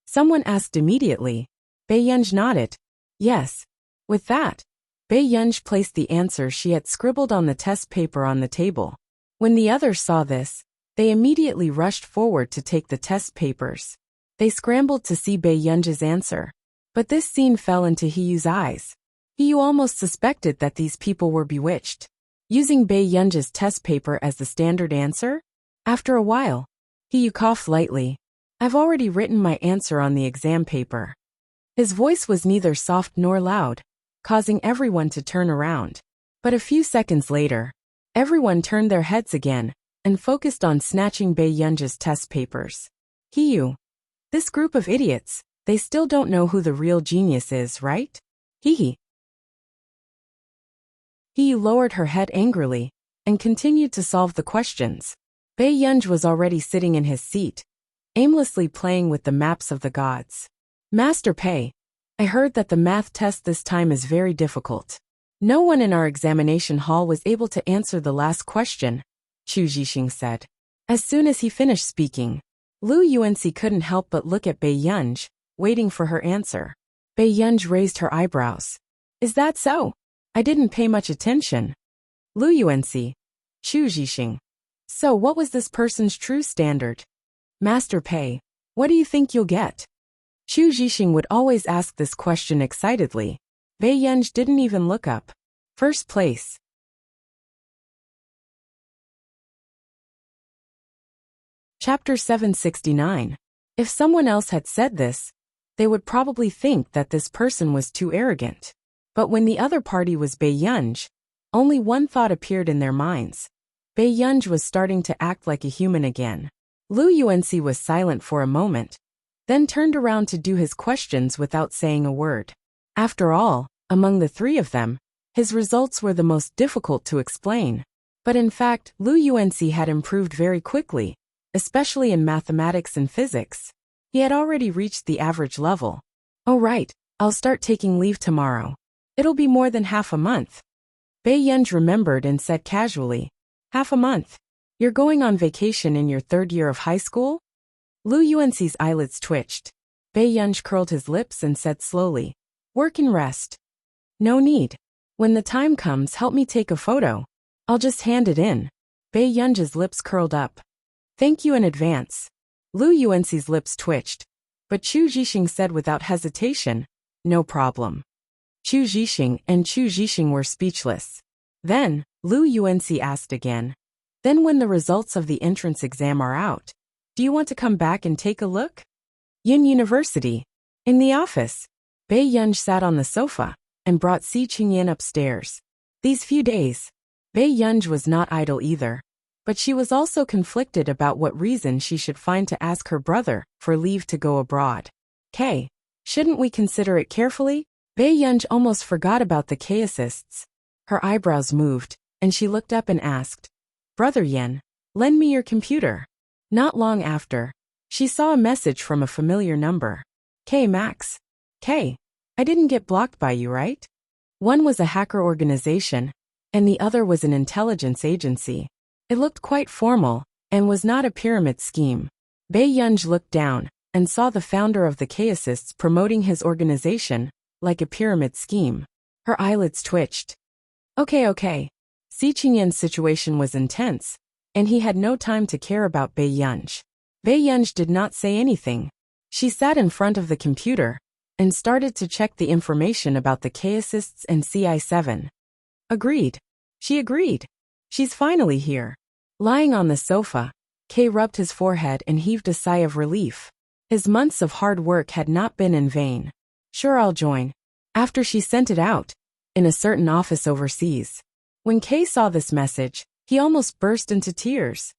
Someone asked immediately. Bei Yunj nodded. Yes. With that, Bei Yunj placed the answer she had scribbled on the test paper on the table. When the others saw this, they immediately rushed forward to take the test papers. They scrambled to see Bei Yunj's answer. But this scene fell into Hiyu's eyes. Hiyu almost suspected that these people were bewitched. Using Bei Yunj's test paper as the standard answer? After a while, Hiyu coughed lightly. "I've already written my answer on the exam paper." His voice was neither soft nor loud, causing everyone to turn around. But a few seconds later, everyone turned their heads again and focused on snatching Bei Yunj's test papers. "Hiyu, this group of idiots, they still don't know who the real genius is, right?" Hihi. Hiyu lowered her head angrily and continued to solve the questions. Bei Yunj was already sitting in his seat, aimlessly playing with the maps of the gods. "Master Pei, I heard that the math test this time is very difficult. No one in our examination hall was able to answer the last question," Chu Jixing said. As soon as he finished speaking, Lu Yuanxi couldn't help but look at Bei Yunj, waiting for her answer. Bei Yunj raised her eyebrows. "Is that so? I didn't pay much attention." Lu Yuanxi. Chu Jixing. "So what was this person's true standard?" "Master Pei, what do you think you'll get?" Chu Jixing would always ask this question excitedly. Bei Yunj didn't even look up. First place. Chapter 769. If someone else had said this, they would probably think that this person was too arrogant. But when the other party was Bei Yunj, only one thought appeared in their minds. Bei Yunj was starting to act like a human again. Lu Yuanxi was silent for a moment, then turned around to do his questions without saying a word. After all, among the three of them, his results were the most difficult to explain. But in fact, Lu Yuanxi had improved very quickly, especially in mathematics and physics. He had already reached the average level. "Oh right, I'll start taking leave tomorrow. It'll be more than half a month." Bei Yunj remembered and said casually, "Half a month? You're going on vacation in your third year of high school?" Lu Yuanxi's eyelids twitched. Bei Yunj curled his lips and said slowly, "Work and rest. No need. When the time comes, help me take a photo. I'll just hand it in." Bei Yunj's lips curled up. "Thank you in advance." Lu Yuanxi's lips twitched, but Chu Jixing said without hesitation, "No problem." Chu Jixing were speechless. Then, Lu Yuanxi asked again, "Then when the results of the entrance exam are out, do you want to come back and take a look?" Yin University. In the office, Bei Yunj sat on the sofa and brought Si Qingyan upstairs. These few days, Bei Yunj was not idle either, but she was also conflicted about what reason she should find to ask her brother for leave to go abroad. Shouldn't we consider it carefully? Bei Yunj almost forgot about the K-assists. Her eyebrows moved, and she looked up and asked, "Brother Yen, lend me your computer." Not long after, she saw a message from a familiar number. "K Max. K, I didn't get blocked by you, right?" One was a hacker organization, and the other was an intelligence agency. It looked quite formal, and was not a pyramid scheme. Bei Yunj looked down, and saw the founder of the Chaosists promoting his organization, like a pyramid scheme. Her eyelids twitched. Okay. Si Qingyan's situation was intense, and he had no time to care about Bei Yunj. Bei Yunj did not say anything. She sat in front of the computer, and started to check the information about the Chaosists and CI7. Agreed. She agreed. She's finally here. Lying on the sofa, Kay rubbed his forehead and heaved a sigh of relief. His months of hard work had not been in vain. Sure, I'll join. After she sent it out, in a certain office overseas. When Kay saw this message, he almost burst into tears.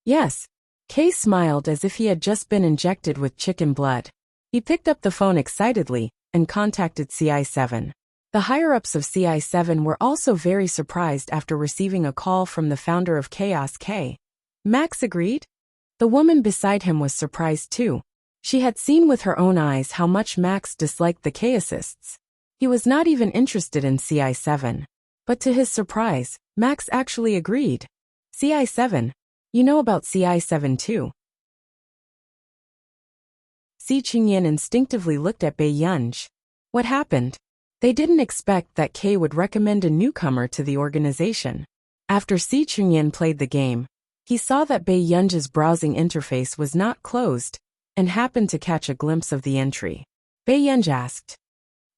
Yes. Kay smiled as if he had just been injected with chicken blood. He picked up the phone excitedly and contacted CI7. The higher-ups of CI7 were also very surprised after receiving a call from the founder of Chaos K. Max agreed? The woman beside him was surprised too. She had seen with her own eyes how much Max disliked the Chaosists. He was not even interested in CI7. But to his surprise, Max actually agreed. CI7. You know about CI7 too. Si Qingyan instinctively looked at Bei Yunj. What happened? They didn't expect that Kay would recommend a newcomer to the organization. After Si Qingyan played the game, he saw that Bei Yunj's browsing interface was not closed, and happened to catch a glimpse of the entry. Bei Yunj asked,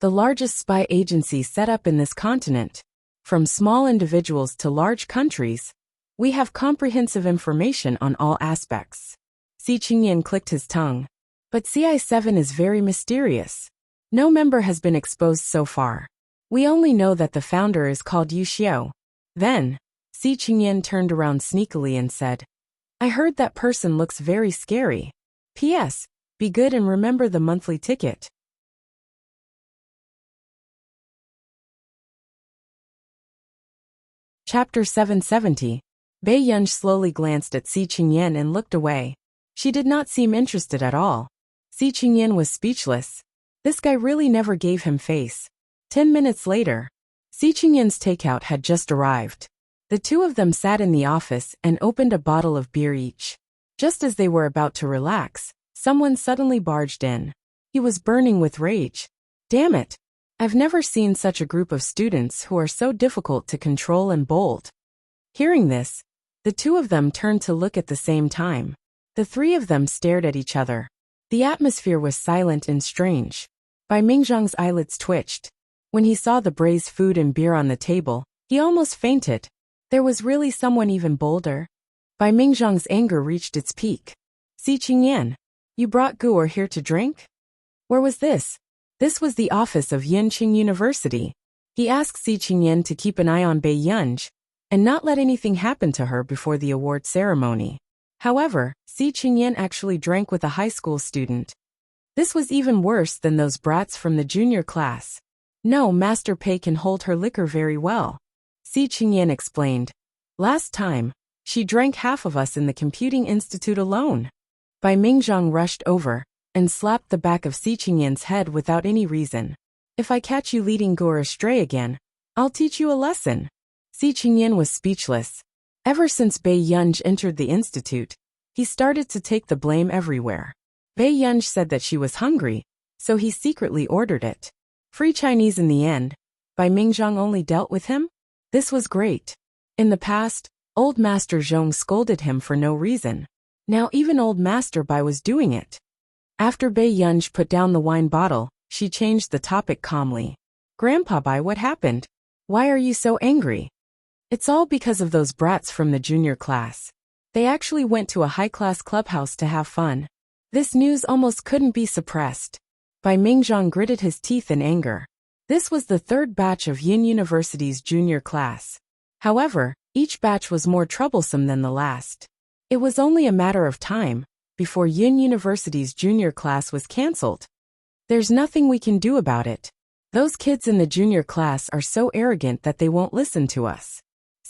"The largest spy agency set up in this continent, from small individuals to large countries, we have comprehensive information on all aspects." Si Qingyan clicked his tongue. But CI7 is very mysterious. No member has been exposed so far. We only know that the founder is called Yu Xiao. Then, Si Qingyan turned around sneakily and said, "I heard that person looks very scary. P.S. Be good and remember the monthly ticket." Chapter 770. Bei Yunj slowly glanced at Si Qingyan and looked away. She did not seem interested at all. Si Qingyan was speechless. This guy really never gave him face. 10 minutes later, Si Qingyan's takeout had just arrived. The two of them sat in the office and opened a bottle of beer each. Just as they were about to relax, someone suddenly barged in. He was burning with rage. Damn it! I've never seen such a group of students who are so difficult to control and bold. Hearing this, the two of them turned to look at the same time. The three of them stared at each other. The atmosphere was silent and strange. Bai Mingzhang's eyelids twitched. When he saw the braised food and beer on the table, he almost fainted. There was really someone even bolder. Bai Mingzhang's anger reached its peak. Si Qingyan, you brought Gu'er here to drink? Where was this? This was the office of Yinqing University. He asked Si Qingyan to keep an eye on Bei Yunj, and not let anything happen to her before the award ceremony. However, Si Qingyan actually drank with a high school student. This was even worse than those brats from the junior class. No, Master Pei can hold her liquor very well. Si Qingyan explained. Last time, she drank half of us in the Computing Institute alone. Bai Mingzhang rushed over, and slapped the back of Si Qingyan's head without any reason. If I catch you leading Gu'er astray again, I'll teach you a lesson. Si Qingyan was speechless. Ever since Bei Yunj entered the institute, he started to take the blame everywhere. Bei Yunj said that she was hungry, so he secretly ordered it. Free Chinese in the end. Bai Mingzhang only dealt with him? This was great. In the past, old Master Zhong scolded him for no reason. Now even old Master Bai was doing it. After Bei Yunj put down the wine bottle, she changed the topic calmly. Grandpa Bai, what happened? Why are you so angry? It's all because of those brats from the junior class. They actually went to a high-class clubhouse to have fun. This news almost couldn't be suppressed. Bai Mingzhang gritted his teeth in anger. This was the third batch of Yin University's junior class. However, each batch was more troublesome than the last. It was only a matter of time before Yin University's junior class was cancelled. There's nothing we can do about it. Those kids in the junior class are so arrogant that they won't listen to us.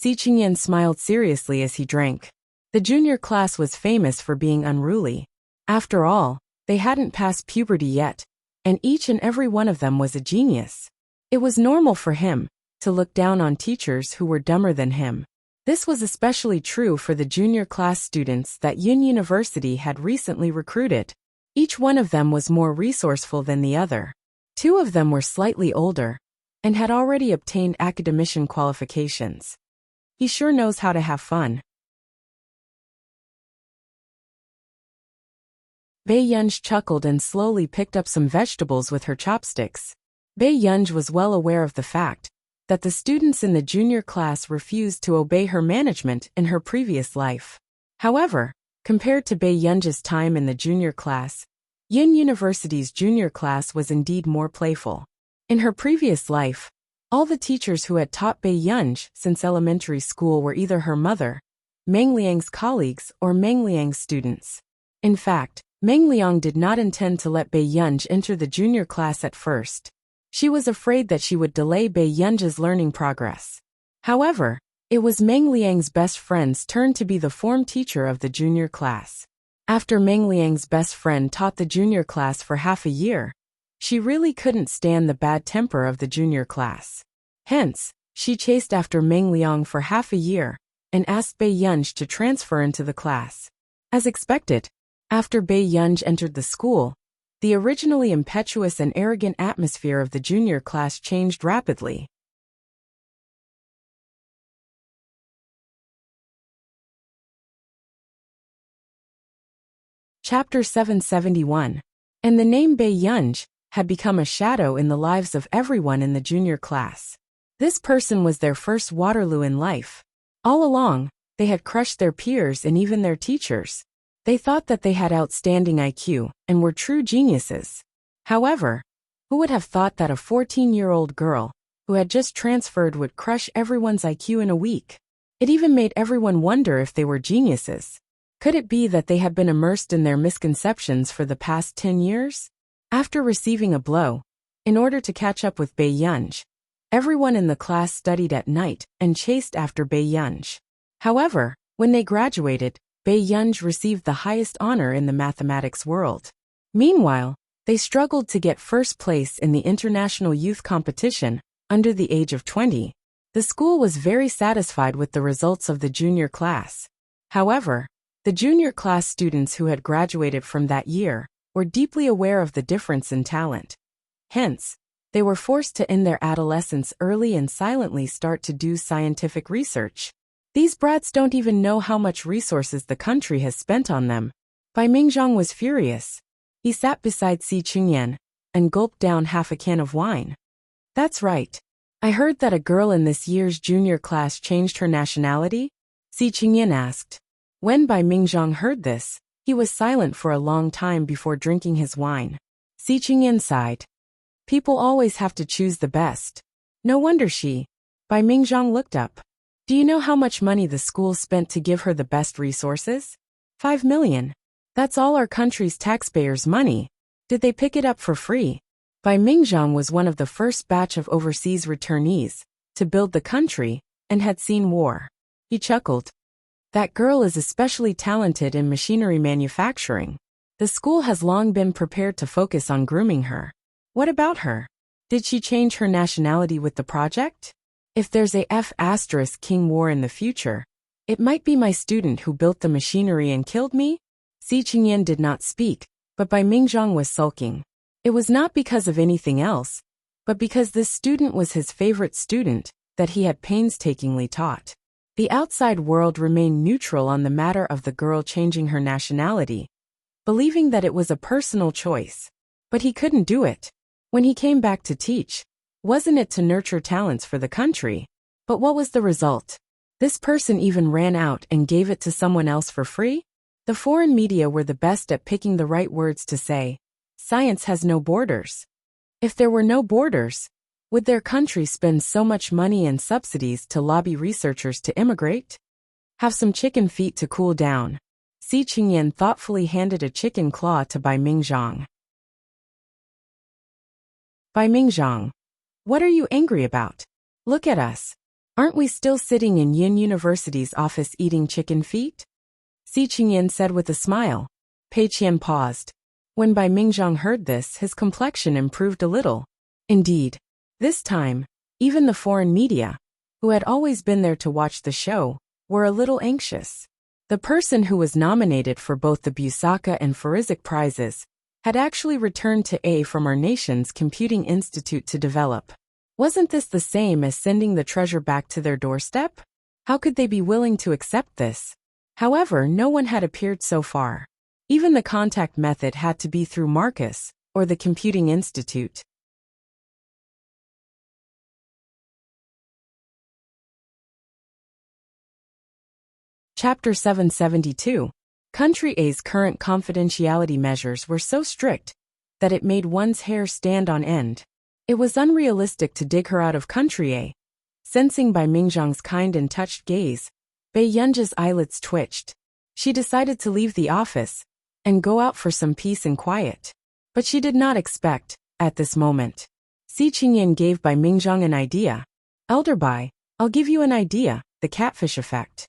Si Qingyan smiled seriously as he drank. The junior class was famous for being unruly. After all, they hadn't passed puberty yet, and each and every one of them was a genius. It was normal for him to look down on teachers who were dumber than him. This was especially true for the junior class students that Yun University had recently recruited. Each one of them was more resourceful than the other. Two of them were slightly older and had already obtained academician qualifications. He sure knows how to have fun. Bai Yunj chuckled and slowly picked up some vegetables with her chopsticks. Bai Yunj was well aware of the fact that the students in the junior class refused to obey her management in her previous life. However, compared to Bai Yunj's time in the junior class, Yun University's junior class was indeed more playful. In her previous life, all the teachers who had taught Bai Yunj since elementary school were either her mother, Meng Liang's colleagues, or Meng Liang's students. In fact, Meng Liang did not intend to let Bai Yunj enter the junior class at first. She was afraid that she would delay Bai Yunj's learning progress. However, it was Meng Liang's best friend's turn to be the form teacher of the junior class. After Meng Liang's best friend taught the junior class for half a year, she really couldn't stand the bad temper of the junior class. Hence, she chased after Meng Liang for half a year and asked Bai Yunj to transfer into the class. As expected, after Bai Yunj entered the school, the originally impetuous and arrogant atmosphere of the junior class changed rapidly. Chapter 771. And the name Bai Yunj had become a shadow in the lives of everyone in the junior class. This person was their first Waterloo in life. All along, they had crushed their peers and even their teachers. They thought that they had outstanding IQ and were true geniuses. However, who would have thought that a 14-year-old girl who had just transferred would crush everyone's IQ in a week? It even made everyone wonder if they were geniuses. Could it be that they had been immersed in their misconceptions for the past 10 years? After receiving a blow, in order to catch up with Bai Yunj, everyone in the class studied at night and chased after Bai Yunj. However, when they graduated, Bai Yunj received the highest honor in the mathematics world. Meanwhile, they struggled to get first place in the international youth competition under the age of 20. The school was very satisfied with the results of the junior class. However, the junior class students who had graduated from that year were deeply aware of the difference in talent. Hence, they were forced to end their adolescence early and silently start to do scientific research. These brats don't even know how much resources the country has spent on them. Bai Mingzhang was furious. He sat beside Si Qingyan and gulped down half a can of wine. That's right. I heard that a girl in this year's junior class changed her nationality? Si Qingyan asked. When Bai Mingzhang heard this, he was silent for a long time before drinking his wine. Si Qingyan sighed. People always have to choose the best. No wonder she. Bai Mingzhang looked up. Do you know how much money the school spent to give her the best resources? 5 million. That's all our country's taxpayers' money. Did they pick it up for free? Bai Mingzhang was one of the first batch of overseas returnees to build the country and had seen war. He chuckled. That girl is especially talented in machinery manufacturing. The school has long been prepared to focus on grooming her. What about her? Did she change her nationality with the project? If there's a King war in the future, it might be my student who built the machinery and killed me? Si Qingyan did not speak, but Bai Mingzhang was sulking. It was not because of anything else, but because this student was his favorite student that he had painstakingly taught. The outside world remained neutral on the matter of the girl changing her nationality, believing that it was a personal choice. But he couldn't do it. When he came back to teach, wasn't it to nurture talents for the country? But what was the result? This person even ran out and gave it to someone else for free? The foreign media were the best at picking the right words to say. Science has no borders. If there were no borders, would their country spend so much money and subsidies to lobby researchers to immigrate? Have some chicken feet to cool down. Si Qingyan thoughtfully handed a chicken claw to Bai Mingzhang. Bai Mingzhang. What are you angry about? Look at us. Aren't we still sitting in Yin University's office eating chicken feet? Si Qingyan said with a smile. Pei Qian paused. When Bai Mingzhang heard this, his complexion improved a little. Indeed. This time, even the foreign media, who had always been there to watch the show, were a little anxious. The person who was nominated for both the Busaka and Farizik prizes had actually returned to A from our nation's computing institute to develop. Wasn't this the same as sending the treasure back to their doorstep? How could they be willing to accept this? However, no one had appeared so far. Even the contact method had to be through Marcus, or the Computing Institute. Chapter 772. Country A's current confidentiality measures were so strict that it made one's hair stand on end. It was unrealistic to dig her out of Country A. Sensing Bai Mingzhang's kind and touched gaze, Bai Yunji's eyelids twitched. She decided to leave the office and go out for some peace and quiet. But she did not expect, at this moment. Si Qingyan gave Bai Mingzhang an idea. Elder Bai, I'll give you an idea, the catfish effect.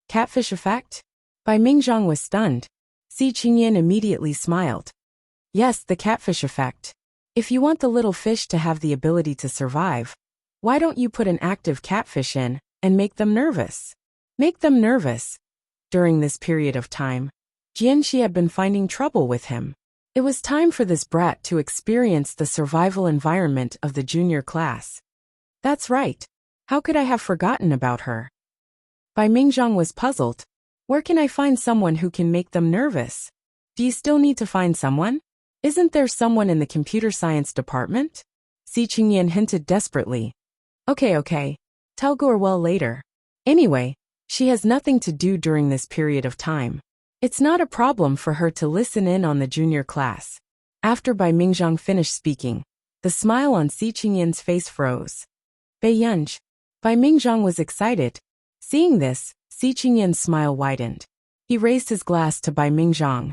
Catfish effect? Bai Mingzhang was stunned. Si Qingyan immediately smiled. Yes, the catfish effect. If you want the little fish to have the ability to survive, why don't you put an active catfish in and make them nervous? Make them nervous. During this period of time, Jianxi had been finding trouble with him. It was time for this brat to experience the survival environment of the junior class. That's right. How could I have forgotten about her? Bai Mingzhang was puzzled. Where can I find someone who can make them nervous? Do you still need to find someone? Isn't there someone in the computer science department? Si Qingyan hinted desperately. Okay. Tell Guerwell later. Anyway, she has nothing to do during this period of time. It's not a problem for her to listen in on the junior class. After Bai Mingzhang finished speaking, the smile on Si Qingyan's face froze. Bai Yunj. Bai Mingzhang was excited. Seeing this, Si Qingyan's smile widened. He raised his glass to Bai Mingzhang.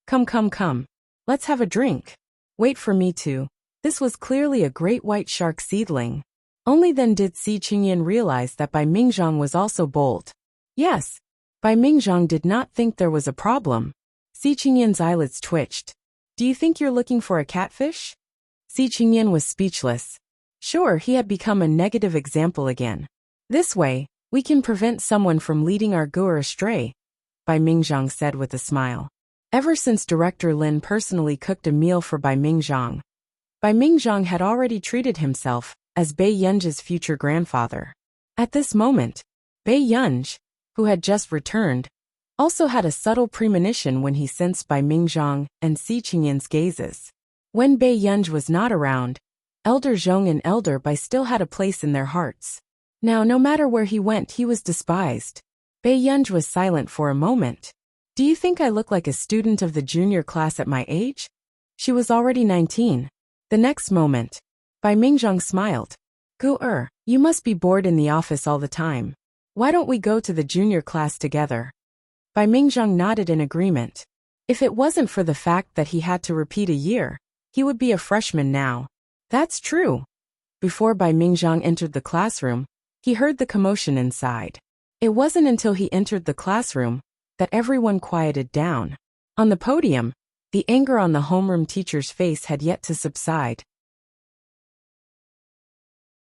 Come. Let's have a drink. Wait for me too. This was clearly a great white shark seedling. Only then did Si Qingyan realize that Bai Mingzhang was also bold. Yes. Bai Mingzhang did not think there was a problem. Si Qingyan's eyelids twitched. Do you think you're looking for a catfish? Si Qingyan was speechless. Sure, he had become a negative example again. This way, we can prevent someone from leading our Guer astray, Bai Mingzhang said with a smile. Ever since Director Lin personally cooked a meal for Bai Mingzhang had already treated himself as Bai Yunj's future grandfather. At this moment, Bai Yunj, who had just returned, also had a subtle premonition when he sensed Bai Mingzhang and Si Qingyan's gazes. When Bai Yunj was not around, Elder Zhong and Elder Bai still had a place in their hearts. Now, no matter where he went, he was despised. Bai Yunj was silent for a moment. Do you think I look like a student of the junior class at my age? She was already 19. The next moment, Bai Mingzhang smiled. Gu'er, you must be bored in the office all the time. Why don't we go to the junior class together? Bai Mingzhang nodded in agreement. If it wasn't for the fact that he had to repeat a year, he would be a freshman now. That's true. Before Bai Mingzhang entered the classroom, he heard the commotion inside. It wasn't until he entered the classroom that everyone quieted down. On the podium, the anger on the homeroom teacher's face had yet to subside.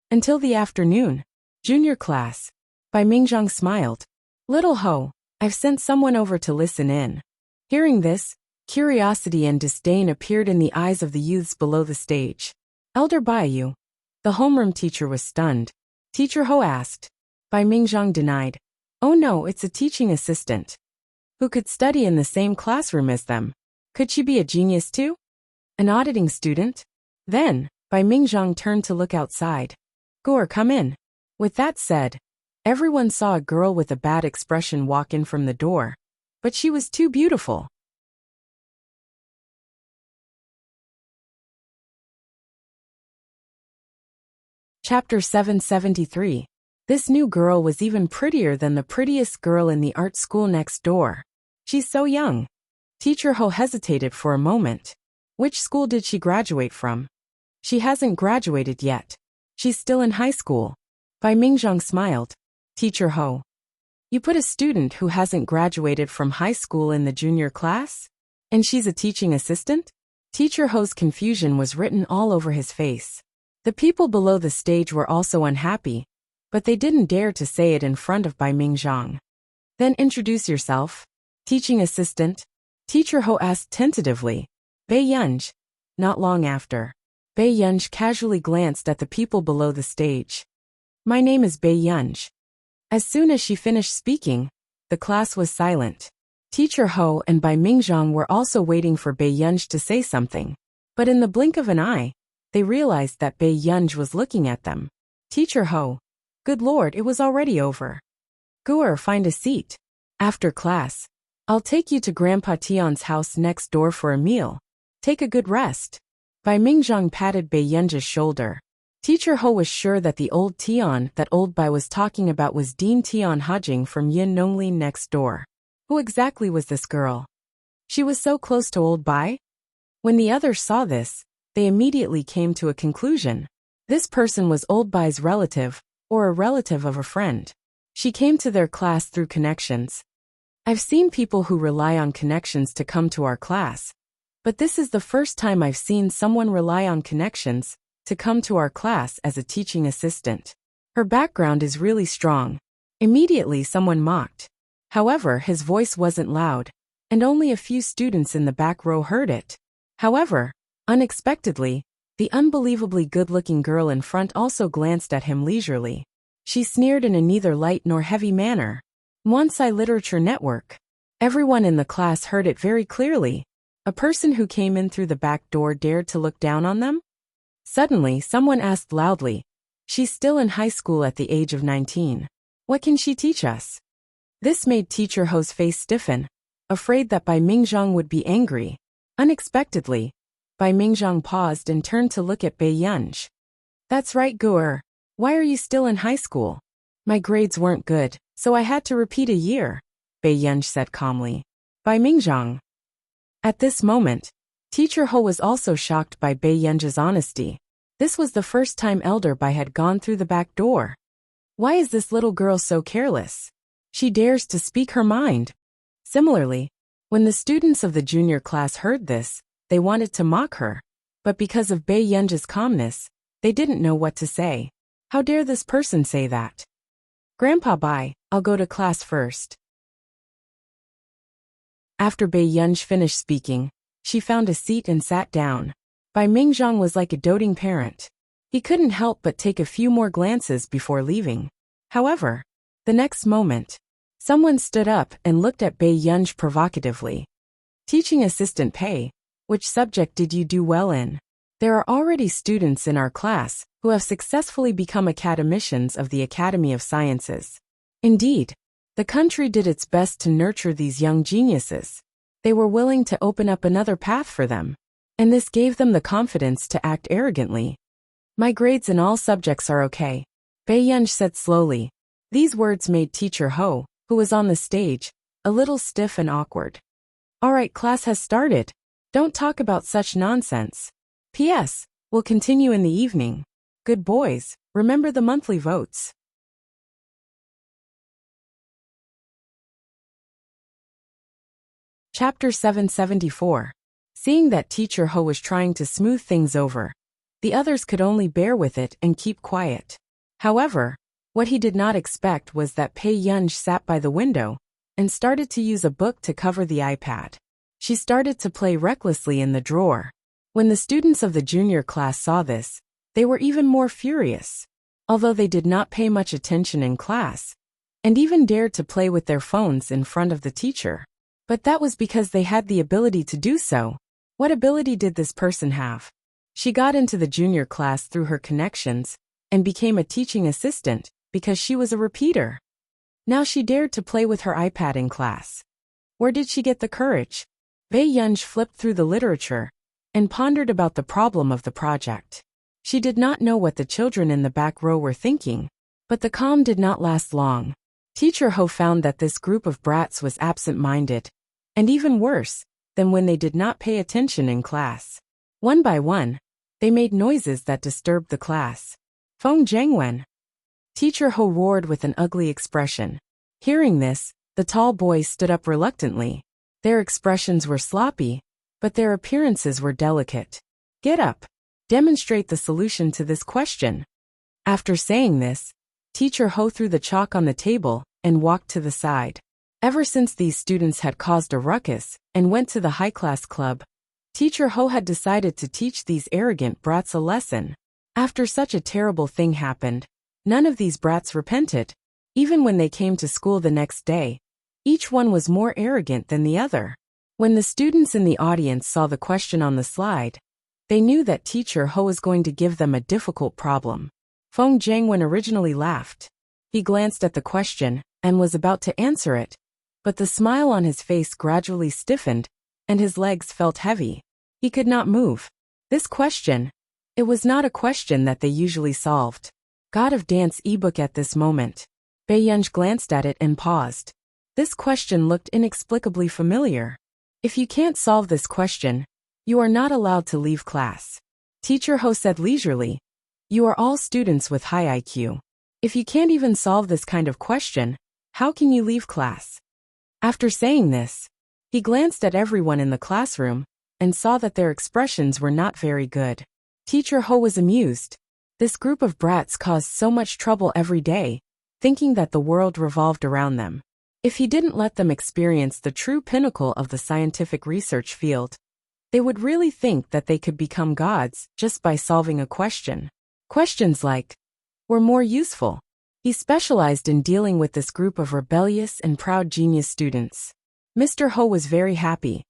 Until the afternoon, junior class, Bai Mingzhang smiled. Little Ho, I've sent someone over to listen in. Hearing this, curiosity and disdain appeared in the eyes of the youths below the stage. Elder Bai Yu. The homeroom teacher was stunned. Teacher Ho asked. Bai Mingzhang denied. Oh no, it's a teaching assistant. Who could study in the same classroom as them? Could she be a genius too? An auditing student? Then, Bai Mingzhang turned to look outside. Guer, come in. With that said, everyone saw a girl with a bad expression walk in from the door. But she was too beautiful. Chapter 773. This new girl was even prettier than the prettiest girl in the art school next door. She's so young. Teacher Ho hesitated for a moment. Which school did she graduate from? She hasn't graduated yet. She's still in high school. Bai Mingzhang smiled. Teacher Ho. You put a student who hasn't graduated from high school in the junior class? And she's a teaching assistant? Teacher Ho's confusion was written all over his face. The people below the stage were also unhappy, but they didn't dare to say it in front of Bai Mingzhang. Then introduce yourself. Teaching assistant? Teacher Ho asked tentatively. Bai Yunj. Not long after, Bai Yunj casually glanced at the people below the stage. My name is Bai Yunj. As soon as she finished speaking, the class was silent. Teacher Ho and Bai Mingzhang were also waiting for Bai Yunj to say something. But in the blink of an eye, they realized that Bai Yunj was looking at them. Teacher Ho. Good lord, it was already over. Guer, find a seat. After class, I'll take you to Grandpa Tion's house next door for a meal. Take a good rest. Bai Mingzhang patted Bai Yunj's shoulder. Teacher Ho was sure that the old Tian that old Bai was talking about was Dean Tian Hajing from Yin Nonglin next door. Who exactly was this girl? She was so close to old Bai? When the others saw this, they immediately came to a conclusion. This person was old Bai's relative, or a relative of a friend. She came to their class through connections. I've seen people who rely on connections to come to our class, but this is the first time I've seen someone rely on connections to come to our class as a teaching assistant. Her background is really strong. Immediately someone mocked. However, his voice wasn't loud, and only a few students in the back row heard it. However, unexpectedly, the unbelievably good-looking girl in front also glanced at him leisurely. She sneered in a neither light nor heavy manner. Mwansai Literature Network. Everyone in the class heard it very clearly. A person who came in through the back door dared to look down on them? Suddenly, someone asked loudly. She's still in high school at the age of 19. What can she teach us? This made Teacher Ho's face stiffen, afraid that Bai Mingzhang would be angry. Unexpectedly, Bai Mingzhang paused and turned to look at Bai Yunj. That's right, Guer. Why are you still in high school? My grades weren't good, so I had to repeat a year, Bai Yunj said calmly. Bai Mingzhang. At this moment, Teacher Ho was also shocked by Bai Yunj's honesty. This was the first time Elder Bai had gone through the back door. Why is this little girl so careless? She dares to speak her mind. Similarly, when the students of the junior class heard this, they wanted to mock her. But because of Bai Yunj's calmness, they didn't know what to say. How dare this person say that? Grandpa Bai, I'll go to class first. After Bai Yunj finished speaking, she found a seat and sat down. Bai Mingzhang was like a doting parent. He couldn't help but take a few more glances before leaving. However, the next moment, someone stood up and looked at Bai Yunj provocatively. Teaching assistant Pei, which subject did you do well in? There are already students in our class who have successfully become academicians of the Academy of Sciences. Indeed, the country did its best to nurture these young geniuses. They were willing to open up another path for them, and this gave them the confidence to act arrogantly. My grades in all subjects are okay, Bai Yunj said slowly. These words made Teacher Ho, who was on the stage, a little stiff and awkward. All right, class has started. Don't talk about such nonsense. P.S. We'll continue in the evening. Good boys, remember the monthly votes. Chapter 774. Seeing that Teacher Ho was trying to smooth things over, the others could only bear with it and keep quiet. However, what he did not expect was that Bai Yunj sat by the window and started to use a book to cover the iPad. She started to play recklessly in the drawer. When the students of the junior class saw this, they were even more furious. Although they did not pay much attention in class, and even dared to play with their phones in front of the teacher. But that was because they had the ability to do so. What ability did this person have? She got into the junior class through her connections and became a teaching assistant because she was a repeater. Now she dared to play with her iPad in class. Where did she get the courage? Bai Yunj flipped through the literature and pondered about the problem of the project. She did not know what the children in the back row were thinking, but the calm did not last long. Teacher Ho found that this group of brats was absent-minded, and even worse, than when they did not pay attention in class. One by one, they made noises that disturbed the class. Feng Zhengwen. Teacher Ho roared with an ugly expression. Hearing this, the tall boys stood up reluctantly. Their expressions were sloppy, but their appearances were delicate. Get up. Demonstrate the solution to this question. After saying this, Teacher Ho threw the chalk on the table and walked to the side. Ever since these students had caused a ruckus and went to the high-class club, Teacher Ho had decided to teach these arrogant brats a lesson. After such a terrible thing happened, none of these brats repented. Even when they came to school the next day, each one was more arrogant than the other. When the students in the audience saw the question on the slide, they knew that Teacher Ho was going to give them a difficult problem. Feng Jiangwen originally laughed. He glanced at the question and was about to answer it, but the smile on his face gradually stiffened and his legs felt heavy. He could not move. This question, it was not a question that they usually solved. God of Dance ebook at this moment. Beiyunj glanced at it and paused. This question looked inexplicably familiar. If you can't solve this question, you are not allowed to leave class. Teacher Ho said leisurely. You are all students with high IQ. If you can't even solve this kind of question, how can you leave class? After saying this, he glanced at everyone in the classroom and saw that their expressions were not very good. Teacher Ho was amused. This group of brats caused so much trouble every day, thinking that the world revolved around them. If he didn't let them experience the true pinnacle of the scientific research field, they would really think that they could become gods just by solving a question. Questions like were more useful. He specialized in dealing with this group of rebellious and proud genius students. Mr. Ho was very happy.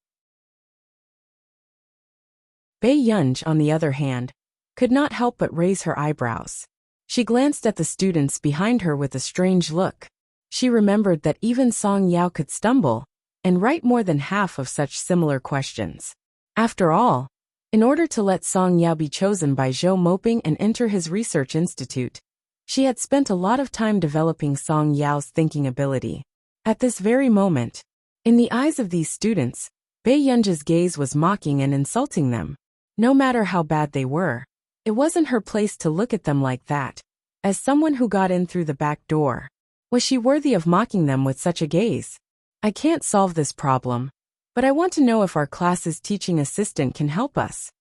Beiyunj, on the other hand, could not help but raise her eyebrows. She glanced at the students behind her with a strange look. She remembered that even Song Yao could stumble and write more than half of such similar questions. After all, in order to let Song Yao be chosen by Zhou Moping and enter his research institute, she had spent a lot of time developing Song Yao's thinking ability. At this very moment, in the eyes of these students, Beiyunj's gaze was mocking and insulting them. No matter how bad they were, it wasn't her place to look at them like that. As someone who got in through the back door, was she worthy of mocking them with such a gaze? I can't solve this problem, but I want to know if our class's teaching assistant can help us.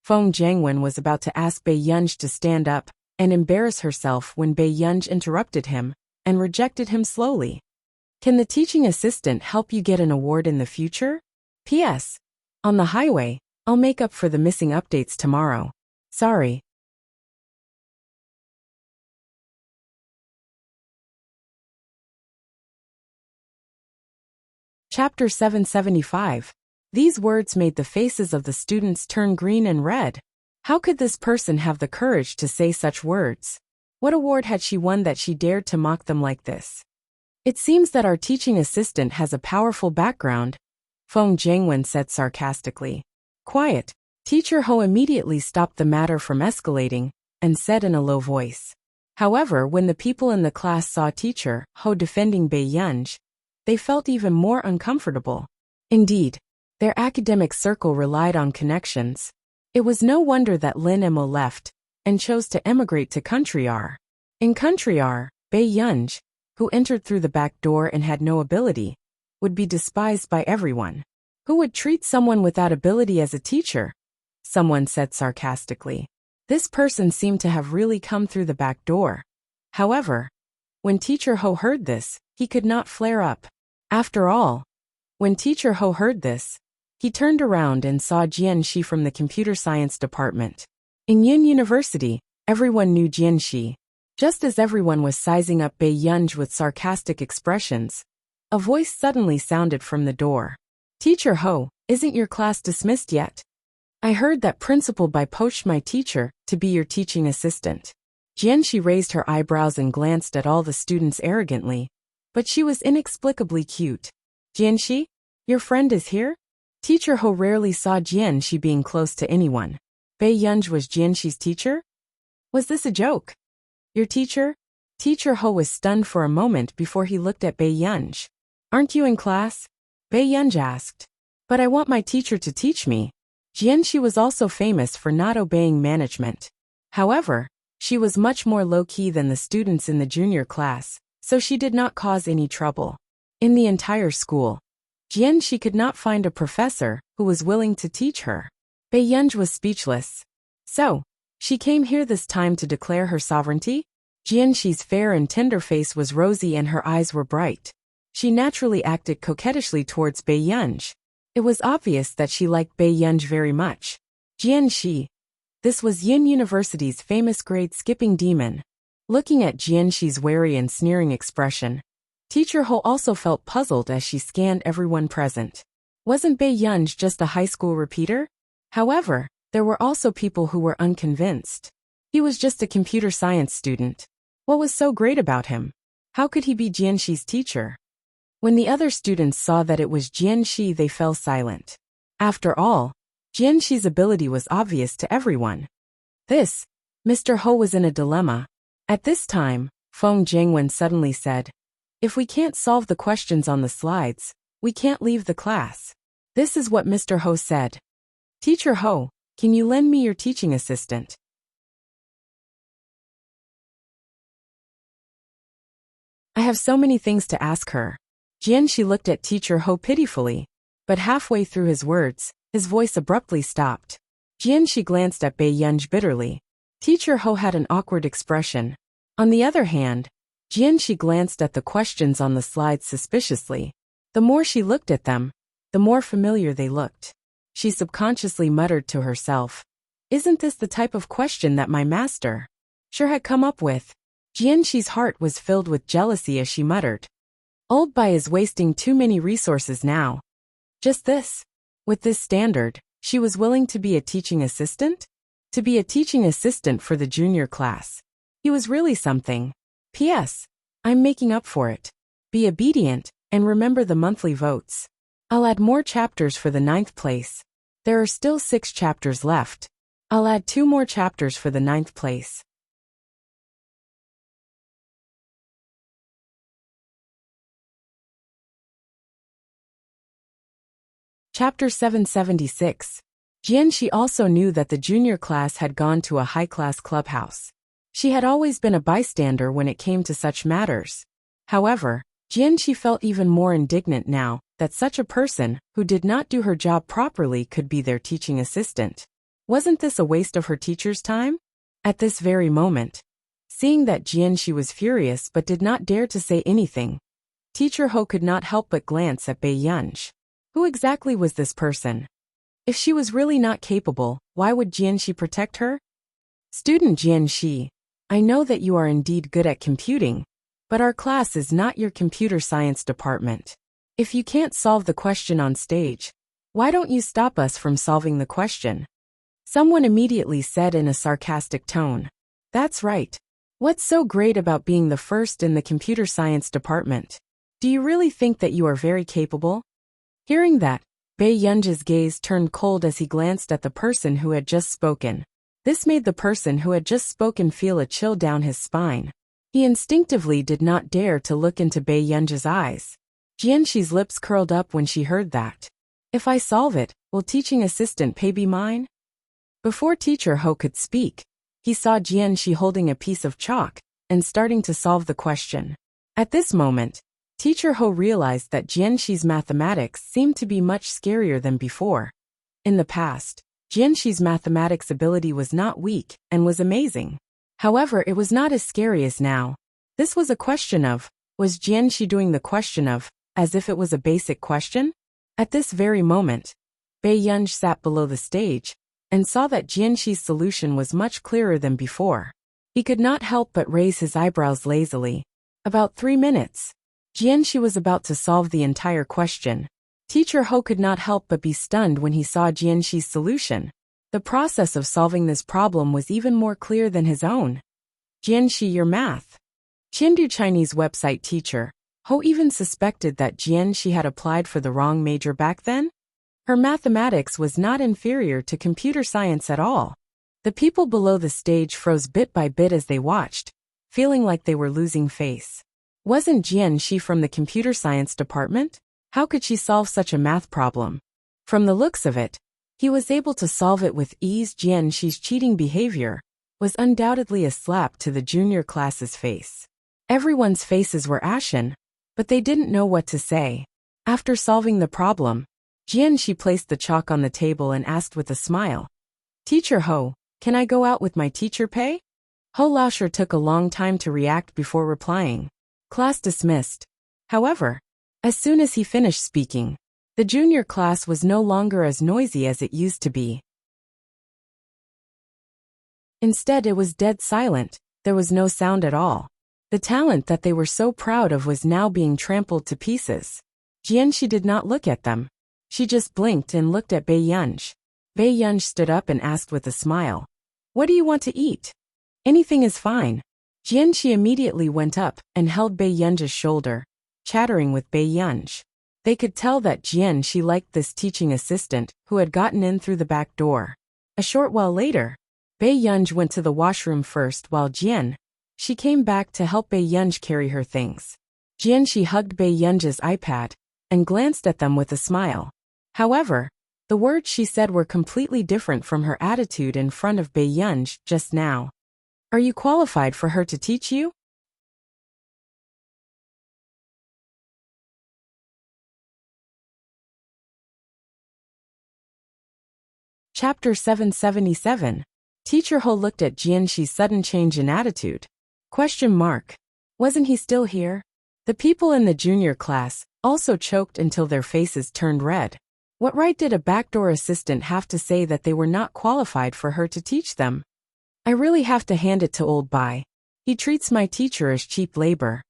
Feng Jiangwen was about to ask Beiyunj to stand up and embarrass herself when Beiyunj interrupted him and rejected him slowly. Can the teaching assistant help you get an award in the future? P.S. On the highway, I'll make up for the missing updates tomorrow. Sorry. Chapter 775. These words made the faces of the students turn green and red. How could this person have the courage to say such words? What award had she won that she dared to mock them like this? It seems that our teaching assistant has a powerful background, Feng Jiangwen said sarcastically. Quiet. Teacher Ho immediately stopped the matter from escalating and said in a low voice. However, when the people in the class saw Teacher Ho defending Beiyunj, they felt even more uncomfortable. Indeed, their academic circle relied on connections. It was no wonder that Lin Emo left and chose to emigrate to Country R. In Country R, Beiyunj, who entered through the back door and had no ability, would be despised by everyone. Who would treat someone without ability as a teacher? Someone said sarcastically. This person seemed to have really come through the back door. However, when Teacher Ho heard this, he could not flare up. After all, when Teacher Ho heard this, he turned around and saw Jianxi from the computer science department. In Yun University, everyone knew Jianxi. Just as everyone was sizing up Beiyunj with sarcastic expressions, a voice suddenly sounded from the door. Teacher Ho, isn't your class dismissed yet? I heard that Principal Bai poached my teacher to be your teaching assistant. Jianxi raised her eyebrows and glanced at all the students arrogantly, but she was inexplicably cute. Jianxi, your friend is here? Teacher Ho rarely saw Jianxi being close to anyone. Beiyunj was Jianxi's teacher? Was this a joke? Your teacher? Teacher Ho was stunned for a moment before he looked at Beiyunj. Aren't you in class? Beiyunj asked. But I want my teacher to teach me. Jianxi was also famous for not obeying management. However, She was much more low-key than the students in the junior class, so she did not cause any trouble. In the entire school, Jianxi could not find a professor who was willing to teach her. Beiyunj was speechless. So, she came here this time to declare her sovereignty? Jianxi's fair and tender face was rosy and her eyes were bright. She naturally acted coquettishly towards Beiyunj. It was obvious that she liked Beiyunj very much. Jianxi. This was Yin University's famous grade-skipping demon. Looking at Jianxi's wary and sneering expression, Teacher Ho also felt puzzled as she scanned everyone present. Wasn't Beiyunj just a high school repeater? However, there were also people who were unconvinced. He was just a computer science student. What was so great about him? How could he be Jianxi's teacher? When the other students saw that it was Jianxi, they fell silent. After all, Jianxi's ability was obvious to everyone. Mr. Ho was in a dilemma. At this time, Feng Jingwen suddenly said, "If we can't solve the questions on the slides, we can't leave the class." This is what Mr. Ho said. "Teacher Ho, can you lend me your teaching assistant?" "I have so many things to ask her." Jianxi looked at Teacher Ho pitifully, but halfway through his words, his voice abruptly stopped. Jianxi glanced at Beiyunj bitterly. Teacher Ho had an awkward expression. On the other hand, Jianxi glanced at the questions on the slides suspiciously. The more she looked at them, the more familiar they looked. She subconsciously muttered to herself, "Isn't this the type of question that my master sure had come up with?" Jianxi's heart was filled with jealousy as she muttered, "Old Bai is wasting too many resources now." Just this. With this standard, she was willing to be a teaching assistant? To be a teaching assistant for the junior class. He was really something. P.S. I'm making up for it. Be obedient, and remember the monthly votes. I'll add more chapters for the 9th place. There are still 6 chapters left. I'll add 2 more chapters for the 9th place. Chapter 776. Jianxi also knew that the junior class had gone to a high-class clubhouse. She had always been a bystander when it came to such matters. However, Jianxi felt even more indignant now that such a person who did not do her job properly could be their teaching assistant. Wasn't this a waste of her teacher's time? At this very moment, seeing that Jianxi was furious but did not dare to say anything, Teacher Ho could not help but glance at Beiyunj. Who exactly was this person? If she was really not capable, why would Jianxi protect her? Student Jianxi, I know that you are indeed good at computing, but our class is not your computer science department. If you can't solve the question on stage, why don't you stop us from solving the question? Someone immediately said in a sarcastic tone. That's right. What's so great about being the first in the computer science department? Do you really think that you are very capable? Hearing that, Beiyunj's gaze turned cold as he glanced at the person who had just spoken. This made the person who had just spoken feel a chill down his spine. He instinctively did not dare to look into Beiyunj's eyes. Jianxi's lips curled up when she heard that. If I solve it, will teaching assistant pay be mine? Before Teacher Ho could speak, he saw Jianxi holding a piece of chalk and starting to solve the question. At this moment, Teacher Ho realized that Jianxi's mathematics seemed to be much scarier than before. In the past, Jianxi's mathematics ability was not weak and was amazing. However, it was not as scary as now. This was a question of, was Jianxi doing the question of, as if it was a basic question? At this very moment, Beiyunj sat below the stage and saw that Jianxi's solution was much clearer than before. He could not help but raise his eyebrows lazily. About 3 minutes. Jianxi was about to solve the entire question. Teacher Ho could not help but be stunned when he saw Jianxi's solution. The process of solving this problem was even more clear than his own. Jianxi, your math. Chindu Chinese website teacher, Ho even suspected that Jianxi had applied for the wrong major back then? Her mathematics was not inferior to computer science at all. The people below the stage froze bit by bit as they watched, feeling like they were losing face. Wasn't Jianxi from the computer science department? How could she solve such a math problem? From the looks of it, he was able to solve it with ease. Jianxi's cheating behavior was undoubtedly a slap to the junior class's face. Everyone's faces were ashen, but they didn't know what to say. After solving the problem, Jianxi placed the chalk on the table and asked with a smile, "Teacher Ho, can I go out with my teacher pay?" Ho Laosher took a long time to react before replying. Class dismissed. However, as soon as he finished speaking, the junior class was no longer as noisy as it used to be. Instead, it was dead silent. There was no sound at all. The talent that they were so proud of was now being trampled to pieces. Jianxi did not look at them. She just blinked and looked at Bei Yunj. Bei Yunj stood up and asked with a smile, "What do you want to eat?" "Anything is fine." Jianxi immediately went up and held Bei Yunj's shoulder, chattering with Bei Yunj. They could tell that Jianxi liked this teaching assistant who had gotten in through the back door. A short while later, Bei Yunj went to the washroom first while she came back to help Bei Yunj carry her things. Jianxi hugged Bei Yunj's iPad and glanced at them with a smile. However, the words she said were completely different from her attitude in front of Bei Yunj just now. "Are you qualified for her to teach you?" Chapter 777. Teacher Ho looked at Jianxi's sudden change in attitude. Wasn't he still here? The people in the junior class also choked until their faces turned red. What right did a backdoor assistant have to say that they were not qualified for her to teach them? "I really have to hand it to old Bai. He treats my teacher as cheap labor."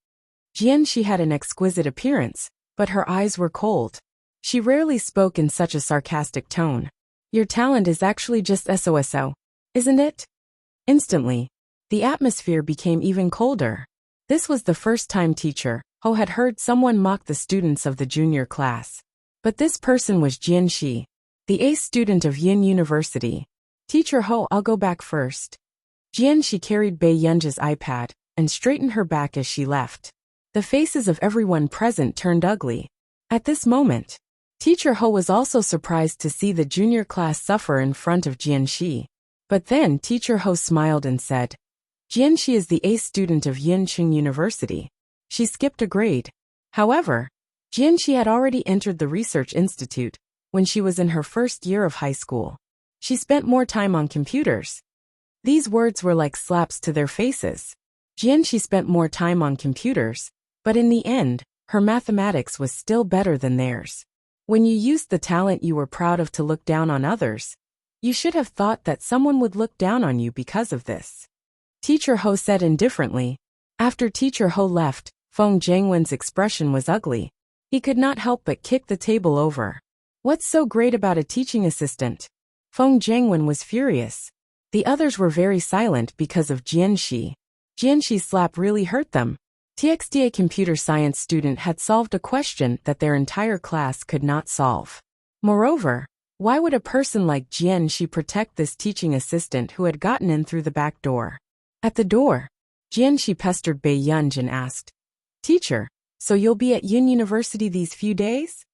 Jianxi had an exquisite appearance, but her eyes were cold. She rarely spoke in such a sarcastic tone. "Your talent is actually just SOSO, isn't it?" Instantly, the atmosphere became even colder. This was the first time Teacher Ho had heard someone mock the students of the junior class. But this person was Jianxi, the ace student of Yin University. "Teacher Ho, I'll go back first." Jianxi carried Bei Yunj's iPad and straightened her back as she left. The faces of everyone present turned ugly. At this moment, Teacher Ho was also surprised to see the junior class suffer in front of Jianxi. But then Teacher Ho smiled and said, "Jianxi is the ace student of Yincheng University. She skipped a grade." However, Jianxi had already entered the research institute when she was in her first year of high school. She spent more time on computers. These words were like slaps to their faces. Jianxi spent more time on computers, but in the end, her mathematics was still better than theirs. When you used the talent you were proud of to look down on others, you should have thought that someone would look down on you because of this. Teacher Ho said indifferently. After Teacher Ho left, Feng Jiangwen's expression was ugly. He could not help but kick the table over. "What's so great about a teaching assistant?" Feng Jiangwen was furious. The others were very silent because of Jianxi. Jianxi's slap really hurt them. TXTA computer science student had solved a question that their entire class could not solve. Moreover, why would a person like Jianxi protect this teaching assistant who had gotten in through the back door? At the door, Jianxi pestered Bei Yunj and asked, "Teacher, so you'll be at Yin University these few days?"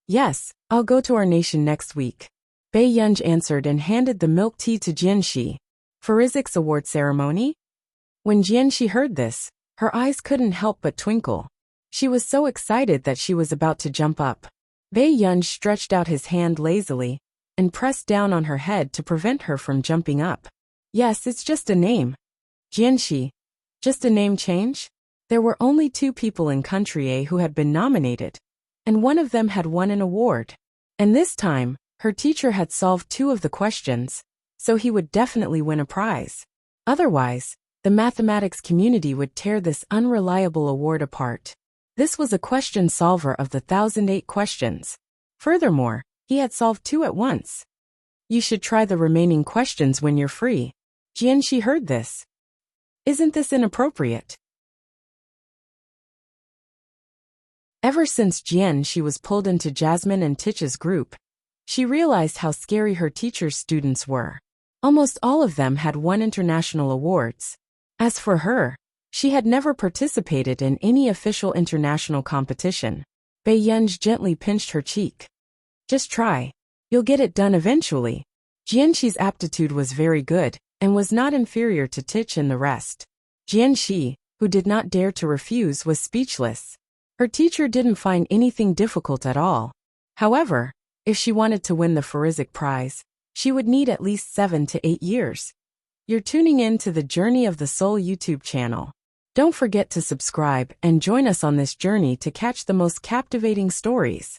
"Yes, I'll go to our nation next week." Bei Yunj answered and handed the milk tea to Jianxi. "Forensics award ceremony?" When Jianxi heard this, her eyes couldn't help but twinkle. She was so excited that she was about to jump up. Bei Yunj stretched out his hand lazily and pressed down on her head to prevent her from jumping up. "Yes, it's just a name." "Jianxi, just a name change?" There were only 2 people in Country A who had been nominated, and one of them had won an award. And this time, her teacher had solved 2 of the questions, so he would definitely win a prize. Otherwise, the mathematics community would tear this unreliable award apart. This was a question solver of the 1008 questions. Furthermore, he had solved 2 at once. "You should try the remaining questions when you're free." Jianxi heard this. "Isn't this inappropriate?" Ever since Jianxi was pulled into Jasmine and Tich's group, she realized how scary her teacher's students were. Almost all of them had won international awards. As for her, she had never participated in any official international competition. Bei Yunj gently pinched her cheek. "Just try. You'll get it done eventually." Jianxi's aptitude was very good, and was not inferior to Tich and the rest. Jianxi, who did not dare to refuse, was speechless. Her teacher didn't find anything difficult at all. However, if she wanted to win the Physics prize, she would need at least 7 to 8 years. You're tuning in to the Journey of the Soul YouTube channel. Don't forget to subscribe and join us on this journey to catch the most captivating stories.